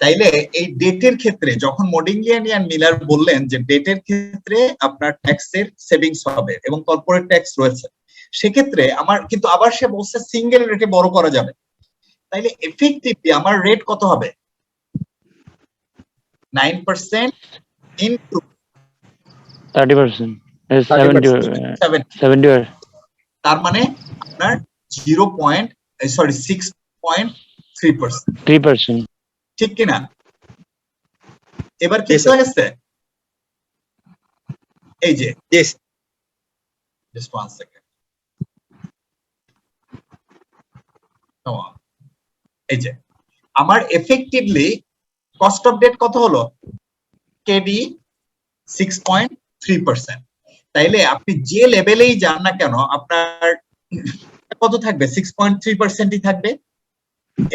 তাইলে এই ডেটের ক্ষেত্রে যখন মোডিগ্লিয়ানি এন্ড মিলার বললেন যে ডেটের ক্ষেত্রে আপনার ট্যাক্সের সেভিংস হবে এবং কর্পোরেট ট্যাক্স রয়েছে, সেক্ষেত্রে আমার কিন্তু আবার সে বলছে সিঙ্গেল রেটে বড় করা যাবে। তাইলে এফেক্টিভলি আমার রেট কত হবে? 9% ইনটু
30%, 70,
তার মানে আপনার 6.3%, ঠিক কিনা? এবার কি হয়ে গেছে? এই যে just one second, এই যে আমার এফেক্টিভলি কস্ট অফ ডেট কত হলো? কেডি 6.3%। তাইলে আপনি যে লেভেলেই যান না কেন আপনার কত থাকবে? 6.3%ই থাকবে।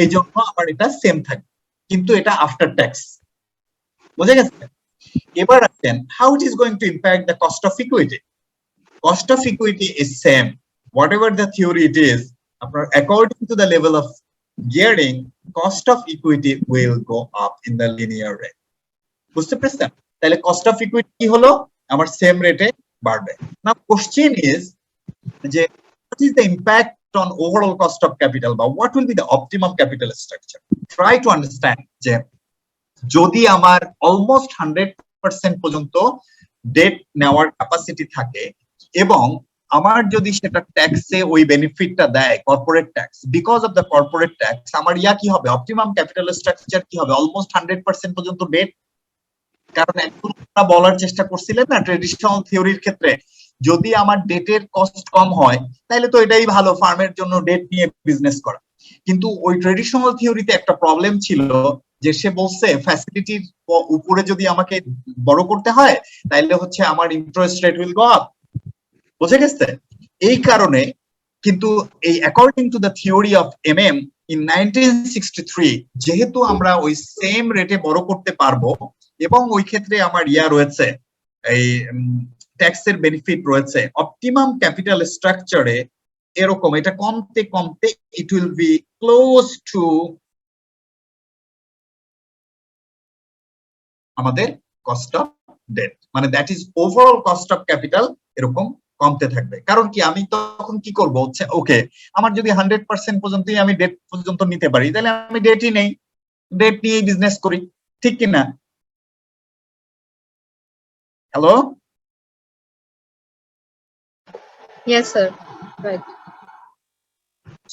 এই জন্য আমার এটা সেম থাকবে, কিন্তু এটা আফটার ট্যাক্স। বুঝে গেছে? এবার আসেন how it is going to impact the cost of equity. Cost of equity is same whatever the theory it is, আপনার according to the level of gearing cost of equity will go up in the linear rate. বুঝতে পেরেছেন? তাহলে cost of equity কি হলো? আমার same রেটে বাড়বে। Now question is যে what is the impact on overall cost of capital বা what will be the optimum capital structure. Try to understand যে যদি আমার অলমোস্ট 100% পর্যন্ত ডেট নেওয়ার ক্যাপাসিটি থাকে এবং আমার যদি সেটা ট্যাক্সে ওই বেনিফিটটা দেয় corporate tax, because of the corporate tax আমার কি হবে, অপটিমাম ক্যাপিটাল স্ট্রাকচার কি হবে, অলমোস্ট 100% পর্যন্ত ডেট। কারণ এখন বলার চেষ্টা করছিলেন না ট্রেডিশনাল থিওরির ক্ষেত্রে যদি আমার ডেটের কস্ট কম হয় তাহলে তো এটাই ভালো, ফার্মের জন্য ডেট নিয়ে বিজনেস করা। কিন্তু ওই ট্রেডিশনাল থিওরিতে একটা প্রবলেম ছিল যে সে বলছে ফ্যাসিলিটির উপরে যদি আমাকে বড় করতে হয় তাহলে হচ্ছে আমার interest rate will go up. বুঝে গেছে? এই কারণে কিন্তু এই according to the theory of MM in 1963 যেহেতু আমরা ওই সেম রেটে বড় করতে পারবো এবং ওই ক্ষেত্রে আমার রয়েছে এই ট্যাক্সের বেনিফিট রয়েছে, অপটিমাম ক্যাপিটাল স্ট্রাকচারে এরকম এটা কমতে কমতে it will be close two আমাদের কস্ট অফ ডেট, মানে that is overall cost of capital এরকম কমতে থাকবে। কারণ কি আমি তখন কি করব হচ্ছে ওকে আমার যদি 100% পর্যন্তই আমি ডেট পর্যন্ত নিতে পারি তাহলে আমি ডেটই নেই, ডেট নিয়েই বিজনেস করি, ঠিক কিনা? Hello?
Yes, sir. Right.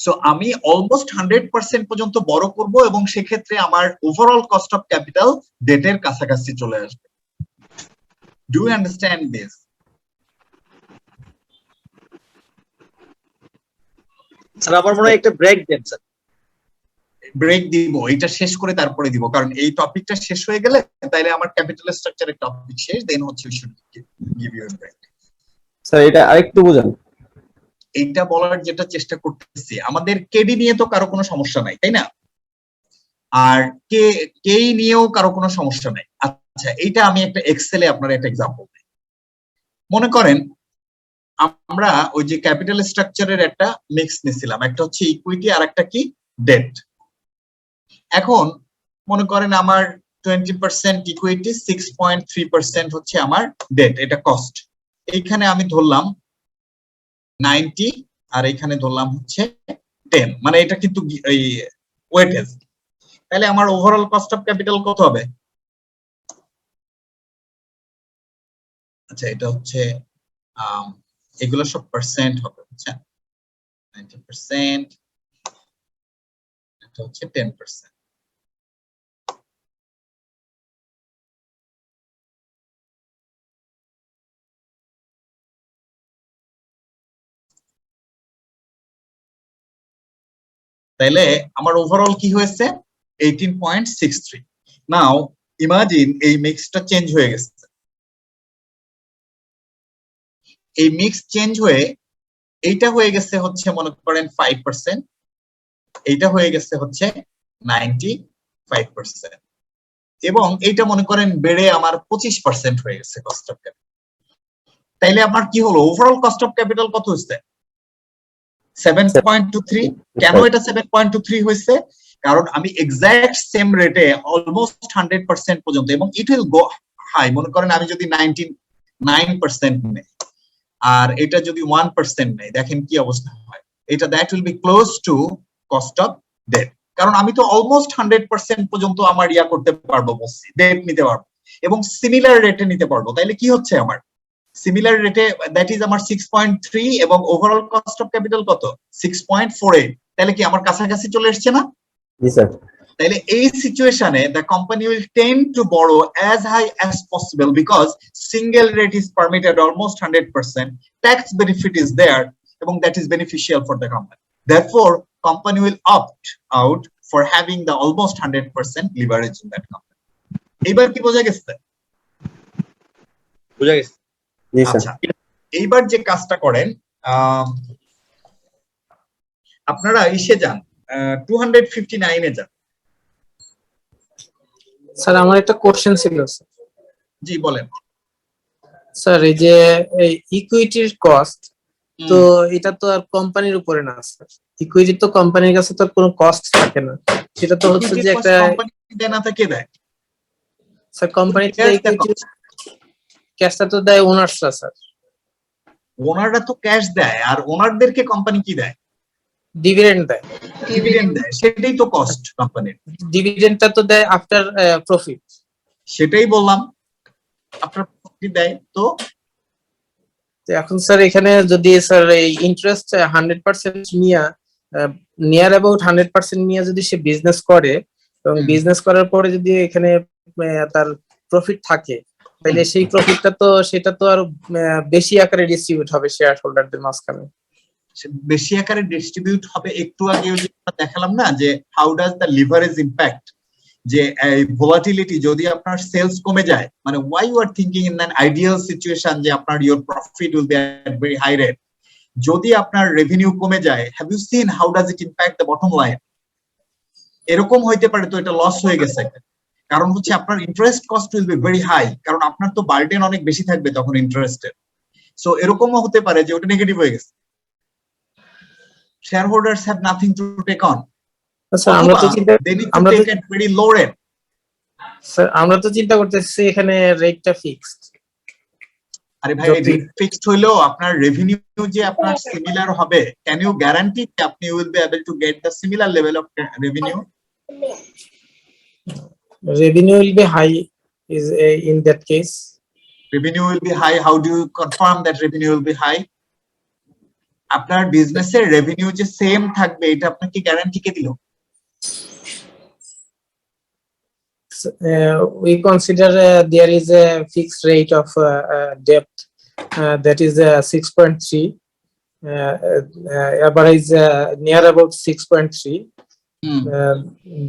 So আমি অলমোস্ট 100% পর্যন্ত বড় করব এবং সেক্ষেত্রে আমার ওভারঅল কস্ট অফ ক্যাপিটাল ডেটের কাছাকাছি চলে আসবে। Do you understand this?
Sir আমার মনে হয় একটা ব্রেক দেন স্যার।
ব্রেক দিব, এটা শেষ করে তারপরে দিব, কারণ এই টপিকটা শেষ হয়ে গেলে তাহলে আমার ক্যাপিটাল স্ট্রাকচারের টপিক শেষ, দেন হচ্ছে we should give you a break.
Sir এটা আরেকটু বুঝান।
এইটা বলার যেটা চেষ্টা করতেছি, আমাদের কেডি নিয়ে তো কারো কোনো সমস্যা নাই, তাই না? আর কে নিয়েও কারো কোনো সমস্যা নাই। আচ্ছা এইটা আমি একটা এক্সেলে আপনার একটা এক্সাম্পল দিই। মনে করেন আমরা ওই যে ক্যাপিটাল স্ট্রাকচারের একটা মিক্স নিছিলাম, একটা হচ্ছে ইকুইটি আর একটা কি ডেট। এখন মনে করেন আমার 20% ইকুইটি, 6.3% হচ্ছে আমার ডেট, এটা কস্ট। এইখানে আমি ধরলাম 90 আর এখানে ধরলাম হচ্ছে 10, মানে এটা কিন্তু এই ওয়েটেজ। তাহলে আমার ওভারঅল কস্ট অফ ক্যাপিটাল কত হবে? আচ্ছা এটা হচ্ছে এগুলো সব পার্সেন্ট হবে, আচ্ছা 90%, এটা হচ্ছে 10%। তাইলে আমার ওভারঅল কি হয়েছে 18.63। নাও ইমাজিন এই মিক্সটা চেঞ্জ হয়ে গেছে, এই মিক্স চেঞ্জ হয়ে এইটা হয়ে গেছে হচ্ছে মনে করেন 5%, এইটা হয়ে গেছে হচ্ছে 95%, এবং এইটা মনে করেন বেড়ে আমার 25% হয়ে গেছে কস্ট অফ ক্যাপিটাল। তাইলে আমার কি হলো, ওভারঅল কস্ট অফ ক্যাপিটাল কত হচ্ছে? 7.23। কেন এটা 7.23 হয়েছে? কারণ আমি এক্সাক্ট সেম রেটে অলমোস্ট 100% পর্যন্ত, এবং ইট উইল গো হাই। মনে করেন আমি যদি 99% নেই আর এটা যদি 1% নেই, দেখেন কি অবস্থা হয়। এটা that will be close to cost of debt, কারণ আমি তো অলমোস্ট 100% পর্যন্ত আমার করতে পারবো, বলছি ডেট নিতে পারবো এবং সিমিলার রেটে নিতে পারবো। তাইলে কি হচ্ছে আমার সিমিলার রেটে, দ্যাট ইজ আমার 6.3 এবং ওভারঅল কস্ট অফ ক্যাপিটাল কত 6.48। তাহলে কি আমার কাছাকাছি চলে এসছে না?
জি স্যার।
তাহলে এই সিচুয়েশনে the company will tend to borrow as high as possible because single rate is permitted almost 100%, tax benefit is there এবং that is beneficial for the company. Therefore company will opt out for having the almost 100% leverage in that company. এইবার কি বোঝা গেছে?
বুঝা গেছে।
আচ্ছা এইবার যে কাজটা করেন, আপনারা ইসে যান 259 এ যান।
স্যার আমার একটা কোশ্চেন ছিল।
জি বলেন।
স্যার এই যে ইকুইটির কস্ট, তো এটা তো আর কোম্পানির উপরে না স্যার, ইকুইটি তো কোম্পানির কাছে তো কোনো কস্ট থাকে না, সেটা তো হচ্ছে যে একটা
কোম্পানি দেনা থেকে দেয়।
স্যার কোম্পানি থেকে ইকুইটি ক্যাশটা তো দেয় ওনার্সরা স্যার।
ওনাররা তো ক্যাশ দেয়, আর ওনারদেরকে কোম্পানি কি দেয়?
ডিভিডেন্ড দেয়।
ডিভিডেন্ড দেয়, সেটাই তো কস্ট কোম্পানির।
ডিভিডেন্ডটা তো দেয় আফটার প্রফিট।
সেটাই বললাম, আফটার প্রফিট দেয়। তো
এখন স্যার এখানে যদি স্যার এই ইন্টারেস্ট 100% নিয়ার অ্যাবাউট 100% নিয়ে যদি সে বিজনেস করে, এবং বিজনেস করার পরে যদি এখানে তার প্রফিট থাকে, তাহলে সেই প্রফিটটা তো সেটা তো আরো বেশি আকারে ডিস্ট্রিবিউট হবে শেয়ার হোল্ডারদের মাঝখানে।
বেশি আকারে ডিস্ট্রিবিউট হবে। একটু আগে যে দেখালাম না যে how does the leverage impact, যে ভোলাটিলিটি যদি আপনার সেলস কমে যায়, মানে why you are thinking in an ideal situation যে আপনার your profit will be at very high rate, যদি আপনার রেভিনিউ কমে যায়, have you seen how does it impact the bottom line? এরকম হইতে পারে তো এটা লস হয়ে গেছে, কারণ হচ্ছে আপনার interest cost will be very high, কারণ আপনার তো বার্ডেন অনেক বেশি থাকবে তখন ইন্টারেস্টের। সো এরকমও হতে পারে যে ওটা নেগেটিভ হয়ে গেছে, shareholders have nothing to take on.
আচ্ছা, আমরা তো চিন্তা করতেছি এখানে রেটটা ফিক্সড।
আরে ভাই, রেট ফিক্সড হইলেও আপনার রেভিনিউ যে আপনার সিমিলার হবে, ক্যান ইউ গ্যারান্টি যে আপনি will be able two get the similar level of revenue?
Revenue will be high is in that case.
Revenue will be high. How do you confirm that revenue will be high? আপনার বিজনেসের revenue যে same থাকবে, এটা আপনাকে guarantee কে দিল?
We consider there is a fixed rate of debt that is 6.3, average near about 6.3,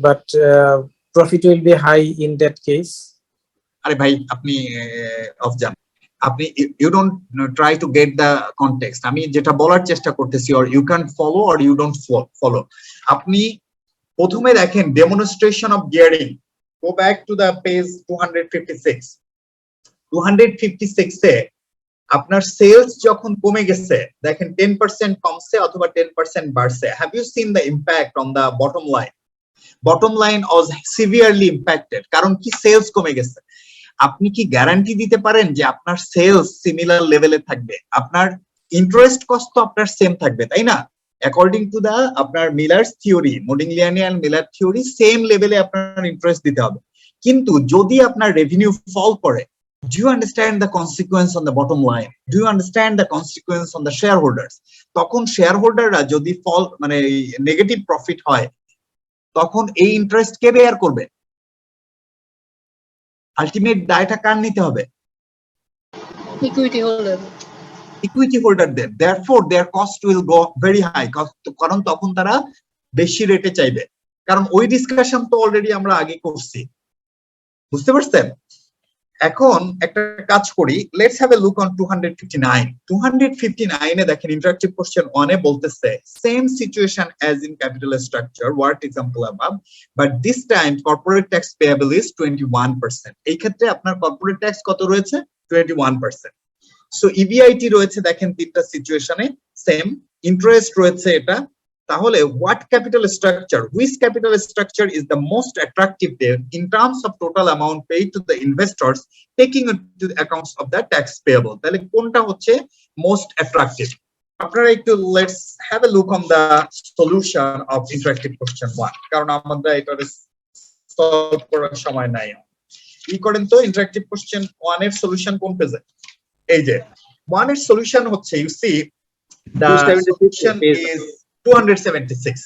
but profit will be high in that case.
আরে ভাই, আপনি অফ যান, আপনি you don't try to get the context. আমি যেটা বলার চেষ্টা করতেছি, or you can follow or you don't follow. আপনি প্রথমে দেখেন demonstration of gearing, go back to the page 256। 256 এ আপনার সেলস যখন কমে গেছে, দেখেন 10% কমছে অথবা 10% বাড়ছে। Have you seen the impact on the bottom line? Bottom line was severely impacted, কারণ কি সেলস কমে গেছে। আপনি কি গ্যারান্টি দিতে পারেন যে আপনার সেলস সিমিলার লেভেলে থাকবে? আপনার ইন্টারেস্ট কস্ট তো আপনার সেম থাকবে, তাই না? অ্যাকর্ডিং টু দা আপনার Miller's theory, Modigliani and Miller theory, same লেভেলে আপনার ইন্টারেস্ট দিতে হবে। কিন্তু যদি আপনার রেভিনিউ ফল করে, do you understand the consequence on the bottom line? Do you understand the consequence on the shareholders? তখন শেয়ারহোল্ডাররা যদি ফল মানে নেগেটিভ প্রফিট হয়, তখন এই ইন্টারেস্ট কে বেয়ার করবে? আলটিমেট দায়টা কার নিতে হবে?
Equity holder.
ইকুইটি হোল্ডারদের। therefore their cost will go very high, কারণ তখন তারা বেশি রেটে চাইবে। কারণ ওই ডিসকাশন তো অলরেডি আমরা আগে করছি, বুঝতে পারছেন? এখন একটা কাজ করি, let's have a look on 259। 259 এ দেখেন ইন্টারেক্টিভ কোশ্চেন 1 এ বলতেছে same situation as in capital structure, what example above, but this time corporate tax payable is 21%। এই ক্ষেত্রে আপনার কর্পোরেট ট্যাক্স কত রয়েছে? 21%। সো ইবিআইটি রয়েছে দেখেন তিনটা সিচুয়েশনে সেম, ইন্টারেস্ট রয়েছে এটা। তাহলে what capital structure, which capital structure is the most attractive there in terms of total amount paid to the investors taking into the accounts of the tax payable? তাহলে কোনটা হচ্ছে most attractive? আপনারা একটু let's have a look on the solution of interactive question 1, কারণ আমাদের এটা solve করার সময় নাই। কি করেন তো, ইন্টারেক্টিভ কোশ্চেন 1 এর সলিউশন কোন পেজে? এই যে 1 এর সলিউশন হচ্ছে, you see the solution is 276।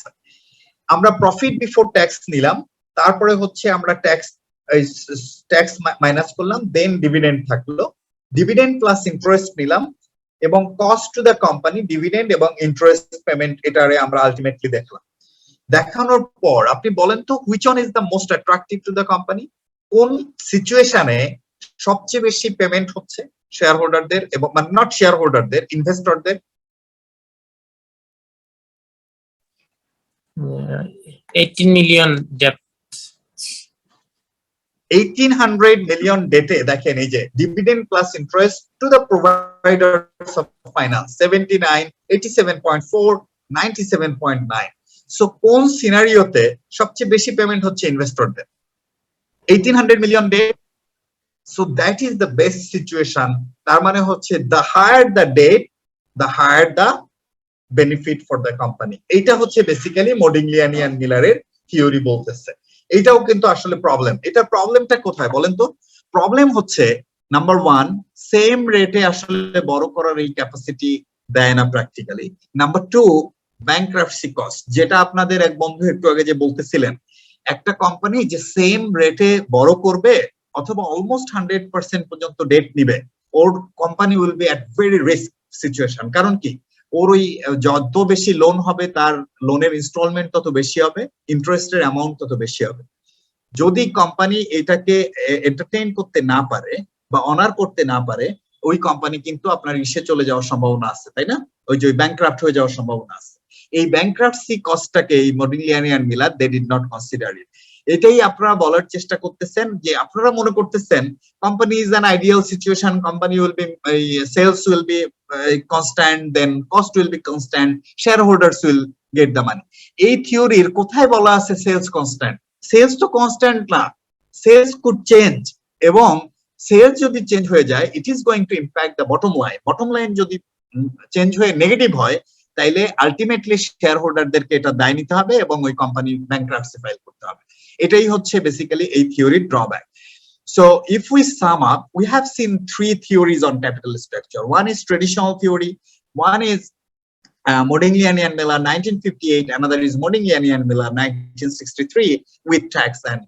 আমরা প্রফিট বিফোর ট্যাক্স নিলাম, তারপরে হচ্ছে আমরা ট্যাক্স মাইনাস করলাম, দেন ডিভিডেন্ড থাকলো, ডিভিডেন্ড প্লাস ইন্টারেস্ট নিলাম, এবং cost to the company, dividend এবং ইন্টারেস্ট পেমেন্ট, এটারে আমরা আলটিমেটলি দেখলাম। দেখানোর পর আপনি বলেন তো which one is the most attractive to the company? কোন সিচুয়েশনে সবচেয়ে বেশি পেমেন্ট হচ্ছে শেয়ার হোল্ডারদের, এবং মানে নট শেয়ার হোল্ডারদের, ইনভেস্টরদের?
18 million debt,
1800 million ডেটে দেখেন এই যে dividend plus interest to the providers of finance 79, 87.4, 97.9। So কোন সিনারিওতে সবচেয়ে বেশি পেমেন্ট হচ্ছে ইনভেস্টরদের? 1800 million debt. So that is the best situation. তার মানে হচ্ছে the higher the debt, the higher the benefit for the company. এটা হচ্ছে বেসিক্যালি মডিগ্লিয়ানি এন্ড মিলারের থিওরি বলতেছে। এটাও কিন্তু আসলে প্রবলেম। এটা প্রবলেমটা কোথায় বলেন তো? প্রবলেম হচ্ছে নাম্বার 1, সেম রেটে আসলে বড় করার এই ক্যাপাসিটি দেয় না প্র্যাকটিক্যালি। নাম্বার 2, ব্যাংক্রাফটসি কস্ট, যেটা আপনাদের এক বন্ধু একটু আগে যে বলতেছিলেন, একটা কোম্পানি যে সেম রেটে বড় করবে অথবা অলমোস্ট 100% পর্যন্ত ডেট নিবে, ওর company will be at very risk situation. কারণ কি, ওর ওই যত বেশি লোন হবে তার লোনের ইনস্টলমেন্ট তত বেশি হবে, ইন্টারেস্টের অ্যামাউন্ট তত বেশি হবে। যদি কোম্পানি এটাকে এন্টারটেইন করতে না পারে বা অনার করতে না পারে, ওই কোম্পানি কিন্তু আপনার ইসে চলে যাওয়ার সম্ভাবনা আছে, তাই না? ওই যে ব্যাংক্রাফট হয়ে যাওয়ার সম্ভাবনা আছে। এই ব্যাংক্রাফটসি কস্টটাকে এই Modigliani and Miller they did not consider it. এটাই আপনারা বলার চেষ্টা করতেছেন যে আপনারা মনে করতেছেন company is an ideal situation, company will be sales will be constant, then cost will be constant, share holders will get the money. এই থিওরির কোথায় বলা আছে সেলস কনস্ট্যান্ট? সেলস তো কনস্ট্যান্ট না, সেলস কুড চেঞ্জ, এবং সেলস যদি change হয়ে যায় it is going to impact the bottom line. Bottom line যদি চেঞ্জ হয়ে নেগেটিভ হয় তাইলে আলটিমেটলি শেয়ার হোল্ডারদেরকে এটা দায় নিতে হবে এবং ওই কোম্পানি ব্যাংক্রাফটসি ফাইল করতে হবে। এটাই হচ্ছে বেসিক্যালি এই থিওরির drawback. So if we sum up, we have seen 3 theories on capital structure. One is traditional theory, one is Modigliani and Miller 1958, another is Modigliani and Miller 1963 with tax, and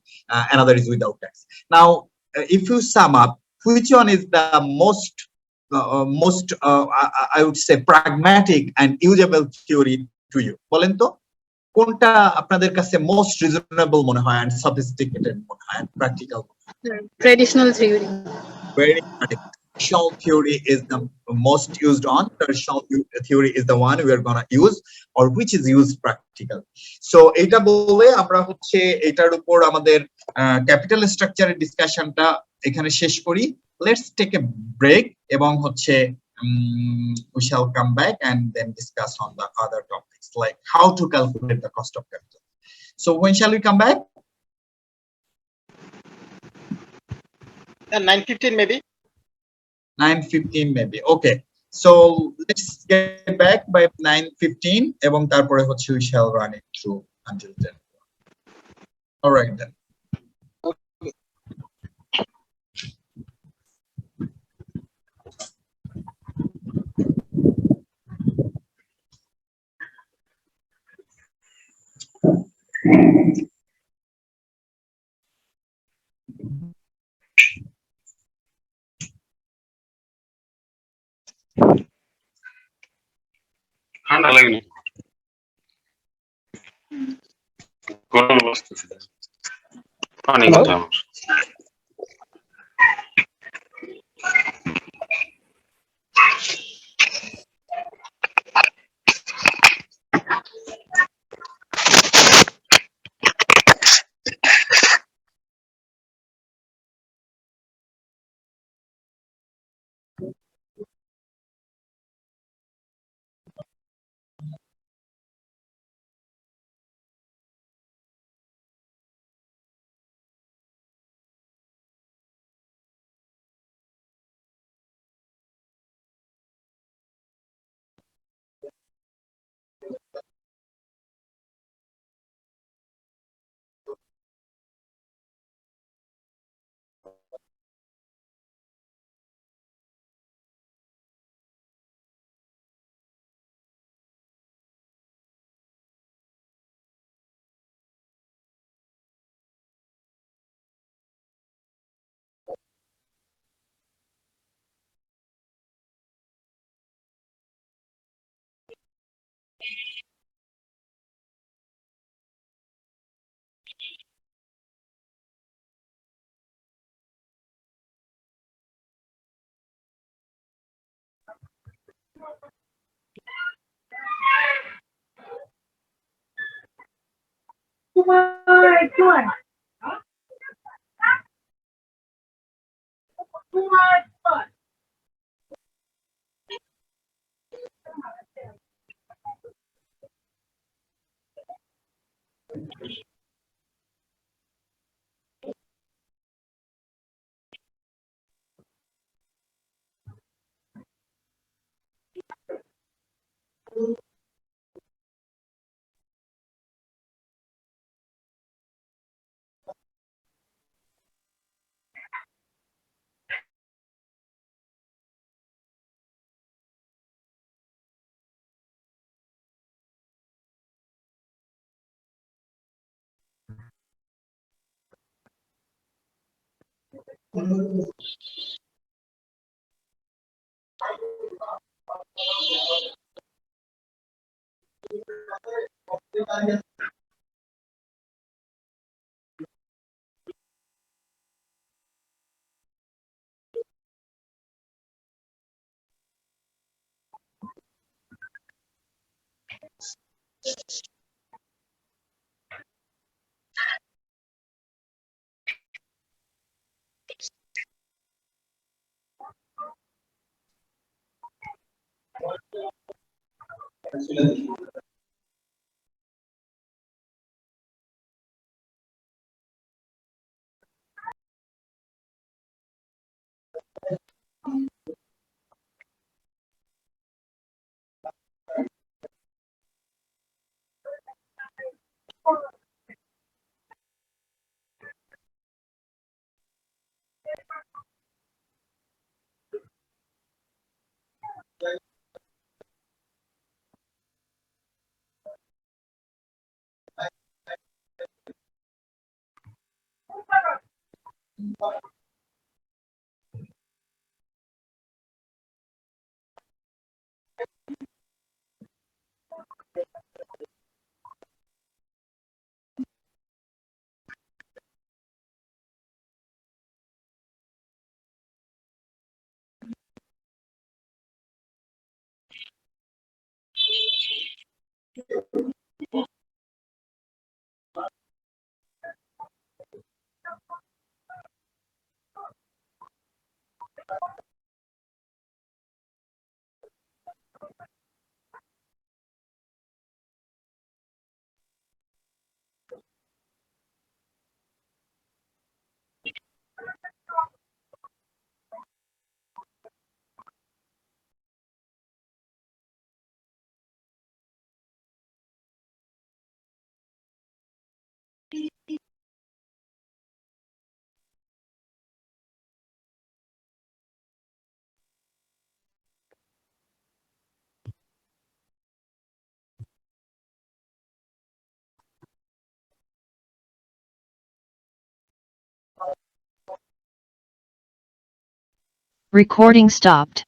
another is without tax. Now, if you sum up, which one is the most I would say pragmatic and usable theory to you? বলেন তো কোনটা আপনাদের কাছে most reasonable মনে হয় and sophisticated মনে হয় and practical?
Traditional theory.
Very correct. Traditional theory is the most used on. Traditional theory is the one we are going to use or which is used practical. So এটা বলে আমরা হচ্ছে এটার উপর আমাদের capital স্ট্রাকচারের ডিসকাশনটা এখানে শেষ করি। Let's take a break এবং হচ্ছে we shall come back and then discuss on the other topics like how to calculate the cost of capital. So when shall we come back?
9:15 maybe.
9:15 maybe. Okay. So let's get back by 9:15 এবং তারপরে হচ্ছে we shall run it through until 10. All right then.
ঠান্ডা লাগেনি, গরম বসতেছে, পানি কোথায় আমার?
Recording stopped.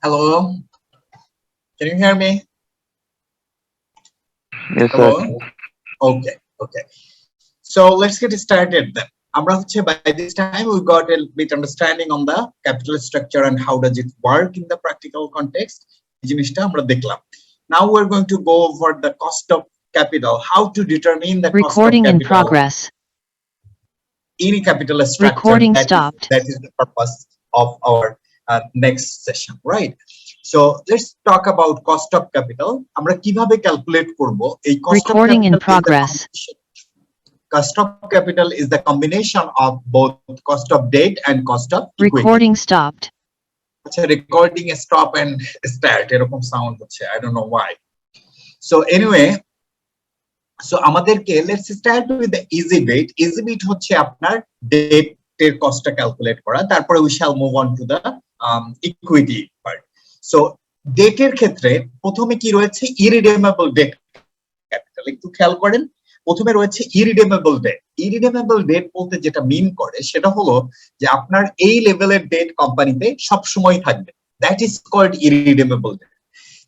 Hello, can you hear me?
Yes, sir.
Hello. Okay. So let's get started then. আমরা হচ্ছে by this time we got a bit understanding on the capital structure and how does it work in the practical context. এই জিনিসটা আমরা দেখলাম. Now we're going to go over the cost of capital, how to determine the cost of
Recording in
capital
progress.
in a capital structure.
Recording stopped.
That is the purpose of our next session, right? So let's talk about cost of capital. আমরা কিভাবে calculate করব এই cost of
Recording in
capital?
progress.
Cost of capital is the combination of both cost of debt and cost of equity.
Recording stopped.
আচ্ছা, recording stop and start এরকম sound হচ্ছে, I don't know why. So anyway, so আমাদেরকে let's start with the easy bit. Easy bit হচ্ছে আপনার debt এর কস্টটা calculate করা, তারপরে we shall move on to the equity part. So debt এর ক্ষেত্রে প্রথমে কি রয়েছে? irredeemable debt capital. একটু খেয়াল করেন, প্রথমে রয়েছে irredeemable debt. irredeemable debt বলতে যেটা মিন করে সেটা হলো যে আপনার এই লেভেলের ডেট কোম্পানিতে সব সময় থাকবে, that is called irredeemable debt.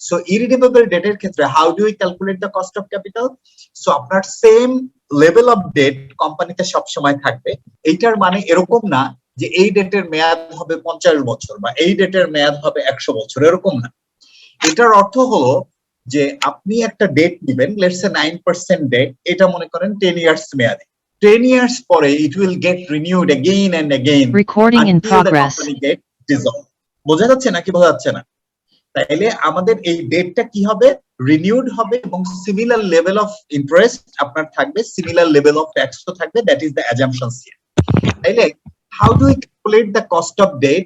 So irredeemable debt এর ক্ষেত্রে how do we calculate the cost of capital? So আপনার সেম লেভেল অফ ডেট কোম্পানিতে সব সময় থাকবে। এইটার মানে এরকম না যে এই ডেটের মেয়াদ হবে 50 বছর বা এই ডেটের মেয়াদ হবে 100 বছর, এরকম না। এটার অর্থ হলো যে আপনি একটা ডেট দিবেন, লেটস সে 9% ডেট, এটা মনে করেন 10 ইয়ার্স মেয়াদে। 10 ইয়ার্স পরে it will get renewed again and again
Recording in
until the
progress.
company get dissolved. বোঝা যাচ্ছে নাকি বোঝা যাচ্ছে না? তাইলে আমাদের এই ডেটটা কি হবে? রিনিউড হবে এবং সিমিলার লেভেল অফ ইন্টারেস্ট আপনার থাকবে, সিমিলার লেভেল অফ ট্যাক্সও থাকবে, that is the assumptions here. তাইলে how do we calculate the cost of debt,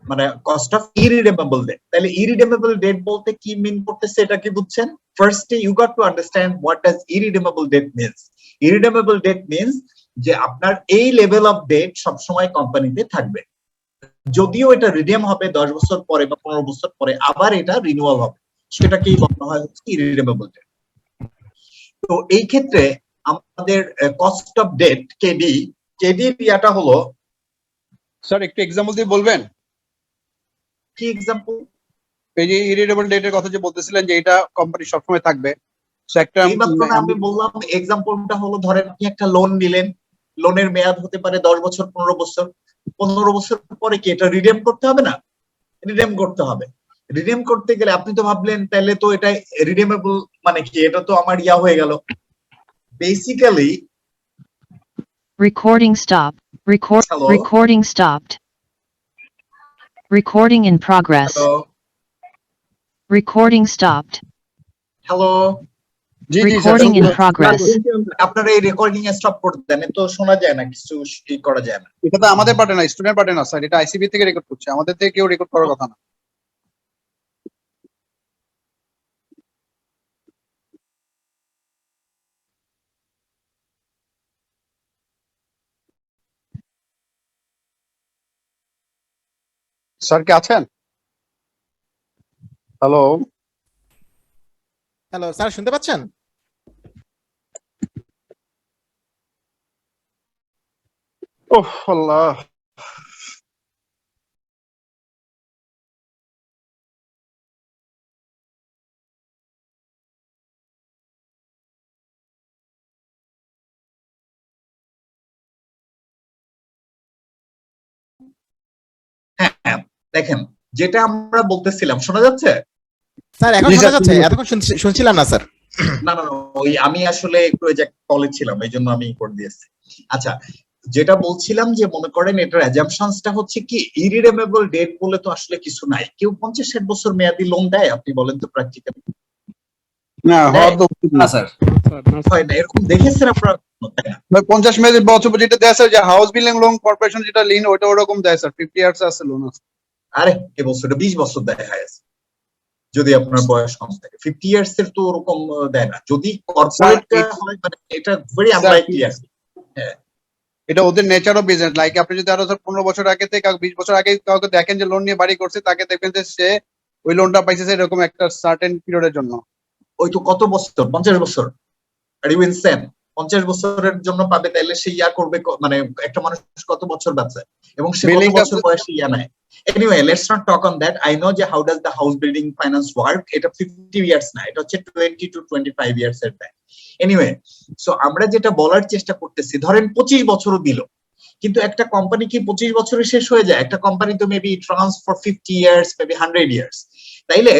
মানে কস্ট অফ ইরিডেমেবল ডেট? তাহলে ইরিডেমেবল ডেট বলতে কি মিন করতেছে এটা কি বুঝছেন? ফার্স্টে you got to understand what does irredeemable debt means. Irredeemable debt means যে আপনার এই লেভেল অফ ডেট সবসময় কোম্পানিতে থাকবে, যদিও এটা রিডিম হবে 10 বছর পরে বা 15 বছর পরে, আবার এটা রিনিউয়াল হবে, সেটাকেই বলা হয় হচ্ছে ইরিডেমেবল ডেট। তো এই ক্ষেত্রে আমাদের কস্ট অফ ডেট কেডি, কেডির ইয়াটা হলো,
স্যার একটু এক্সাম্পল দিয়ে বলবেন?
কি এক্সাম্পল?
এই যে ইরিডেবল ডেটের কথা যে বলতেছিলেন যে এটা কোম্পানি সবসময় থাকবে, সো একটা
আমি বললাম এক্সাম্পলটা হলো, ধরেন আপনি একটা লোন নিলেন, লোনের মেয়াদ হতে পারে 10 বছর 15 বছর, 15 বছর পরে কি এটা রিডিম করতে হবে না? রিডিম করতে হবে। রিডিম করতে গেলে আপনি তো ভাবলেন তাহলে তো এটা রিডিমেবল মানে কি, এটা তো আমার ইয়া হয়ে গেল। Basically
Recording stop.
Hello?
Recording stopped. Recording in progress.
Hello
Recording stopped.
Hello,
G G
Recording in progress.
আপনারা এই রেকর্ডিং স্টপ করে দেন, তো শোনা যায় না, কিছু করা যায় না।
এটা তো আমাদের পার্টে না, স্টুডেন্ট পার্টে না স্যার, এটা আইসিবি থেকে রেকর্ড করছে, আমাদের থেকে কেউ রেকর্ড করার কথা না। স্যার কে আছেন? হ্যালো
হ্যালো স্যার, শুনতে পাচ্ছেন?
ওহ আল্লাহ,
হ্যাঁ দেখেন, যেটা আমরা বলতেছিলাম শোনা যাচ্ছে?
স্যার এখন শোনা যাচ্ছে, এতক্ষণ শুনছিলাম না স্যার।
না না, ওই আমি আসলে একটু ওই যে কলে ছিলাম, এই জন্য আমি করে দিয়েছি। আচ্ছা, যেটা বলছিলাম যে মনে করেন এটার অ্যাজাম্পশনসটা হচ্ছে কি, ইরিডেমেবল ডেট বলে তো আসলে কিছু নাই। কেউ 50-60 বছর মেয়াদি লোন দেয়? আপনি বলেন তো প্র্যাকটিক্যালি।
না হওয়া তো উচিত না
স্যার।
হয় না, এরকম দেখেছেন আপনারা?
50 বছর যেটা দেয় স্যার, যে হাউস বিল্ডিং লোন কর্পোরেশন যেটা লিন ওটা ওরকম দেয় স্যার, 50 ইয়ার্স আছে লোন আছে।
আরে কে বলছো, এটা 20 বছর দেয় আছে যদি আপনার বয়স কম থাকে। 50 ইয়ার্স এর তো ওরকম দেয় না, যদি কর্পোরেট হয়, মানে এটা ভেরি আনলাইকলি আছে। হ্যাঁ,
এটা ওদের নেচার অফ বিজনেস। লাইক আপনি যদি আরো 15 বছর আগে থেকে 20 বছর আগে কাউকে দেখেন যে লোন নিয়ে বাড়ি করছে, তাকে দেখবেন যে সে ওই লোনটা পাইছে এরকম একটা সার্টেন পিরিয়ডের জন্য।
ওই তো কত বছর, 50 বছর? আর ইউ ইনসেন, 50 বছরের জন্য পাবে, তাইলে সে ইয়া করবে, মানে একটা মানুষ কত বছর বাঁচে এবং সে কত বছর বয়সে ইয়া নেয়। Anyway, let's not talk on that. I know যে how does the house building finance work. এটা 50 years না, এটা হচ্ছে 20 to 25 years এর দেয়। Anyway, so আমরা যেটা বলার চেষ্টা করতেছি, ধরেন 25 বছরও দিল, কিন্তু একটা কোম্পানি কি 25 বছরে শেষ হয়ে যায়? একটা কোম্পানি তো maybe trans for 50 years, maybe 100 years. তাইলে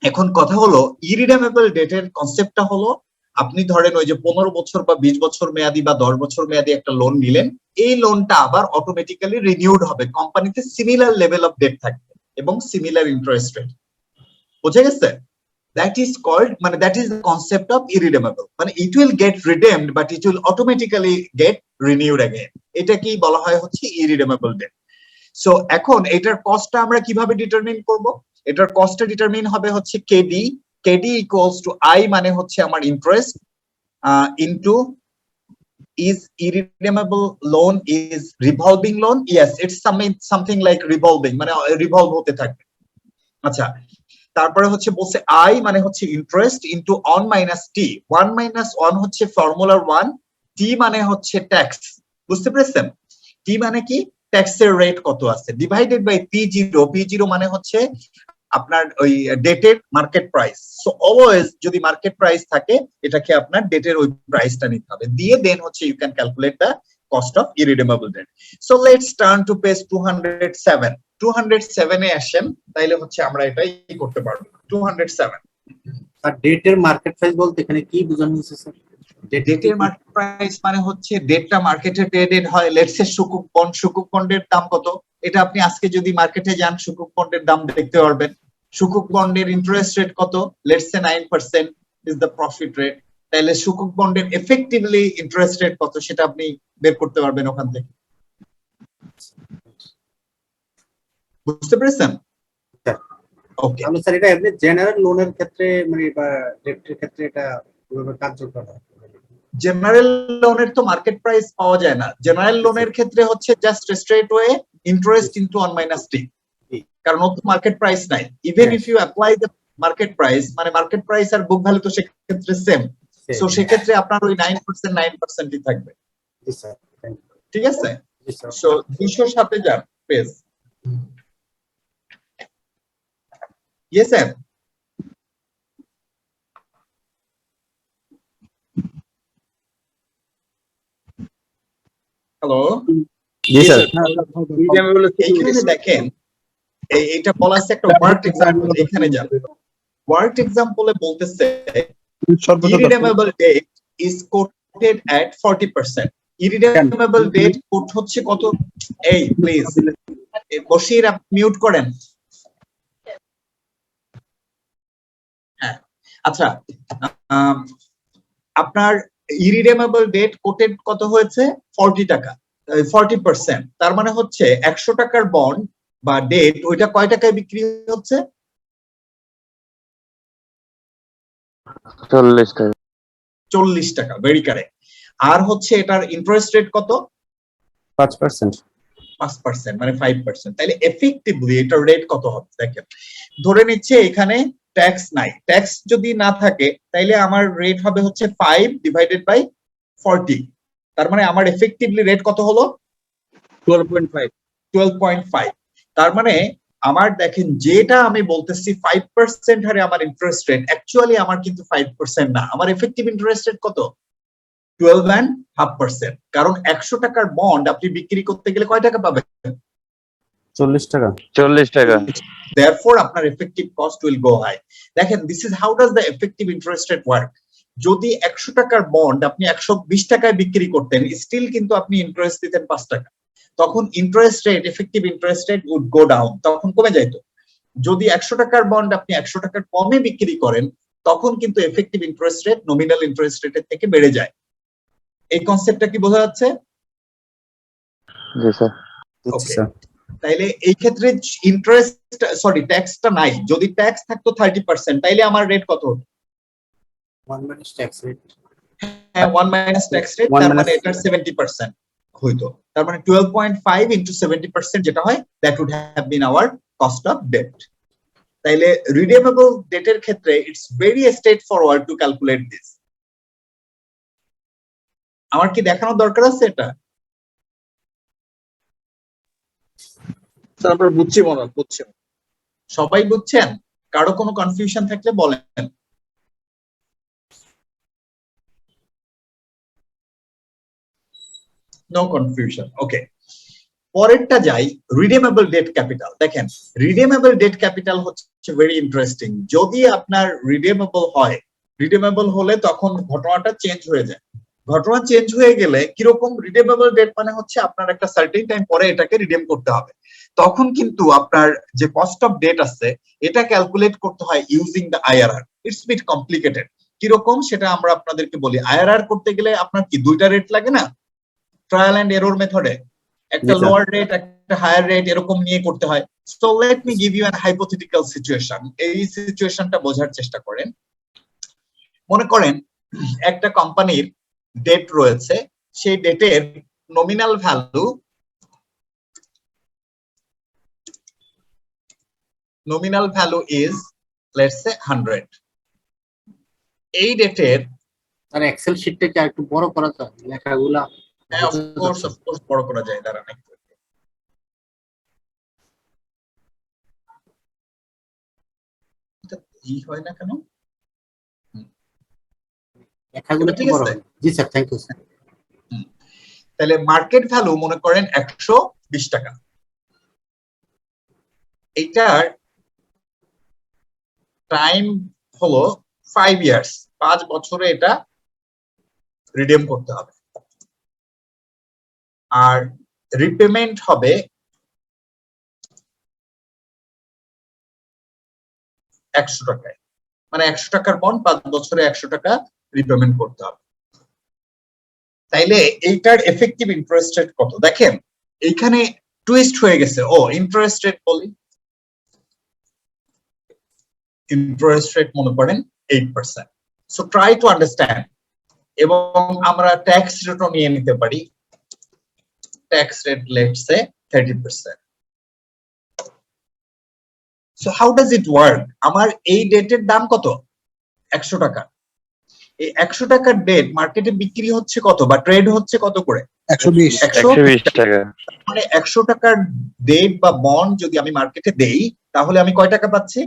এখন কথা হলো ইরিডেমেবল ডেটের কনসেপ্টটা হলো আপনি ধরেন ওই যে 15 বছর বা 20 বছর মেয়াদি বা 10 বছর মেয়াদি একটা লোন নিলেন, এই লোনটা আবার অটোমেটিক্যালি রিনিউড হবে, কোম্পানিতে সিমিলার লেভেল অফ ডেট থাকবে এবং সিমিলার ইন্টারেস্ট রেট। বুঝে গেছে? That is called, মানে that is the concept of irredeemable, মানে it will get redeemed but it will automatically get renewed again, এটা কি বলা হয় হচ্ছে irredeemable debt। সো এখন এটার কস্টটা আমরা কিভাবে ডিটারমিন করব? এটার কস্টটা ডিটারমিন হবে হচ্ছে K D, K D equals to I মানে হচ্ছে আমার interest into is irredeemable loan is revolving loan, yes it's something like revolving, মানে রিভলভ হতে থাকবে। আচ্ছা, তারপরে হচ্ছে বলছে আই মানে হচ্ছে interest into on minus T, 1 minus 1 হচ্ছে ফর্মুলার 1, টি মানে হচ্ছে ট্যাক্স, বুঝতে পেরেছেন? টি মানে কি, ট্যাক্সের রেট কত আছে, ডিভাইডেড বাই পি0, পি0 মানে হচ্ছে আপনার ওই ডেটের মার্কেট প্রাইস। সো অলওয়েজ যদি মার্কেট প্রাইস থাকে এটাকে আপনার ডেটের ওই প্রাইসটা নিতে হবে, দিয়ে দেন হচ্ছে you can calculate the cost of irredeemable debt. So let's turn to page 207, 207 এ আসেন, তাইলে হচ্ছে আমরা এটা করতে পারবো। 207
আর ডেটের মার্কেট প্রাইস বলতে এখানে কি বোঝানো হচ্ছে স্যার?
ডেটের মার্কেট প্রাইস মানে হচ্ছে ডেটটা মার্কেটে ট্রেডেড হয়, লেটস সে সুকুক বন্ড, সুকুক বন্ডের দাম কত, এটা আপনি আজকে যদি মার্কেটে যান সুকুক বন্ডের দাম দেখতে পারবেন। সুকুক বন্ডের ইন্টারেস্ট রেট কত, let's say 9% is the profit rate, তাহলে সুকুক বন্ডের এফেক্টিভলি ইন্টারেস্ট রেট কত সেটা আপনি বের করতে পারবেন ওখান থেকে। বুঝতে পেরেছেন? ওকে,
তাহলে স্যার এটা এমনি জেনারেল লোনের ক্ষেত্রে মানে বা ডেটের ক্ষেত্রে এটা কিভাবে কার্যকর হয়?
জেনারেল লোনের তো মার্কেট প্রাইস পাওয়া যায় না, জেনারেল লোনের ক্ষেত্রে হচ্ছে just straight way interest into 1 minus T, কারণ ওর তো মার্কেট প্রাইস নাই। Even if you apply the market price, মানে মার্কেট প্রাইস আর বুক ভ্যালু তো সেক্ষেত্রে সেম, সো সেক্ষেত্রে আপনার ওই 9% 9%ই থাকবে।
জি স্যার, থ্যাংক ইউ।
ঠিক আছে, সো 207 এ যান পেজ। Yes sir, hello.
জি স্যার,
এইখানে দেখেন এটা বলা আছে একটা ওয়ার্ক এক্সাম্পল, এখানে যান। ওয়ার্ক এক্সাম্পলে বলতেছে irredeemable debt is quoted at 40%, irredeemable debt coat হচ্ছে কত, এই প্লিজ বসির আপনি মিউট করেন। হ্যাঁ, আচ্ছা, আপনার irredeemable debt কোটেড কত হয়েছে, 40 টাকা, 40%, তার মানে হচ্ছে 100 টাকার বন্ড বা ডেট ওইটা কয় টাকায় বিক্রি হচ্ছে,
40 টাকা।
40 টাকা, ভেরি কারেক্ট। আর হচ্ছে এটার ইন্টারেস্ট রেট কত,
5%।
5%, মানে 5%, তাহলে এফেক্টিভলি এটার রেট কত হবে দেখেন। ধরে নিচ্ছে এখানে ট্যাক্স নাই, ট্যাক্স যদি না থাকে তাইলে আমার রেট হবে হচ্ছে 5 ডিভাইডেড বাই 40, তার মানে আমার এফেক্টিভলি রেট কত হলো, 12.5। তার মানে আমার দেখেন যেটা আমি বলতেছি 5% হারে আমার ইন্টারেস্ট রেট, অ্যাকচুয়ালি আমার কিন্তু 5% না, আমার এফেক্টিভ ইন্টারেস্ট রেট কত, 12.5%, কারণ 100 টাকার বন্ড আপনি বিক্রি করতে গেলে কয় টাকা পাবেন,
40 টাকা।
40 টাকা।
therefore আপনার effective cost will go high। দেখেন this is how does the effective interest rate work, যদি 100 টাকার বন্ড আপনি 120 টাকায় বিক্রি করতেন, স্টিল কিন্তু আপনি ইন্টারেস্ট দিতেন 5 টাকা, তখন interest rate, effective interest rate would go down, তখন কমে যাইতো। যদি 100 টাকার বন্ড আপনি 100 টাকার কমে বিক্রি করেন, তখন কিন্তু effective interest rate nominal interest রেটের থেকে বেড়ে যায়। এই কনসেপ্টটা কি বোঝা যাচ্ছে?
জি স্যার।
ওকে, তাইলে এই ক্ষেত্রে ইন্টারেস্ট সরি ট্যাক্সটা নাই, যদি ট্যাক্স থাকতো 30% তাইলে আমার রেট কত হতো,
1 মাইনাস ট্যাক্স রেট।
হ্যাঁ 1 মাইনাস ট্যাক্স রেট, তার মানে এটার 70% হইতো, তার মানে 12.5 ইনটু 70% যেটা হয় that would have been our cost of debt. তাইলে রিডিমেবল ডেটের ক্ষেত্রে it's very straightforward to calculate this. আমার কি দেখানোর দরকার আছে এটা?
তারপর বুঝছি মনে হয়, বুঝছি।
সবাই বুঝছেন? কারো কোনো কনফিউশন থাকলে বলেন। No confusion. ওকে, পরেরটা যাই, রিডেমেবল ডেট ক্যাপিটাল। দেখেন রিডেমেবল ডেট ক্যাপিটাল হচ্ছে ভেরি ইন্টারেস্টিং। যদি আপনার রিডেমেবল হয়, রিডেমেবল হলে তখন ঘটনাটা চেঞ্জ হয়ে যায়। ঘটনা চেঞ্জ হয়ে গেলে কিরকম, রিডেমেবল ডেট মানে হচ্ছে আপনার একটা সার্টেন টাইম পরে এটাকে রিডেম করতে হবে। তখন কিন্তু আপনার যে কস্ট অফ ডেট আছে এটা ক্যালকুলেট করতে হয় using the IRR. It's bit complicated. কিরকম সেটা আমরা আপনাদেরকে বলি। আইআরআর করতে গেলে আপনার কি দুইটা রেট লাগে না, ট্রায়াল এন্ড এরর মেথডে, একটা লোয়ার রেট একটা হায়ার রেট এরকম নিয়ে করতে হয়। So let me give you an hypothetical situation. এই সিচুয়েশনটা বোঝার চেষ্টা করেন। মনে করেন একটা কোম্পানির ডেট রয়েছে, সেই ডেটের নমিনাল ভ্যালু ইজ লেটস সে 100। এই ডেটের
আর এক্সেল শিটটা কি একটু বড় করা যায় লেখাগুলা?
হ্যাঁ অফ কোর্স বড় করা যায়। দাঁড়ান একটু, ই হয় না কেন?
লেখাগুলো
ঠিক আছে।
জি স্যার, থ্যাংক ইউ স্যার।
তাহলে মার্কেট ভ্যালু মনে করেন 120 টাকা। এইটার টাইম হলো 5 ইয়ার্স, 5 বছরে এটা রিডিম করতে হবে। আর রিপেমেন্ট হবে 100 টাকায়, মানে 100 টাকার বন্ড 5 বছরে 100 টাকা রিপেমেন্ট করতে হবে। তাইলে এইটার এফেক্টিভ ইন্টারেস্ট রেট কত? দেখেন এইখানে টুইস্ট হয়ে গেছে। ও ইন্টারেস্ট রেট বলি, ইন্টারেস্ট রেট মনে করেন 8%। So try to understand. এবং আমরা ট্যাক্স রেটও নিয়ে নিতে পারি। Tax rate let's say 30%। So how does it work? আমার এই ডেটের দাম কত? 100 টাকা। এই 100 টাকার ডেট মার্কেটে বিক্রি হচ্ছে কত বা ট্রেড হচ্ছে কত করে?
120 টাকা।
মানে 100 টাকার ডেট বা বন্ড যদি আমি মার্কেটে দেই তাহলে আমি কয় টাকা পাচ্ছি?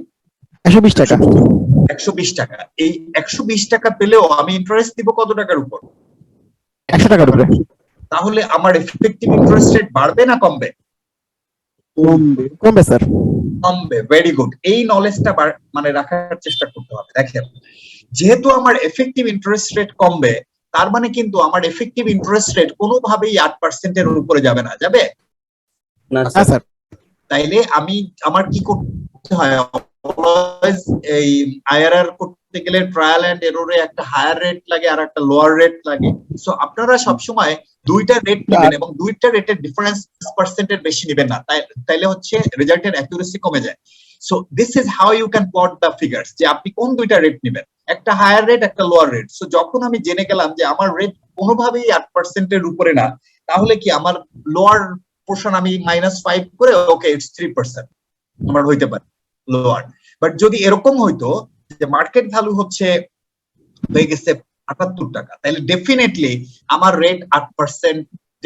120 টাকা।
120 টাকা। এই 120 টাকা পেলেও আমি ইন্টারেস্ট দিব কত টাকার উপর?
100 টাকার উপরে।
তাহলে আমার এফেক্টিভ ইন্টারেস্ট রেট বাড়বে না কমবে?
কমবে স্যার।
কমবে। Very good. এই নলেজটা মানে রাখার চেষ্টা করতে হবে। দেখেন যেহেতু আমার এফেক্টিভ ইন্টারেস্ট রেট কমবে, তার মানে কিন্তু আমার এফেক্টিভ ইন্টারেস্ট রেট কোনোভাবেই 8% এর উপরে যাবে না। যাবে
না স্যার।
তাইলে আমার কি করতে হয়? অলওয়েজ এই আইআরআর করতে গেলে ট্রায়াল এন্ড এররে একটা হায়ার রেট লাগে আর একটা লোয়ার রেট লাগে। সো আপনারা সবসময় দুইটা রেট নেবেন এবং দুইটা রেটের ডিফারেন্স পার্সেন্টের বেশি নেবেন না, তাইলে হচ্ছে রেজাল্টের অ্যাকুরেসি কমে যায়। So this is how you can plot the figures, যে আপনি কোন দুইটা রেট নেবেন, একটা হায়ার রেট একটা লোয়ার রেট। সো যখন আমি জেনে গেলাম যে আমার রেট কোনোভাবেই 8% এর উপরে না, তাহলে কি আমার লোয়ার পোর্শন আমি -5 করে ওকে ইটস 3% আমার হইতে পারে লোয়ার। বাট যদি এরকম হইতো যে মার্কেট ভ্যালু হচ্ছে হয়ে গেছে 78 টাকা, তাহলে ডেফিনেটলি আমার রেট 8%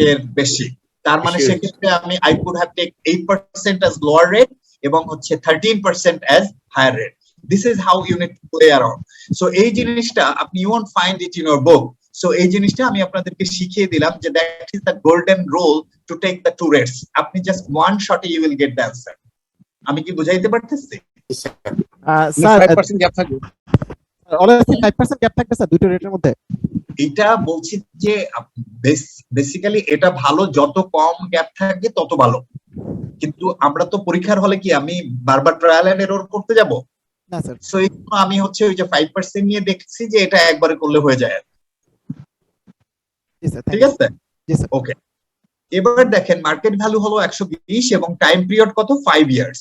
এর বেশি। তার মানে সেক্ষেত্রে আমি I could have take 8% as lower rate এবং হচ্ছে 13% as higher rate. This is how you need to play around. So এই জিনিসটা আপনি you won't find it in your book. So এই জিনিসটা আমি আপনাদেরকে শিখিয়ে দিলাম যে that is the golden rule to take the two rates. আপনি জাস্ট ওয়ান শটে you will get the answer. আমি কি বুঝাইতে পারতেছি?
স্যার 5% গ্যাপ থাকবে। অলওয়েজ 5% গ্যাপ থাকবে স্যার দুটো রেটের মধ্যে।
এটা বলছি যে বেসিক্যালি এটা ভালো, যত কম গ্যাপ থাকে তত ভালো। কিন্তু আমরা তো পরীক্ষার হলে কি আমি বারবার ট্রায়াল এন্ড এরর করতে যাব
না স্যার।
সো এই জন্য আমি হচ্ছে ওই যে 5% নিয়ে দেখছি যে এটা একবারে করলে হয়ে যায়। ঠিক আছে, ওকে। এবার দেখেন মার্কেট ভ্যালু হলো 120 এবং টাইম পিরিয়ড কত? 5 ইয়ার্স।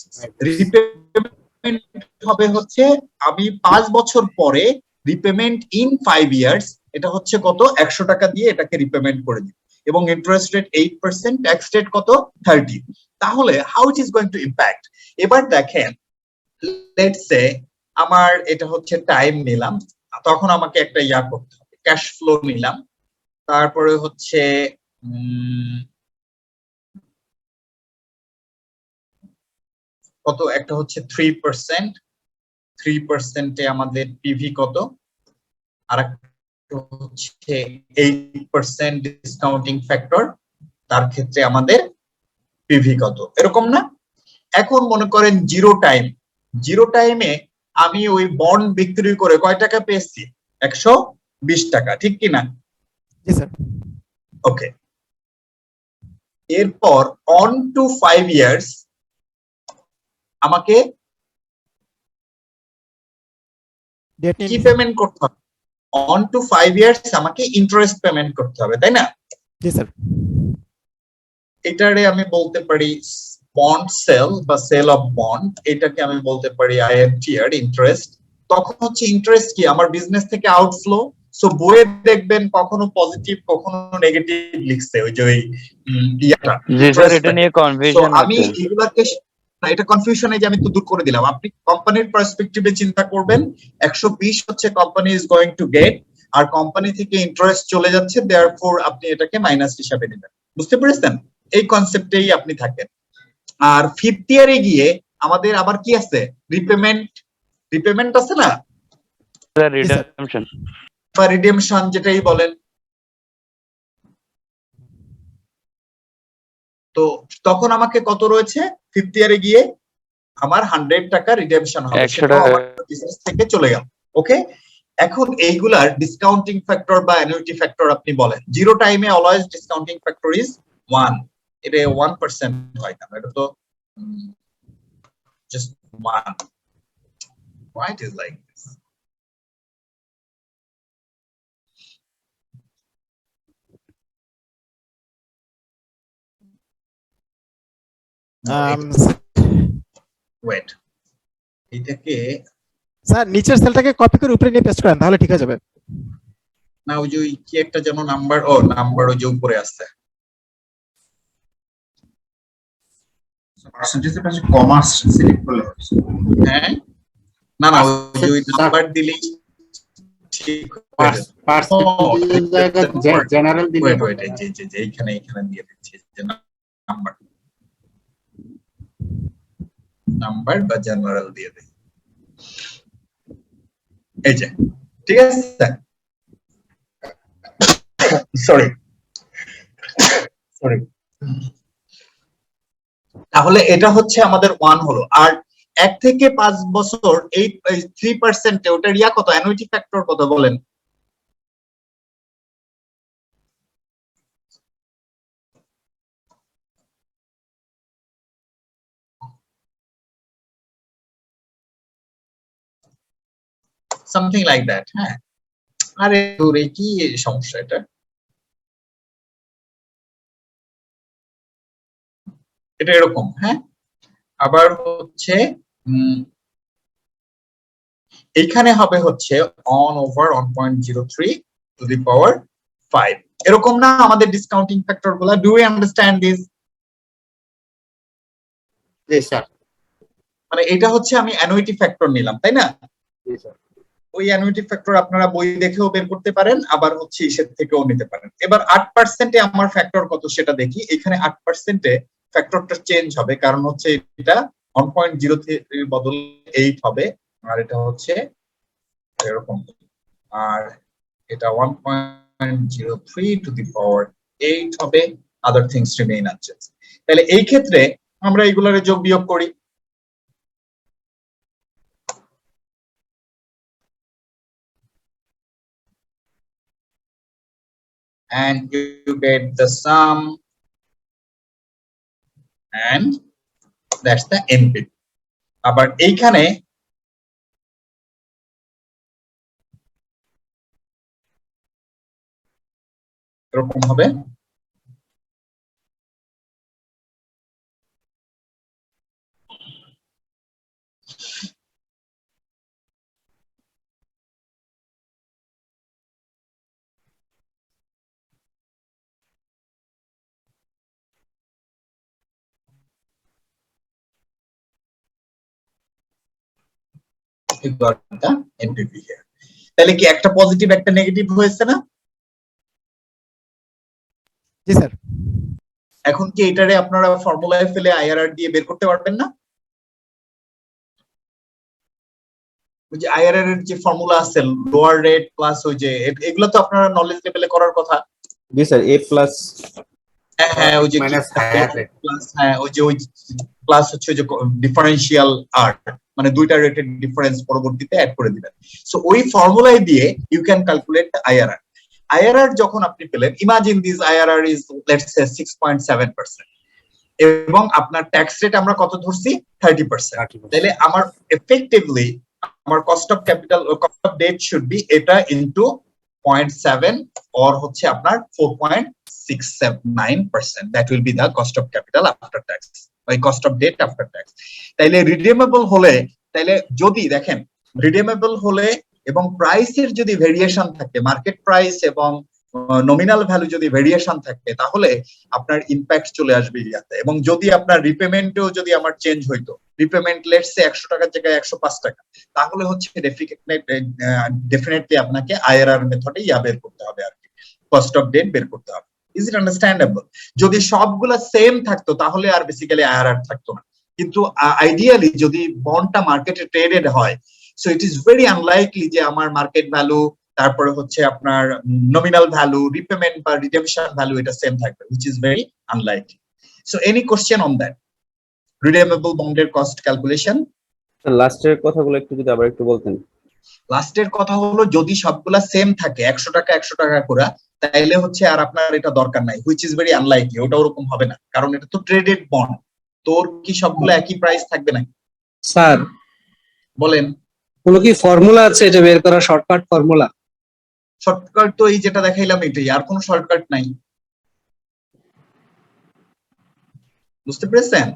রিপেমেন্ট হবে হচ্ছে আমি 5 বছর পরে রিপেমেন্ট ইন 5 ইয়ার্স, এটা হচ্ছে কত? 100 টাকা দিয়ে এটাকে রিপেমেন্ট করে দিই এবং ইন্টারেস্ট রেট 8%, ট্যাক্স রেট কত? 30। তাহলে how it is going to impact? এবার দেখেন লেটস সে আমার এটা হচ্ছে টাইম নিলাম, তখন আমাকে একটা ইয়া করতে হবে, ক্যাশ ফ্লো নিলাম, তারপরে হচ্ছে কত একটা হচ্ছে 3%, আমাদের পিভি কত, আর একটা হচ্ছে 8% ডিসকাউন্টিং ফ্যাক্টর, তার ক্ষেত্রে আমাদের পিভি কত, এরকম না? এখন মনে করেন জিরো টাইমে আমি ওই বন্ড বিক্রি করে কয় টাকা পেয়েছি? 120 টাকা, ঠিক কিনা?
জি স্যার।
ওকে, এরপর অন টু 5 ইয়ার্স আমাকে কি পেমেন্ট করতে হবে? অন টু 5 ইয়ার্স আমাকে ইন্টারেস্ট পেমেন্ট করতে হবে, তাই না?
জি স্যার।
এটারে আমি বলতে পারি বন্ড সেল বা সেল অফ বন্ড, এটাকে আমি বলতে পারি আইএনটিআর, ইন্টারেস্ট। তখন হচ্ছে ইন্টারেস্ট কি আমার বিজনেস থেকে আউটফ্লো। সো বইয়ে দেখবেন কখনো পজিটিভ কখনো নেগেটিভ লিখছে, ওই যে ওই ইয়াটা।
জি স্যার, এটা নিয়ে কনফিউশন
আমি
আছে।
এগুলাকে না, এটা কনফিউশন এই যে আমি তো দূর করে দিলাম। আপনি কোম্পানির পার্সপেক্টিভে চিন্তা করবেন, 120 হচ্ছে company is going to get, আর কোম্পানি থেকে ইন্টারেস্ট চলে যাচ্ছে, দেয়ারফর আপনি এটাকে মাইনাস হিসাবে নেবেন। বুঝতে পেরেছেন? এই কনসেপ্টেই আপনি থাকেন। আর 5th ইয়ারে গিয়ে আমাদের আবার কি আছে? রিপেমেন্ট আছে না,
স্যার রিডেমশন
বা রিডেমশন যেটাই বলেন। তো তখন আমাকে কত রয়েছে? 5th ইয়ারে গিয়ে আমার 100 টাকা রিডেমশন হবে,
100
সেটা
টাকা
আমার বিজনেস থেকে চলে গেল। ওকে, এখন এইগুলার ডিসকাউন্টিং ফ্যাক্টর বা অ্যানুইটি ফ্যাক্টর আপনি বলেন। জিরো টাইমে অলওয়েজ ডিসকাউন্টিং ফ্যাক্টর ইজ 1, এটা 1% হয় না, এটা তো just 1. Why it is like this? Wait, এটাকে
স্যার নিচের সেলটাকে কপি করে উপরে নিয়ে পেস্ট করেন, তাহলে ঠিক হয়ে যাবে।
না, ওই যে কি একটা যেন নাম্বার, নাম্বার ওই যে উপরে আছে,
পার্সেন্টেজের পাশে কমার্স সিলেক্ট করলে হবে।
হ্যাঁ, না ওই যে ওই নাম্বার দিলেই ঠিক হয়ে যাবে।
পার্সেন্টেজের জায়গায় জেনারেল দিলে
ওয়েট যে এইখানে দিয়ে দিচ্ছি যে নাম্বার বা জেনারেল দিয়ে দেই, এই যে, ঠিক আছে। সরি, তাহলে এটা হচ্ছে আমাদের 1 হলো। আর 1 থেকে 5 বছর এই 3% ওটার ইয়া কত, অ্যানুইটি ফ্যাক্টর কত বলেন? Something like that. হ্যাঁ, আরে দূরে কি সমস্যা এটা? এটা এরকম। হ্যাঁ, আবার হচ্ছে এইখানে হবে হচ্ছে on over 1.03 to the power 5, এরকম না আমাদের ডিসকাউন্টিং ফ্যাক্টর গুলা? Do you understand this?
জি স্যার।
মানে এটা হচ্ছে আমি অ্যানুইটি ফ্যাক্টর নিলাম, তাই না?
জি স্যার।
ওই অ্যানুইটি ফ্যাক্টর আপনারা বই দেখেও বের করতে পারেন, আবার হচ্ছে ইসের থেকেও নিতে পারেন। এবার 8%-এ আমার ফ্যাক্টর কত সেটা দেখি। এখানে 8%-এ ফ্যাক্টরটা চেঞ্জ হবে, কারণ হচ্ছে এটা 1.03 বদলে 8 হবে, আর এটা হচ্ছে এরকম, আর এটা 1.03 টু দি পাওয়ার 8 হবে, আদার থিংস রিমেইন আনচেঞ্জড। তাহলে এই ক্ষেত্রে আমরা এগুলারে যোগ বিয়োগ করি। And you get the sum, and that's the NPV. আবার এইখানে এরকম হবে, you got the NPV here. তাহলে কি একটা পজিটিভ একটা নেগেটিভ হয়েছে না?
জি স্যার।
এখন কি এটারে আপনারা ফর্মুলায় ফেলে আইআরআর দিয়ে বের করতে পারবেন না? ওই যে আইআরআর এর যে ফর্মুলা আছে, লোয়ার রেট প্লাস ওই যে, এগুলো তো আপনারা নলেজ লেভেলে করার কথা।
জি স্যার, এ প্লাস
হ্যাঁ ওই যে
মাইনাস হায়ার রেট।
প্লাস, হ্যাঁ ওই যে প্লাস হচ্ছে ওই যে ডিফারেন্সিয়াল আর্ট, মানে দুইটা রেটের ডিফারেন্স পরবর্তীতে অ্যাড করে দিবেন। সো ওই ফর্মুলাই দিয়ে you can calculate the IRR. IRR যখন আপনি পেলেন, imagine this IRR is let's say 6.7%, এবং আপনার ট্যাক্স রেট আমরা কত ধরছি 30%, তাহলে আমার এফেক্টিভলি আমার cost of capital, cost of debt should be এটা ইনটু 0.7 or হচ্ছে আপনার 4.679%, that will be the cost of capital after tax, by cost of debt after tax. তাইলে রিডিমেবল হলে, তাইলে যদি দেখেন রিডিমেবল হলে এবং প্রাইসের যদি ভেরিয়েশন থাকে, মার্কেট প্রাইস এবং নমিনাল ভ্যালু যদি ভেরিয়েশন থাকে, তাহলে আপনার ইমপ্যাক্ট চলে আসবে ইয়াতে। এবং যদি আপনার রিপেমেন্টেও যদি আমার চেঞ্জ হইতো, রিপেমেন্ট লেটস সে 100 টাকার জায়গায় 105 টাকা, তাহলে হচ্ছে ডেফিনেটলি আপনাকে আইআরআর মেথডে ইয়া বের করতে হবে আর কি, কস্ট অফ ডেট বের করতে হবে। Is it understandable? যদি সবগুলা সেম থাকতো তাহলে আর বেসিক্যালি আইআরআর থাকতো না, কিন্তু আইডিয়ালি যদি বন্ডটা মার্কেটে ট্রেডেড হয়, so it is very unlikely যে আমার মার্কেট ভ্যালু, তারপরে হচ্ছে আপনার নমিনাল ভ্যালু, রিপেমেন্ট বা রিডেমশন ভ্যালু এটা সেম থাকবে, which is very unlikely. So any question on that? Redeemable bonded cost calculation?
লাস্টের কথাগুলো একটু যদি আবার একটু বলতেন।
লাস্টের কথা হলো যদি সবগুলা সেম থাকে 100 টাকা 100 টাকা করে, তাইলে হচ্ছে আর আপনার এটা দরকার নাই, which is very unlikely, ওটা ওরকম হবে না, কারণ এটা তো ট্রেডেড বন্ড। তোর কি সবগুলো একই প্রাইস থাকবে না?
স্যার
বলেন,
কোনো কি ফর্মুলা আছে এটা বের করা, শর্টকাট ফর্মুলা?
শর্টকাট তো এই যেটা দেখাইলাম এটাই, আর কোনো শর্টকাট নাই, বুঝতে পেরেছেন?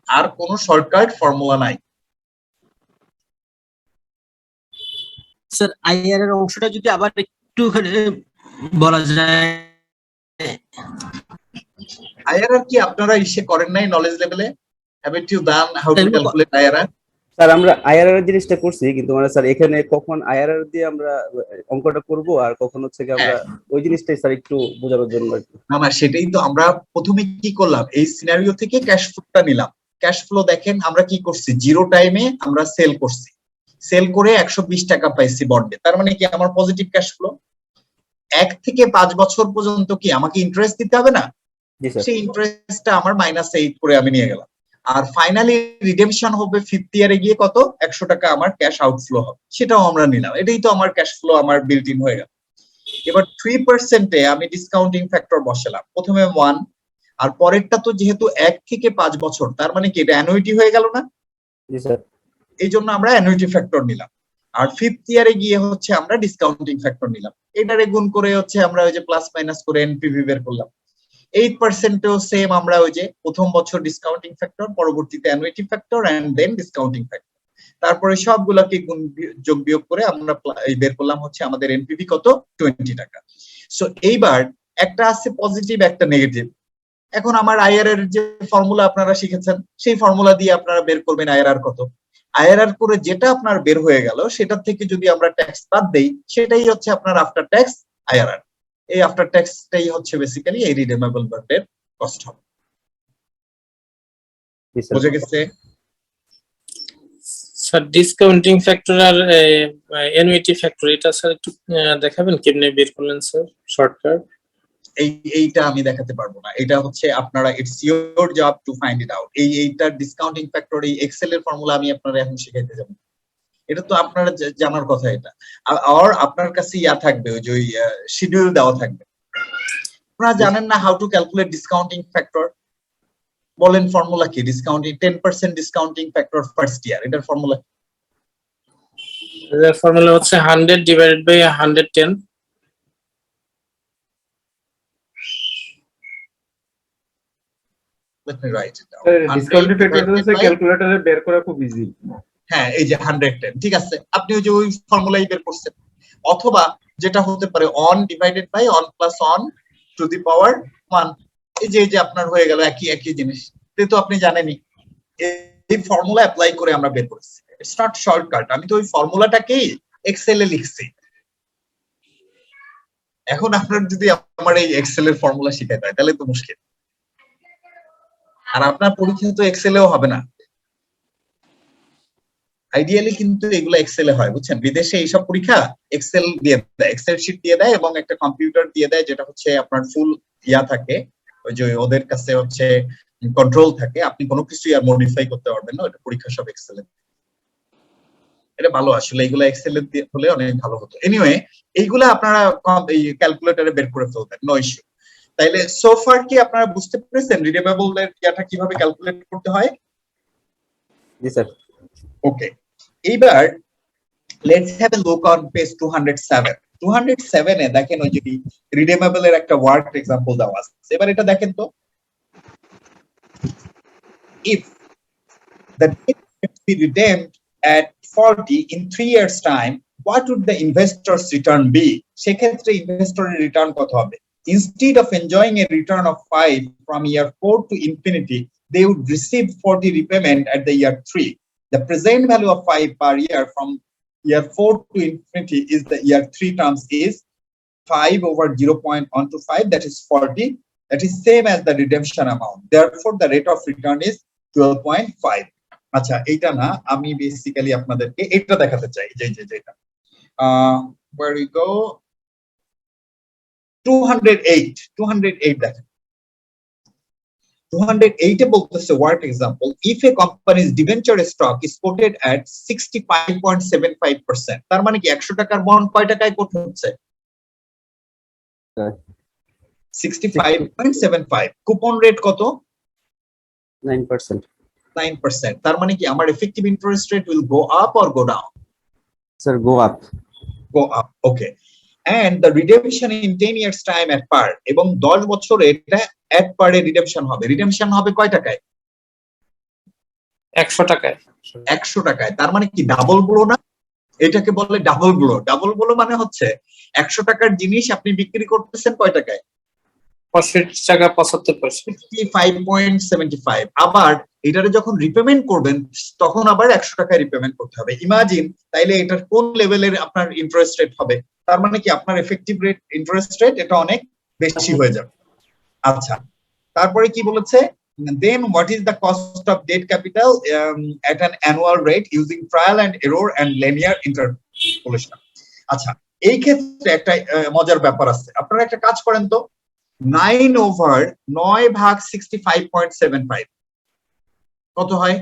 আর কোনো শর্টকাট ফর্মুলা নাই।
স্যার আইআর এর অংশটা যদি আবার একটু বলা যায়।
আইআরআর কি আপনারা ইসে করেন নাই নলেজ লেভেলে? Haven't you done how to calculate IRR?
Sir আমরা আইআরআর জিনিসটা করছি, কিন্তু মানে স্যার এখানে কখন আইআরআর দিয়ে আমরা অঙ্কটা করব আর কখন হচ্ছে কি আমরা ওই জিনিসটাই স্যার একটু বোঝানোর জন্য।
না সেটাই তো আমরা প্রথমে কি করলাম, এই সিনারিও থেকে ক্যাশ ফ্লোটা নিলাম। ক্যাশ ফ্লো দেখেন আমরা কি করছি, জিরো টাইমে আমরা সেল করছি, সেল করে 120 টাকা পাইছি বন্ডে, তার মানে কি আমার পজিটিভ ক্যাশ ফ্লো। 1 থেকে 5 বছর পর্যন্ত কি আমাকে ইন্টারেস্ট দিতে হবে না? সেই ইন্টারেস্টটা আমার -8 করে আমি নিয়ে গেলাম, আর ফাইনালি রিডেমশন হবে 5th ইয়ারে গিয়ে কত 100 টাকা আমার ক্যাশ আউটফ্লো হবে, সেটাও আমরা নিলাম। এটাই তো আমার ক্যাশ ফ্লো আমার বিল্ট ইন হয়ে গেল। এবার 3% আমি ডিসকাউন্টিং ফ্যাক্টর বসালাম, প্রথমে 1, আর পরেরটা তো যেহেতু 1 থেকে 5 বছর, তার মানে কি এটা অ্যানুইটি হয়ে গেল না?
জি স্যার।
এই জন্য আমরা অ্যানুইটি ফ্যাক্টর নিলাম, আর 5th ইয়ারে গিয়ে হচ্ছে আমরা ডিসকাউন্টিং ফ্যাক্টর নিলাম। এটারে গুণ করে হচ্ছে আমরা ওই যে প্লাস মাইনাস করে এনপিভি বের করলাম। 8%ও সেম, আমরা ওই যে প্রথম বছর ডিসকাউন্টিং ফ্যাক্টর, পরবর্তীতে annuity factor and then discounting factor, তারপরে সবগুলোকে গুণ যোগ বিয়োগ করে আমরা বের করলাম হচ্ছে আমাদের এনপিভি কত 20 টাকা। সো এইবার একটা আছে পজিটিভ একটা নেগেটিভ। এখন আমার আইআরআর যে ফর্মুলা আপনারা শিখেছেন, সেই ফর্মুলা দিয়ে আপনারা বের করবেন আইআরআর কত। আইআরআর করে যেটা আপনার বের হয়ে গেল সেটা থেকে যদি আমরা ট্যাক্স বাদ দেই, সেটাই হচ্ছে আপনার আফটার ট্যাক্স আইআরআর। এই আফটার ট্যাক্সটাই হচ্ছে বেসিক্যালি এই রিডিমেবল বন্ডের কস্ট হবে। বুঝে গেছে
স্যার? ডিসকাউন্টিং ফ্যাক্টর আর অ্যানুইটি ফ্যাক্টর এটা স্যার একটু দেখাবেন কেমনে বের করলেন স্যার শর্টকাট?
এইটা আমি দেখাতে পারবো না, এটা হচ্ছে আপনারা it's your job to find it out. এইটার ডিসকাউন্টিং ফ্যাক্টর এই এক্সেল এর ফর্মুলা আমি আপনারা এখন শিখাইতে যাব, এটা তো আপনারা জানার কথা। এটা আর আপনার কাছে ইয়া থাকবে, ওই যে শিডিউল দেওয়া থাকবে। আপনারা জানেন না how to calculate discounting factor? বলেন ফর্মুলা কি? Discounting 10% discounting factor first year, এটার ফর্মুলা?
এর ফর্মুলা হচ্ছে 100 divided by 110।
Let me write it down.
Discounting factor হচ্ছে ক্যালকুলেটরে বের করা খুব ইজি।
হ্যাঁ, এই যে 110, ঠিক আছে, আপনি ওই যে ওই ফর্মুলাই বের করছেন। অথবা যেটা হতে পারে n divided by n plus n to the power 1, এই যে আপনার হয়ে গেল একই জিনিস। তো আপনি জানেনই এই ফর্মুলা অ্যাপ্লাই করে আমরা বের করেছি। ইটস নট শর্টকাট, আমি তো ওই ফর্মুলাটাকেই এক্সেল এ লিখছি। এখন আপনার যদি আমার এই এক্সেল এর ফর্মুলা শিখাতে হয় তাহলে তো মুশকিল, আর আপনার পরীক্ষা তো এক্সেলেও হবে না। আইডিয়ালি কিন্তু এগুলো এক্সেলে হয়, বুঝছেন? বিদেশে এইসব পরীক্ষা এক্সেল দিয়ে দেয়, এক্সেল শিট দিয়ে দেয় এবং একটা কম্পিউটার দিয়ে দেয়, যেটা হচ্ছে আপনার ফুল ইয়া থাকে, ওই যে ওদের কাছে হচ্ছে কন্ট্রোল থাকে, আপনি কোনো কিছু আর মডিফাই করতে পারবেন না, এটা পরীক্ষা সব এক্সেলেন্ট। এটা ভালো, আসলে এইগুলা এক্সেলেন্ট হলে অনেক ভালো হতো। এনিওয়ে এইগুলা আপনারা এই ক্যালকুলেটরে বের করে ফেলবেন, নো ইস্যু। তাইলে সোফার কি আপনারা বুঝতে পেরেছেন রিডেমেবল এর ইয়াটা কিভাবে ক্যালকুলেট করতে হয়?
জি স্যার।
ওকে, এইবার let's have a look on page 207। 207 এ দেখেন ওই যে রিডেমেবল এর একটা ওয়ার্ক এক্সাম্পল দেওয়া আছে। এবার এটা দেখেন তো, if the debt be redeemed at 40 in 3 years time, what would the investor's return be? সেক্ষেত্রে ইনভেস্টরের রিটার্ন কত হবে? Instead of enjoying a return of 5 from year 4 to infinity, they would receive 40 repayment at the year 3. The present value of 5 per year from year 4 to infinity is the year 3 terms is 5 over 0.125, that is 40. That is same as the redemption amount. Therefore, the rate of return is 12.5. আচ্ছা, এইটা না, আমি basically আপনাদেরকে এটা দেখাতে চাই, যেটা where we go 208 দেখেন। 208 এ বলতেছে work example, if a company's debenture stock is quoted at 65.75%, তার মানে কি 100 টাকার বন্ড কয় টাকায় কোট হচ্ছে? 65.75। কুপন রেট কত?
9%.
9%। তার মানে কি আমার effective interest rate will go up or go down?
Sir, go up.
Go up, okay. And the redemption in 10 years time at par, এবং 10 বছরে এটা at par এ রিডেমশন হবে। রিডেমশন হবে কয় টাকায়?
100 টাকায়।
100 টাকায়। তার মানে কি ডাবল ব্লো না? এটাকে বলে ডাবল ব্লো। ডাবল ব্লো মানে হচ্ছে 100 টাকার জিনিস আপনি বিক্রি করতেছেন কয় টাকায়?
65 টাকা 75%।
65.75। আবার এটারে যখন রিপেমেন্ট করবেন তখন আবার 100 টাকায় রিপেমেন্ট করতে হবে। ইমাজিন তাইলে এটার কোন লেভেলের আপনার ইন্টারেস্ট রেট হবে? তার মানে কি আপনার এফেক্টিভ রেট ইন্টারেস্ট রেট এটা অনেক বেশি হয়ে যাবে। আচ্ছা, তারপরে কি বলেছে? Then what is the cost of debt capital at an annual rate using trial and error and linear interpolation? আচ্ছা, এই ক্ষেত্রে একটা মজার ব্যাপার আছে। আপনারা একটা কাজ করেন তো, 9 ভাগ 65.75 কত হয়?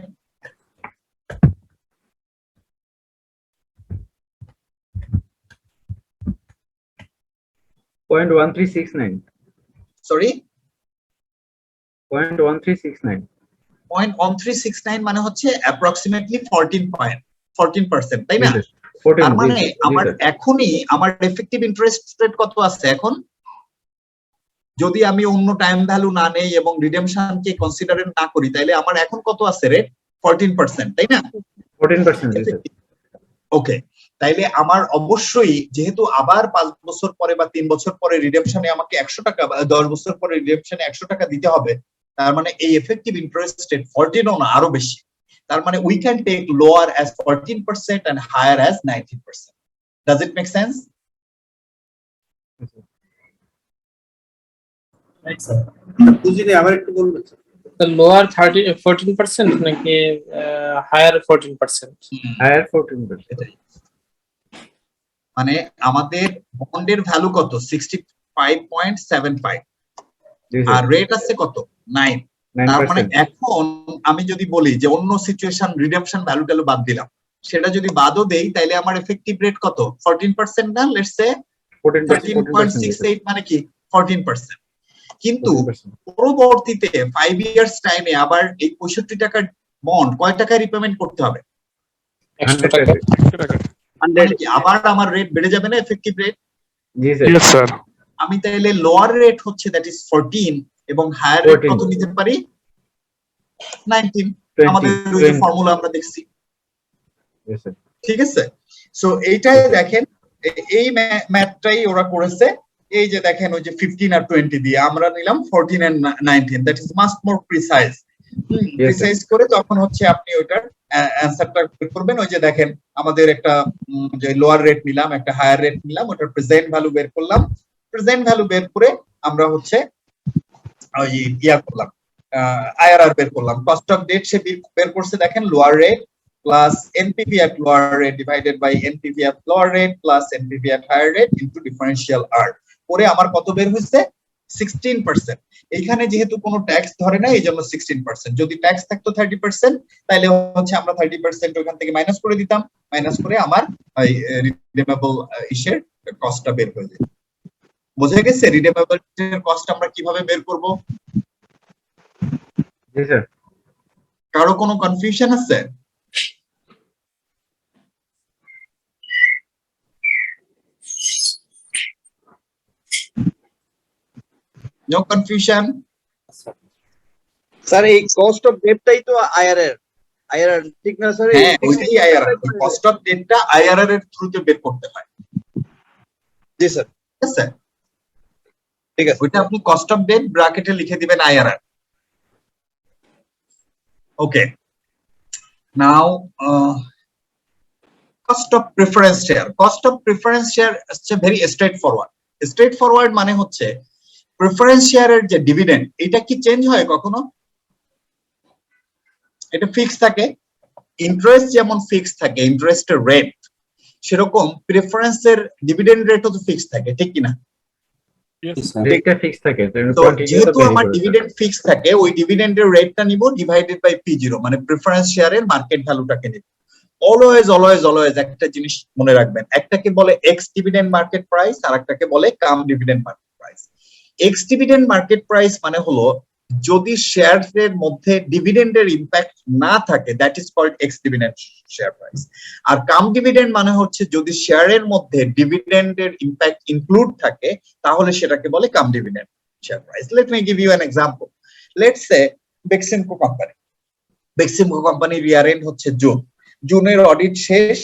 সরি, 0.1369 মানে হচ্ছে অ্যাপ্রক্সিমেটলি 14%, তাই না? তার মানে আমার এখনই আমার এফেক্টিভ ইন্টারেস্ট রেট কত আছে এখন? যদি আমি অন্য টাইম ভ্যালু না নেই এবং রিডেমশন কে কনসিডার না করি, তাইলে আমার এখন কত আছে রেট? 14%, তাই না?
14%।
ওকে, তাইলে আমার অবশ্যই যেহেতু আবার 5 বছর পরে বা 3 বছর পরে রিডেমশনে আমাকে 100 টাকা বা 10 বছর পরে রিডেমশনে 100 টাকা দিতে হবে, তার মানে এই এফেক্টিভ ইন্টারেস্ট রেট 14 ও না, আরো বেশি। তার মানে we can take lower as 14% and higher as 19%. Does it make sense?
বুঝিনি, আবার একটু বলবেন?
লোয়ার 14% নাকি হায়ার 14%?
হায়ার 14%।
মানে আমাদের বন্ডের ভ্যালু কত? 65.75 আর রেট আছে কত? 9। তার মানে এখন আমি যদি বলি যে অন্য সিচুয়েশন রিডেমশন ভ্যালু টালু বাদ দিলাম, সেটা যদি বাদও দেই তাইলে আমার এফেক্টিভ রেট কত? 14% না? লেটস সে 13.68 মানে কি 14%। কিন্তু পরবর্তীতে 5 ইয়ার্স টাইমে আবার এই 65 টাকার বন্ড কয় টাকা রিপেমেন্ট করতে হবে?
100 টাকা।
আবার আমার রেট বেড়ে যাবে না এফেক্টিভ রেট?
জি স্যার।
আমি তাহলে লোয়ার রেট হচ্ছে দ্যাট ইজ 14 এবং হায়ার রেট কত নিতে পারি? 19। আমাদের ওই যে ফর্মুলা আমরা দেখছি, ঠিক আছে? সো এইটাই দেখেন, এই ম্যাথটাই ওরা করেছে। এই যে দেখেন ওই যে 15 আর 20 দিয়ে আমরা নিলাম 14 and 19, that is much more precise. Precise করে তখন হচ্ছে আপনি ওইটার অ্যানসারটা বের করবেন। ওই যে দেখেন আমাদের একটা যে লোয়ার রেট নিলাম, একটা হায়ার রেট নিলাম, ওটার প্রেজেন্ট ভ্যালু বের করলাম। প্রেজেন্ট ভ্যালু বের করে আমরা হচ্ছে ওই ইয়া করলাম, আইআরআর বের করলাম। কস্ট অফ ডেট সে বের করছে, দেখেন lower rate plus NPV at lower rate divided by NPV at lower rate plus NPV at higher rate into differential আর, পরে আমার কত বের হয়েছে? 16%। এখানে যেহেতু কোনো ট্যাক্স ধরে না, এই জন্য 16%। যদি ট্যাক্স থাকতো 30%, তাহলে হচ্ছে আমরা 30% ওখান থেকে মাইনাস করে দিতাম, মাইনাস করে আমার রিডেমেবল ইসের কস্টটা বের হয়ে যেত। বোঝা গেছে রিডেমেবল এর কস্ট আমরা কিভাবে বের করব?
জি স্যার।
কারো কোনো কনফিউশন আছে? No confusion?
স্যার এই কস্ট অফ ডেটটাই তো আইআরআর ঠিক না স্যার?
হ্যাঁ, ওইটাই আইআরআর। কস্ট অফ ডেটটা আইআরআর এর থ্রুতে বের করতে হয়।
জি স্যার।
ঠিক আছে,
ঠিক আছে।
ওইটা আপনি কস্ট অফ ডেট ব্র্যাকেটে লিখে দিবেন IRR. Okay, now cost of preference share. Cost of preference share হচ্ছে ভেরি স্ট্রেট ফরওয়ার্ড মানে হচ্ছে প্রেফারেন্স শেয়ারের যে ডিভিডেন্ড, এটা কি চেঞ্জ হয় কখনো? এটা ফিক্স থাকে। ইন্টারেস্ট যেমন ফিক্স থাকে, ইন্টারেস্টের রেট, সেরকম প্রেফারেন্সের ডিভিডেন্ড রেটও তো ফিক্স থাকে, ঠিক কিনা?
রেটটা ফিক্স থাকে,
তো যেহেতু আমার ডিভিডেন্ড ফিক্স থাকে, ওই ডিভিডেন্ডের রেটটা নিব ডিভাইডেড বাই P0, মানে প্রেফারেন্স শেয়ারের মার্কেট ভ্যালুটাকে নিব। অলওয়েজ অলওয়েজ অলওয়েজ একটা জিনিস মনে রাখবেন, একটাকে বলে এক্স ডিভিডেন্ড মার্কেট প্রাইস, আর একটাকে বলে cum dividend market price. Ex dividend market price মানে হলো যদি শেয়ারের মধ্যে ডিভিডেন্ডের ইম্প্যাক্ট না থাকে, that is called ex dividend share price. আর কাম ডিভিডেন্ড মানে হচ্ছে যদি শেয়ারের মধ্যে ডিভিডেন্ডের ইম্প্যাক্ট ইনক্লুড থাকে, তাহলে সেটাকে বলে cum dividend share price. Let me give you an example. Let's say Beximco company. Beximco কোম্পানির ইয়ার এন্ড হচ্ছে জুনের অডিট শেষ।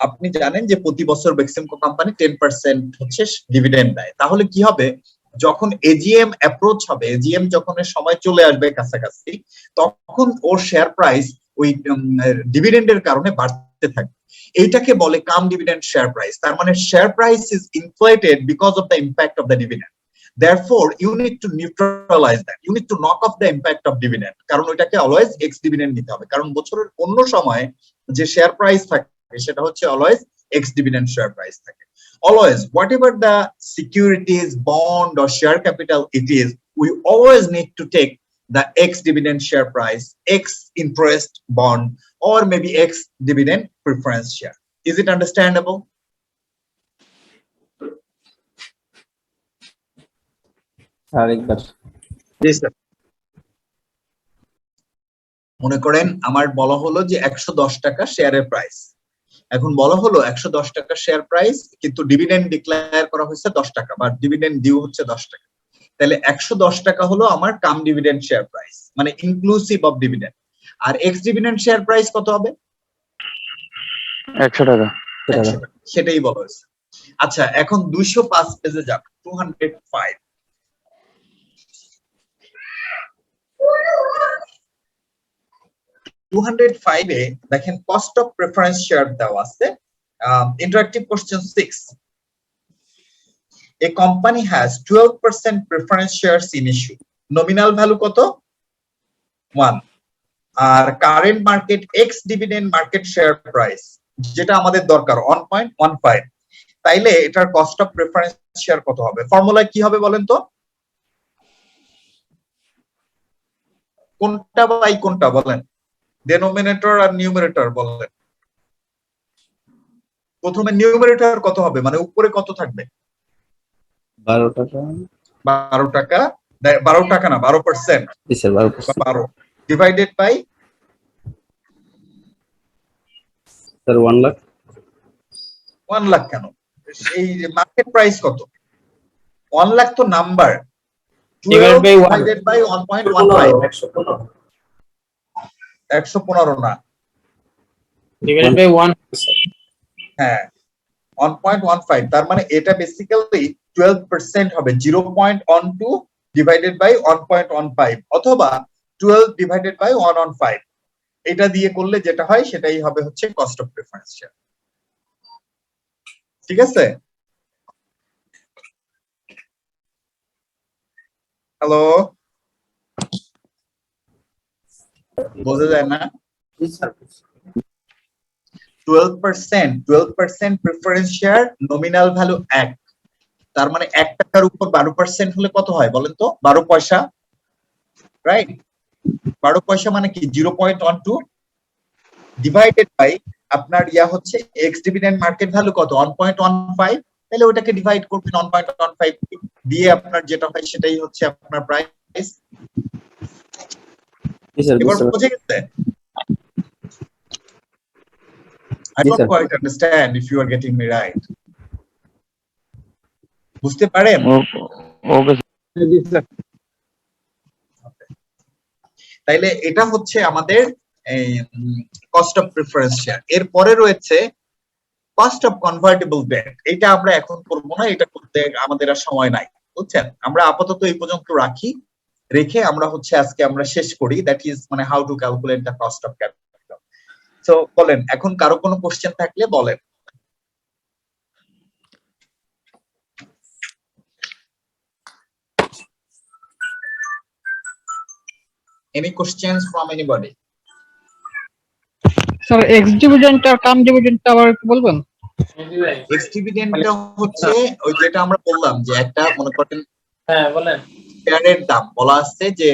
আপনি জানেন যে প্রতি বছর বেক্সিমকো কোম্পানি 10% হচ্ছে ডিভিডেন্ড দেয়। তাহলে কি হবে, যখন এজিএম অ্যাপ্রোচ হবে, এজিএম যখন সময় চলে আসবে কাছাকাছি, তখন ওর শেয়ার প্রাইস ওই ডিভিডেন্ডের কারণে বাড়তে থাকবে। এইটাকে বলে কাম ডিভিডেন্ড শেয়ার প্রাইস। তার মানে share price is inflated because of the impact of the dividend. Therefore, you need to neutralize that. You need to knock off the impact of dividend. কারণ ওইটাকে always ex dividend নিতে হবে। কারণ বছরের অন্য সময় যে শেয়ার প্রাইস থাকে সেটা হচ্ছে always ex dividend share price থাকে। Always, whatever the securities, bond or share capital it is, we always need to take the ex dividend share price, ex interest bond, or maybe ex dividend preference share. Is it understandable? মনে করেন আমার বলা হলো যে 110 টাকা শেয়ারের price. এখন বলা হলো 110 টাকা শেয়ার প্রাইস, কিন্তু ডিভিডেন্ড ডিক্লেয়ার করা হয়েছে 10 টাকা, বা ডিভিডেন্ড ডিউ হচ্ছে 10 টাকা। তাহলে 110 টাকা হলো আমার কাম ডিভিডেন্ড শেয়ার প্রাইস, মানে ইনক্লুসিভ অফ ডিভিডেন্ড। আর এক্স ডিভিডেন্ড শেয়ার প্রাইস কত হবে?
100 টাকা।
সেটাই বলা হয়েছে। আচ্ছা, এখন 205 পেজে যাব। 205 205 এ দেখেন কস্ট অফ প্রেফারেন্স শেয়ার দেওয়া আছে। Interactive question 6, a company has 12% preference shares in issue, nominal value কত? 1, আর current market ex dividend market share price যেটা আমাদের দরকার 1.15, তাইলে এটার কস্ট অফ প্রেফারেন্স শেয়ার কত হবে? ফর্মুলা কি হবে বলেন তো? কোনটা বাই কোনটা বলেন? ডেনোমিনেটর আর নিউমারেটর বলেন। প্রথমে নিউমারেটর কত হবে, মানে উপরে কত থাকবে?
12 টাকা।
12 টাকা, 12 টাকা না, 12%। 12 divided by
sir 1 lakh.
1 lakh কেন? এই মার্কেট প্রাইস কত? 1 লাখ তো নাম্বার, 12 ডিভাইডেড বাই 1.15, 115 না,
ডিভাইডেড বাই 1।
হ্যাঁ 1.15। তার মানে এটা বেসিক্যালি 12% হবে। 0.12 ডিভাইডেড বাই 1.15 অথবা 12 ডিভাইডেড বাই 115, এটা দিয়ে করলে যেটা হয় সেটাই হবে হচ্ছে কস্ট অফ প্রেফারেন্স শেয়ার। ঠিক আছে? হ্যালো, বোঝা যায় না? 12% প্রেফারেন্স শেয়ার, নমিনাল ভ্যালু 1, তার মানে 1 টাকার উপর 12% হলে কত হয় বলেন তো? 12 পয়সা, রাইট? 12 পয়সা মানে কি 0.12 ডিভাইডেড বাই আপনার হচ্ছে এক্স ডিভিডেন্ড মার্কেট ভ্যালু কত 1.15, তাহলে ওটাকে ডিভাইড করবেন 1.15 দিয়ে আপনার যেটা হয় সেটাই হচ্ছে আপনার প্রাইস। এবার বুঝে গেছে? I don't quite understand if you are getting me right. বুঝতে পারেন?
ওকে
তাইলে এটা হচ্ছে আমাদের কস্ট অফ প্রিফারেন্স শেয়ার। এরপরে রয়েছে কস্ট অফ কনভার্টেবল ডেট। এটা আমরা এখন করব না, এটা করতে আমাদের আর সময় নাই, বুঝছেন? আমরা আপাতত এই পর্যন্ত রেখে আমরা হচ্ছে আজকে আমরা শেষ করি, দ্যাট ইজ মানে how to calculate the cost of capital. So বলেন, এখন কারো কোনো কোশ্চেন থাকলে বলেন। Any questions from anybody?
Sir ex dividend আর কাম ডিভিডেন্ট আবার একটু বলবেন?
এক্স ডিভিডেন্ডটা হচ্ছে ওই যেটা আমরা বললাম যে একটা মনে করেন
বলেন
শেয়ারের দাম বলা আছে যে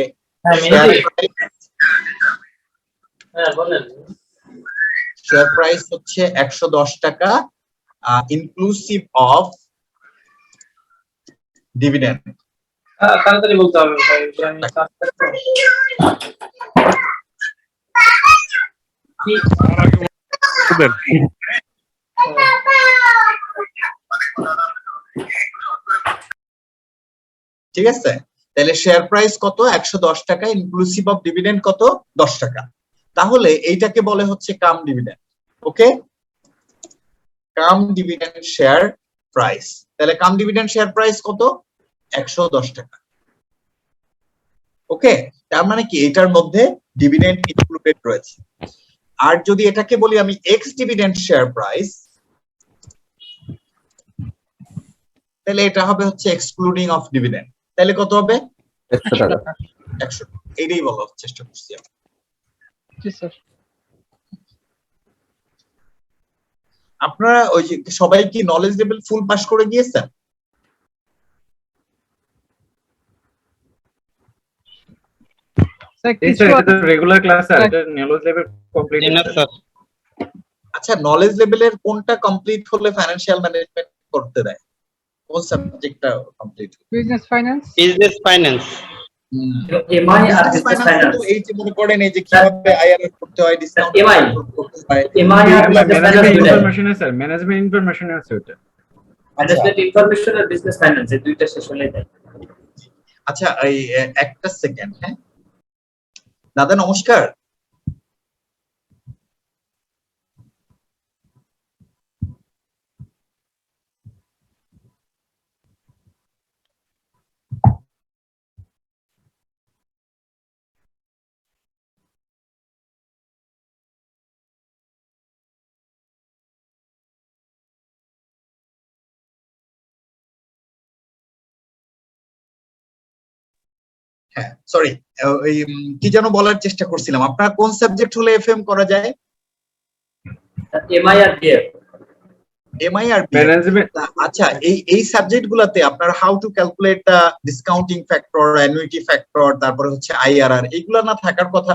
শেয়ার প্রাইস হচ্ছে 110 টাকা ইনক্লুসিভ অফ ডিভিডেন্ড।
তাড়াতাড়ি বলতে হবে ভাই,
ঠিক আছে? তাহলে শেয়ার প্রাইস কত 110 টাকা ইনক্লুসিভ অফ ডিভিডেন্ড কত 10 টাকা। তাহলে এইটাকে বলে হচ্ছে কাম ডিভিডেন্ড। ওকে, কাম ডিভিডেন্ড শেয়ার প্রাইস। তাহলে কাম ডিভিডেন্ড শেয়ার প্রাইস কত 110 টাকা। ওকে, তার মানে কি এটার মধ্যে ডিভিডেন্ড ইনক্লুডেড রয়েছে। আর যদি এটাকে বলি আমি এক্স ডিভিডেন্ড শেয়ার প্রাইস, তাহলে এটা হবে হচ্ছে এক্সক্লুডিং অফ ডিভিডেন্ড। তাহলে কত হবে
100 টাকা।
100। এইটাই বলার চেষ্টা করছি আমি।
জি স্যার।
আপনারা ওই যে সবাই কি নলেজ লেভেল ফুল পাস করে গিয়েছেন?
রেগুলার ক্লাস স্যার, এটা নলেজ লেভেল কমপ্লিট না স্যার।
আচ্ছা, নলেজ লেভেলের কোনটা কমপ্লিট হলে ফাইনান্সিয়াল ম্যানেজমেন্ট করতে দেয়? কোন সাবজেক্টটা complete?
Business finance.
Business finance.
MI আর বিজনেস ফাইন্যান্স।
এই যে মনে করেন এই যে কিভাবে আইআরআর করতে হয়, ডিসকাউন্ট করতে হয়,
এমআই আর
management information sir, management information আছে ওটা।
ম্যানেজমেন্ট ইনফরমেশন আর বিজনেস ফাইন্যান্স এই দুইটা শেষ হলেই তাই।
আচ্ছা, এই একটা সেকেন্ড। হ্যাঁ দাদা নমস্কার। হ্যাঁ সরি, ওই কি যেন বলার চেষ্টা করছিলাম, আপনার কোন সাবজেক্ট হলে এফএম করা যায়?
এমআই আর বিএফ।
এমআই আর ম্যানেজমেন্ট। আচ্ছা, এই সাবজেক্ট গুলাতে আপনার how to calculate the discounting factor, annuity factor, তারপরে হচ্ছে আইআরআর, এগুলা না থাকার কথা।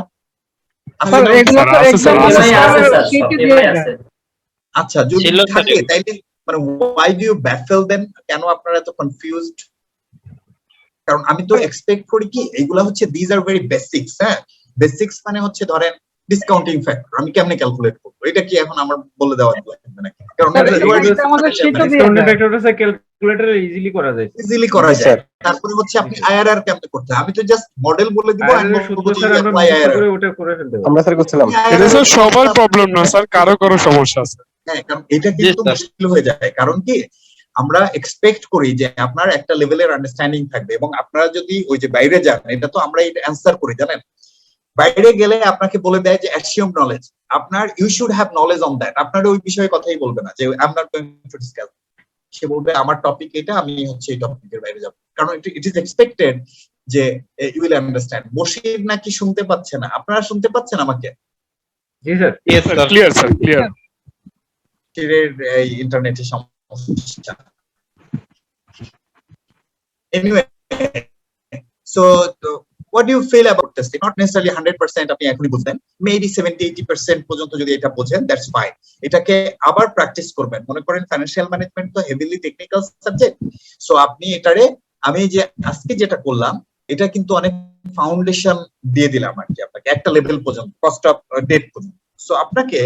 আচ্ছা, যদি থাকে তাইলে মানে why do you baffle them? কেন আপনারা এত কনফিউজড? কারণ আমি তো এক্সপেক্ট করি কি এগুলা হচ্ছে দিস আর ভেরি বেসিক্স। হ্যাঁ, বেসিক্স মানে হচ্ছে ধরেন ডিসকাউন্টিং ফ্যাক্টর আমি কেমনে ক্যালকুলেট করব, এটা কি এখন আমার বলে দেওয়া লাগবে নাকি? কারণ
ডিসকাউন্টিং ফ্যাক্টরটা স্যার ক্যালকুলেটরে ইজিলি করা যায়।
ইজিলি করা যায়। তারপরে হচ্ছে আপনি আইআরআর কেমনে করতে হয়, আমি তো জাস্ট মডেল বলে দিব আর
ওটা করে ফেলতে হবে।
আমরা স্যার করছিলাম
এটা স্যার সবার প্রবলেম না স্যার, কারো কারো সমস্যা আছে।
হ্যাঁ, কারণ এটা কিন্তু মুশকিল হয়ে যায়। কারণ কি আমরা এক্সপেক্ট করি যে আপনার একটা লেভেলের আন্ডারস্ট্যান্ডিং থাকবে, এবং আপনারা যদি ওই যে বাইরে যান, এটা তো আমরা এটা অ্যানসার করি জানেন, বাইরে গেলে আপনাকে বলে দেয় যে অ্যাসিউম নলেজ, আপনার you should have knowledge on that. আপনার ওই বিষয়ে কথাই বলবে না যে I am not going to discuss, সে বলবে আমার টপিক এটা, আমি হচ্ছে এই টপিকের বাইরে যাব। কারণ ইট ইজ এক্সপেক্টেড যে ইউ উইল আন্ডারস্ট্যান্ড। বশির নাকি শুনতে পাচ্ছে না? আপনারা শুনতে পাচ্ছেন আমাকে?
জি sir.
Yes sir, clear sir, clear.
এই ইন্টারনেটের সমস্যা। anyway, so what do you feel about this? Not necessarily 100% আপনি এখনই বুঝবেন, মেবি 70-80% পর্যন্ত যদি এটা বোঝেন, দ্যাটস ফাইন। এটাকে আবার প্র্যাকটিস করবেন। মনে করেন ফাইন্যান্সিয়াল ম্যানেজমেন্ট তো হেভিলি টেকনিক্যাল সাবজেক্ট, সো আপনি এটারে আমি যে আজকে যেটা করলাম এটা কিন্তু অনেক ফাউন্ডেশন দিয়ে দিলাম আর কি আপনাকে, একটা লেভেল পর্যন্ত, কস্ট অফ ডেট পর্যন্ত। সো আপনাকে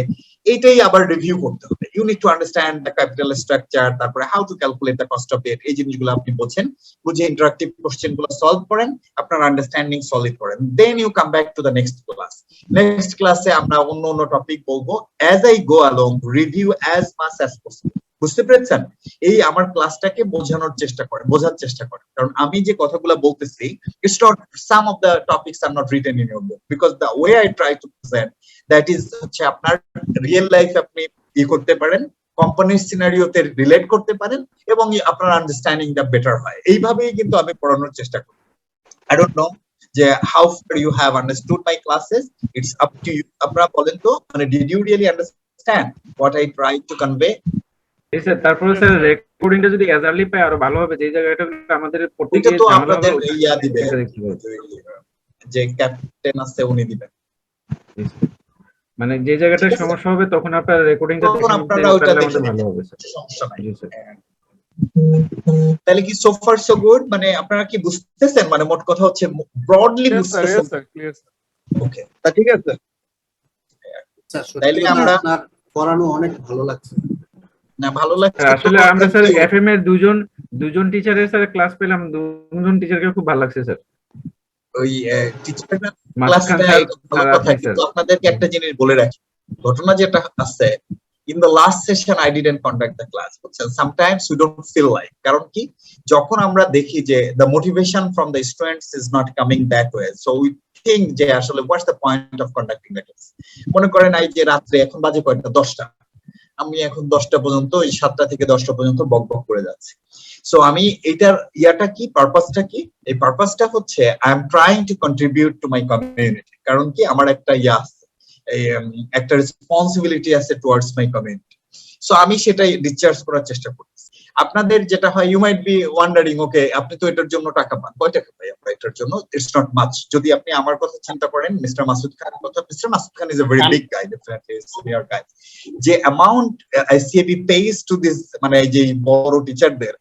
এইটাই আবার রিভিউ করতে হবে। You need to understand the capital structure, তারপরে how to calculate the cost of debt, এই জিনিসগুলো আপনি বোঝেন, বুঝে ইন্টারাক্টিভ কোশ্চেন গুলো সলভ করেন, আপনার আন্ডারস্ট্যান্ডিং সলিড করেন, then you come back to the next class. Next ক্লাসে আমরা অন্য টপিক বলবো। As I go along, review as much as possible. বুঝতে পেরেছেন? এই আমার ক্লাসটাকে বোঝার চেষ্টা করেন, কারণ আমি যে কথাগুলো বলতেছি, it's not some of the topics are not written in your book, because the way I try two present that is হচ্ছে আপনার রিয়েল লাইফ আপনি করতে পারেন, কোম্পানির সিনারিওতে রিলেট করতে পারেন, এবং আপনার আন্ডারস্ট্যান্ডিং দা বেটার হয়। এইভাবেই কিন্তু আমি পড়ানোর চেষ্টা করি। আই ডোন্ট নো যে how far you have understood my classes, it's up to you. আপনারা বলেন তো, মানে did you really understand what I try to convey?
Sir তারপরে স্যার রেকর্ডিংটা যদি এজারলি পাই আরো ভালো হবে, যে জায়গাটা আমাদের পড়তে
এটা
গিয়ে
তো
ঝামেলা
আপনাদের
হবে,
ইয়া দিবে, যে ক্যাপ্টেন আছে উনি দিবেন।
মানে যে জায়গাটা সমস্যা হবে তখন আপনারা রেকর্ডিংটা
তখন আপনারা ওটা দেখে
ভালো হবে স্যার,
সমস্যা নাই। তাহলে কি সো ফার সো গুড? মানে আপনারা কি বুঝতেছেন? মানে মোট কথা হচ্ছে ব্রডলি বুঝতেছেন? ওকে, তা ঠিক আছে। তাইলে আমরা
পড়ানো অনেক ভালো লাগছে।
না, ভালো লাগছে
আসলে আমরা স্যার এফএম এর দুজন টিচারের স্যার ক্লাস পেলাম, দুজন টিচারকে খুব ভালো লাগছে স্যার।
ওই টিচাররা ক্লাসটা ভালো কথা, কিন্তু আপনাদেরকে একটা জিনিস বলে রাখি, ঘটনা যেটা আছে, in the last session I didn't conduct the class, বুঝছেন? sometimes we don't feel like, কারণ কি, যখন আমরা দেখি যে the motivation from the students is not coming that way, so we think যে আসলে what's the point of conducting the class? মনে করেন এই যে রাত্রে, এখন বাজে কয়টা, 10টা, আমি এখন 10টা পর্যন্ত, ওই 7টা থেকে 10টা পর্যন্ত বকবক করে যাচ্ছি। সো আমি এটার ইয়াটা কি, পারপাসটা কি? এই পারপাসটা হচ্ছে I am trying to contribute to my community. কারণ কি, আমার একটা ইয়া আছে, একটা রেসপন্সিবিলিটি আছে টুয়ার্ডস মাই কমিউনিটি। সো আমি সেটাই ডিসচার্জ করার চেষ্টা করছি। আপনাদের যেটা হয়, ইউ মাইট বি ওয়ান্ডারিং, ওকে আপনি তো এটার জন্য টাকা পান, কয় টাকা পাই আমরা এটার জন্য? It's not much. যদি আপনি আমার কথা চিন্তা করেন, মিস্টার মাসুদ খানের কথা, mister Masud Khan is a very big guy, definitely senior guy. যে amount ICAB page to this, মানে যে বড় টিচারদের,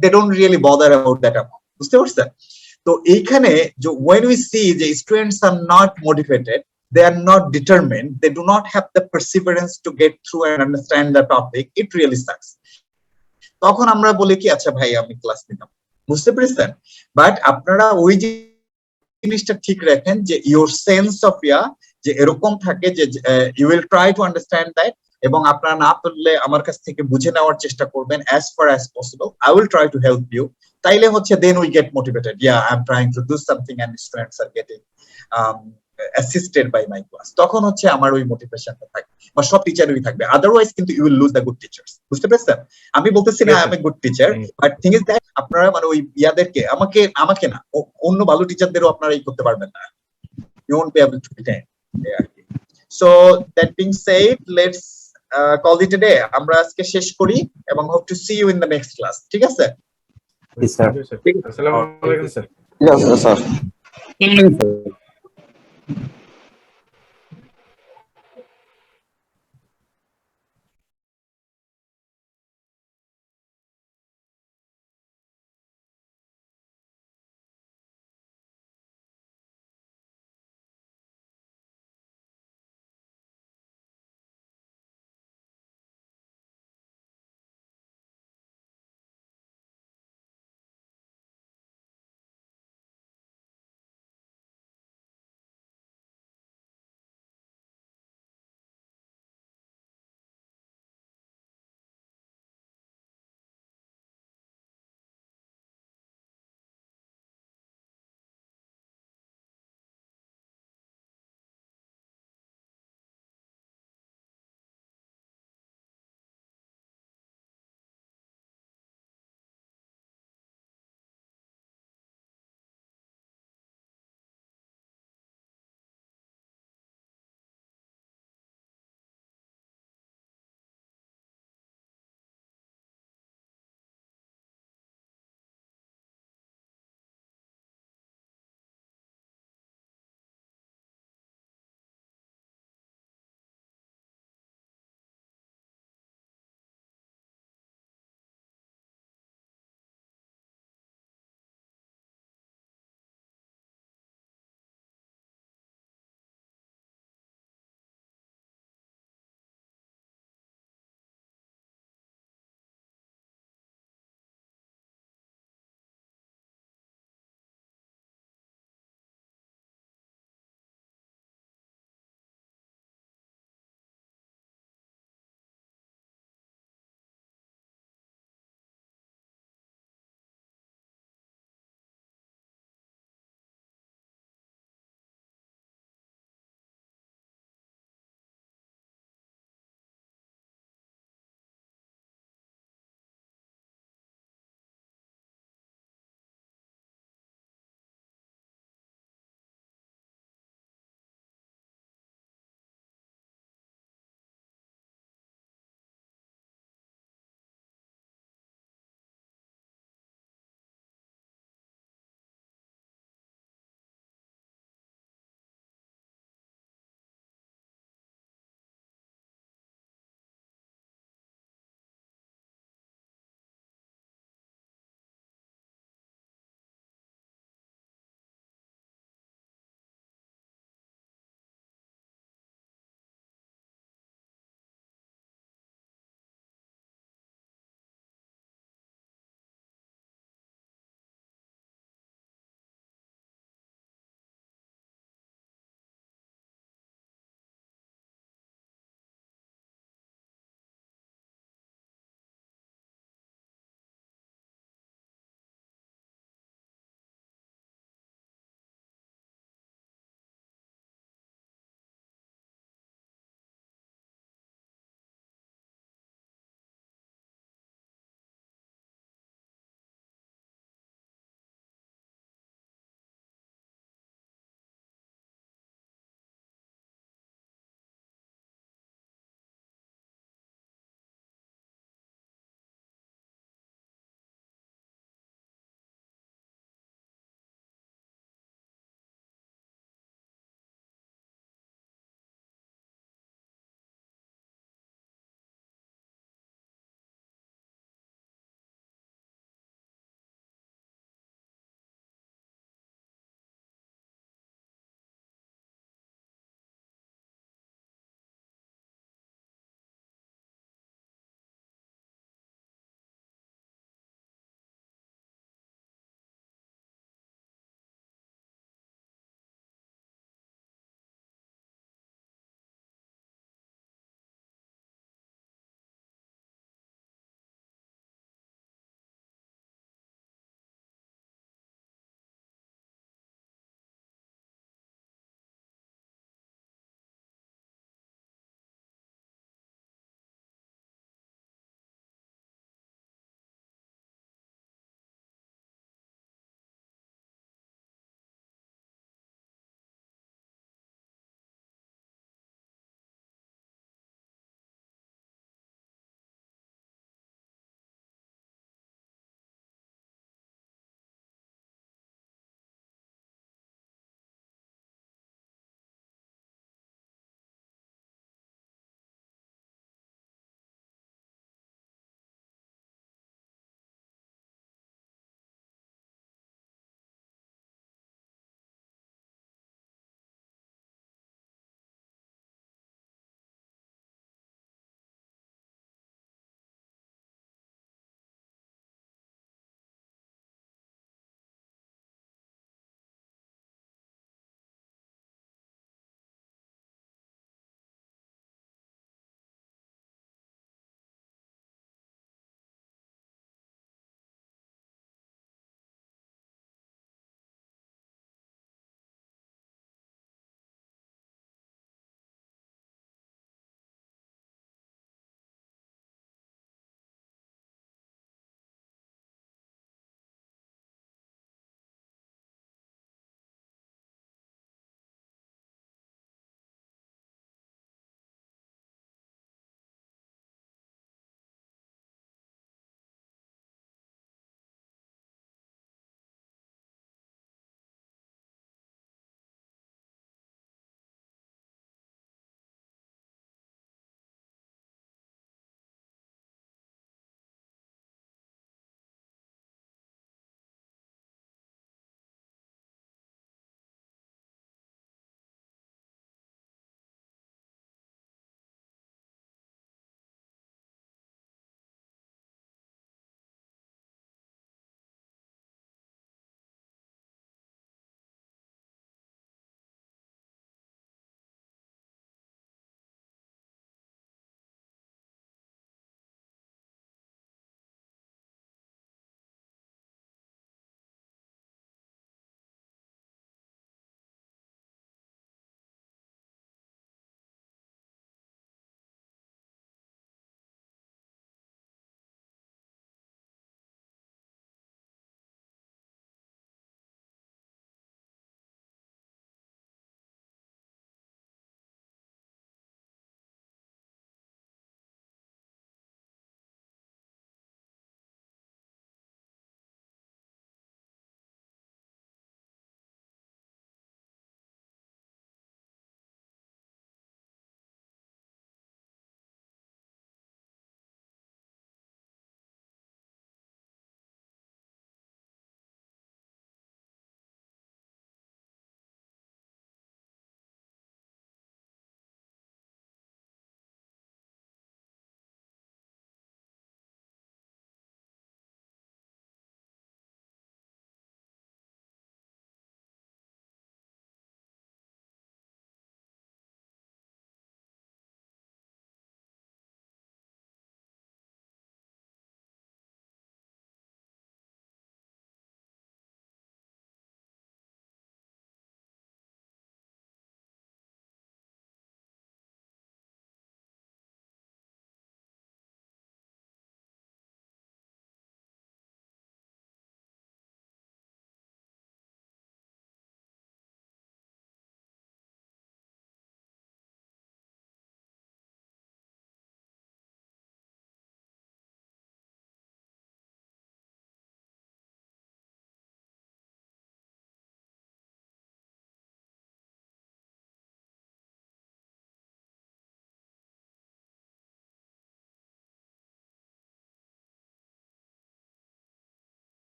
they don't really bother about that amount, বুঝতে পারছেন? তো এইখানে when we see যে students are not motivated, they are not determined, they do not have the perseverance to get through and understand the topic, it really sucks. তখন আমরা বলি কি, আচ্ছা ভাই আমি ক্লাস নিলাম, বুঝতে পেরেছেন? বাট আপনারা ওই জিনিসটা ঠিক রাখেন যে your sense of যে এরকম থাকে যে you will try to understand that, এবং আপনারা না পারলে আমার কাছ থেকে বুঝে নেওয়ার চেষ্টা করবেন as far as possible. I will try to help you. তাইলে হচ্ছে then we get motivated. Yeah, I'm trying to do something and students are getting assisted by my class. তখন হচ্ছে আমার ওই মোটিভেশনটা থাকবে, বা সব টিচারেরই থাকবে। আদারওয়াইজ কিন্তু you will lose the good teachers. বুঝতে পেরেছেন? আমি বলতেছি না আমি good teacher, but thing is that আপনারা মানে ওই ইয়াদেরকে, আমাকে না, অন্য ভালো টিচারদেরও আপনারা এই করতে পারবেন না। You won't be able to retain. So that being said, let's call it a day. আমরা আজকে শেষ করি, এবং hope to see you in the next class. ঠিক আছে?
আসসালামু আলাইকুম স্যার।
ঠিক আছে স্যার।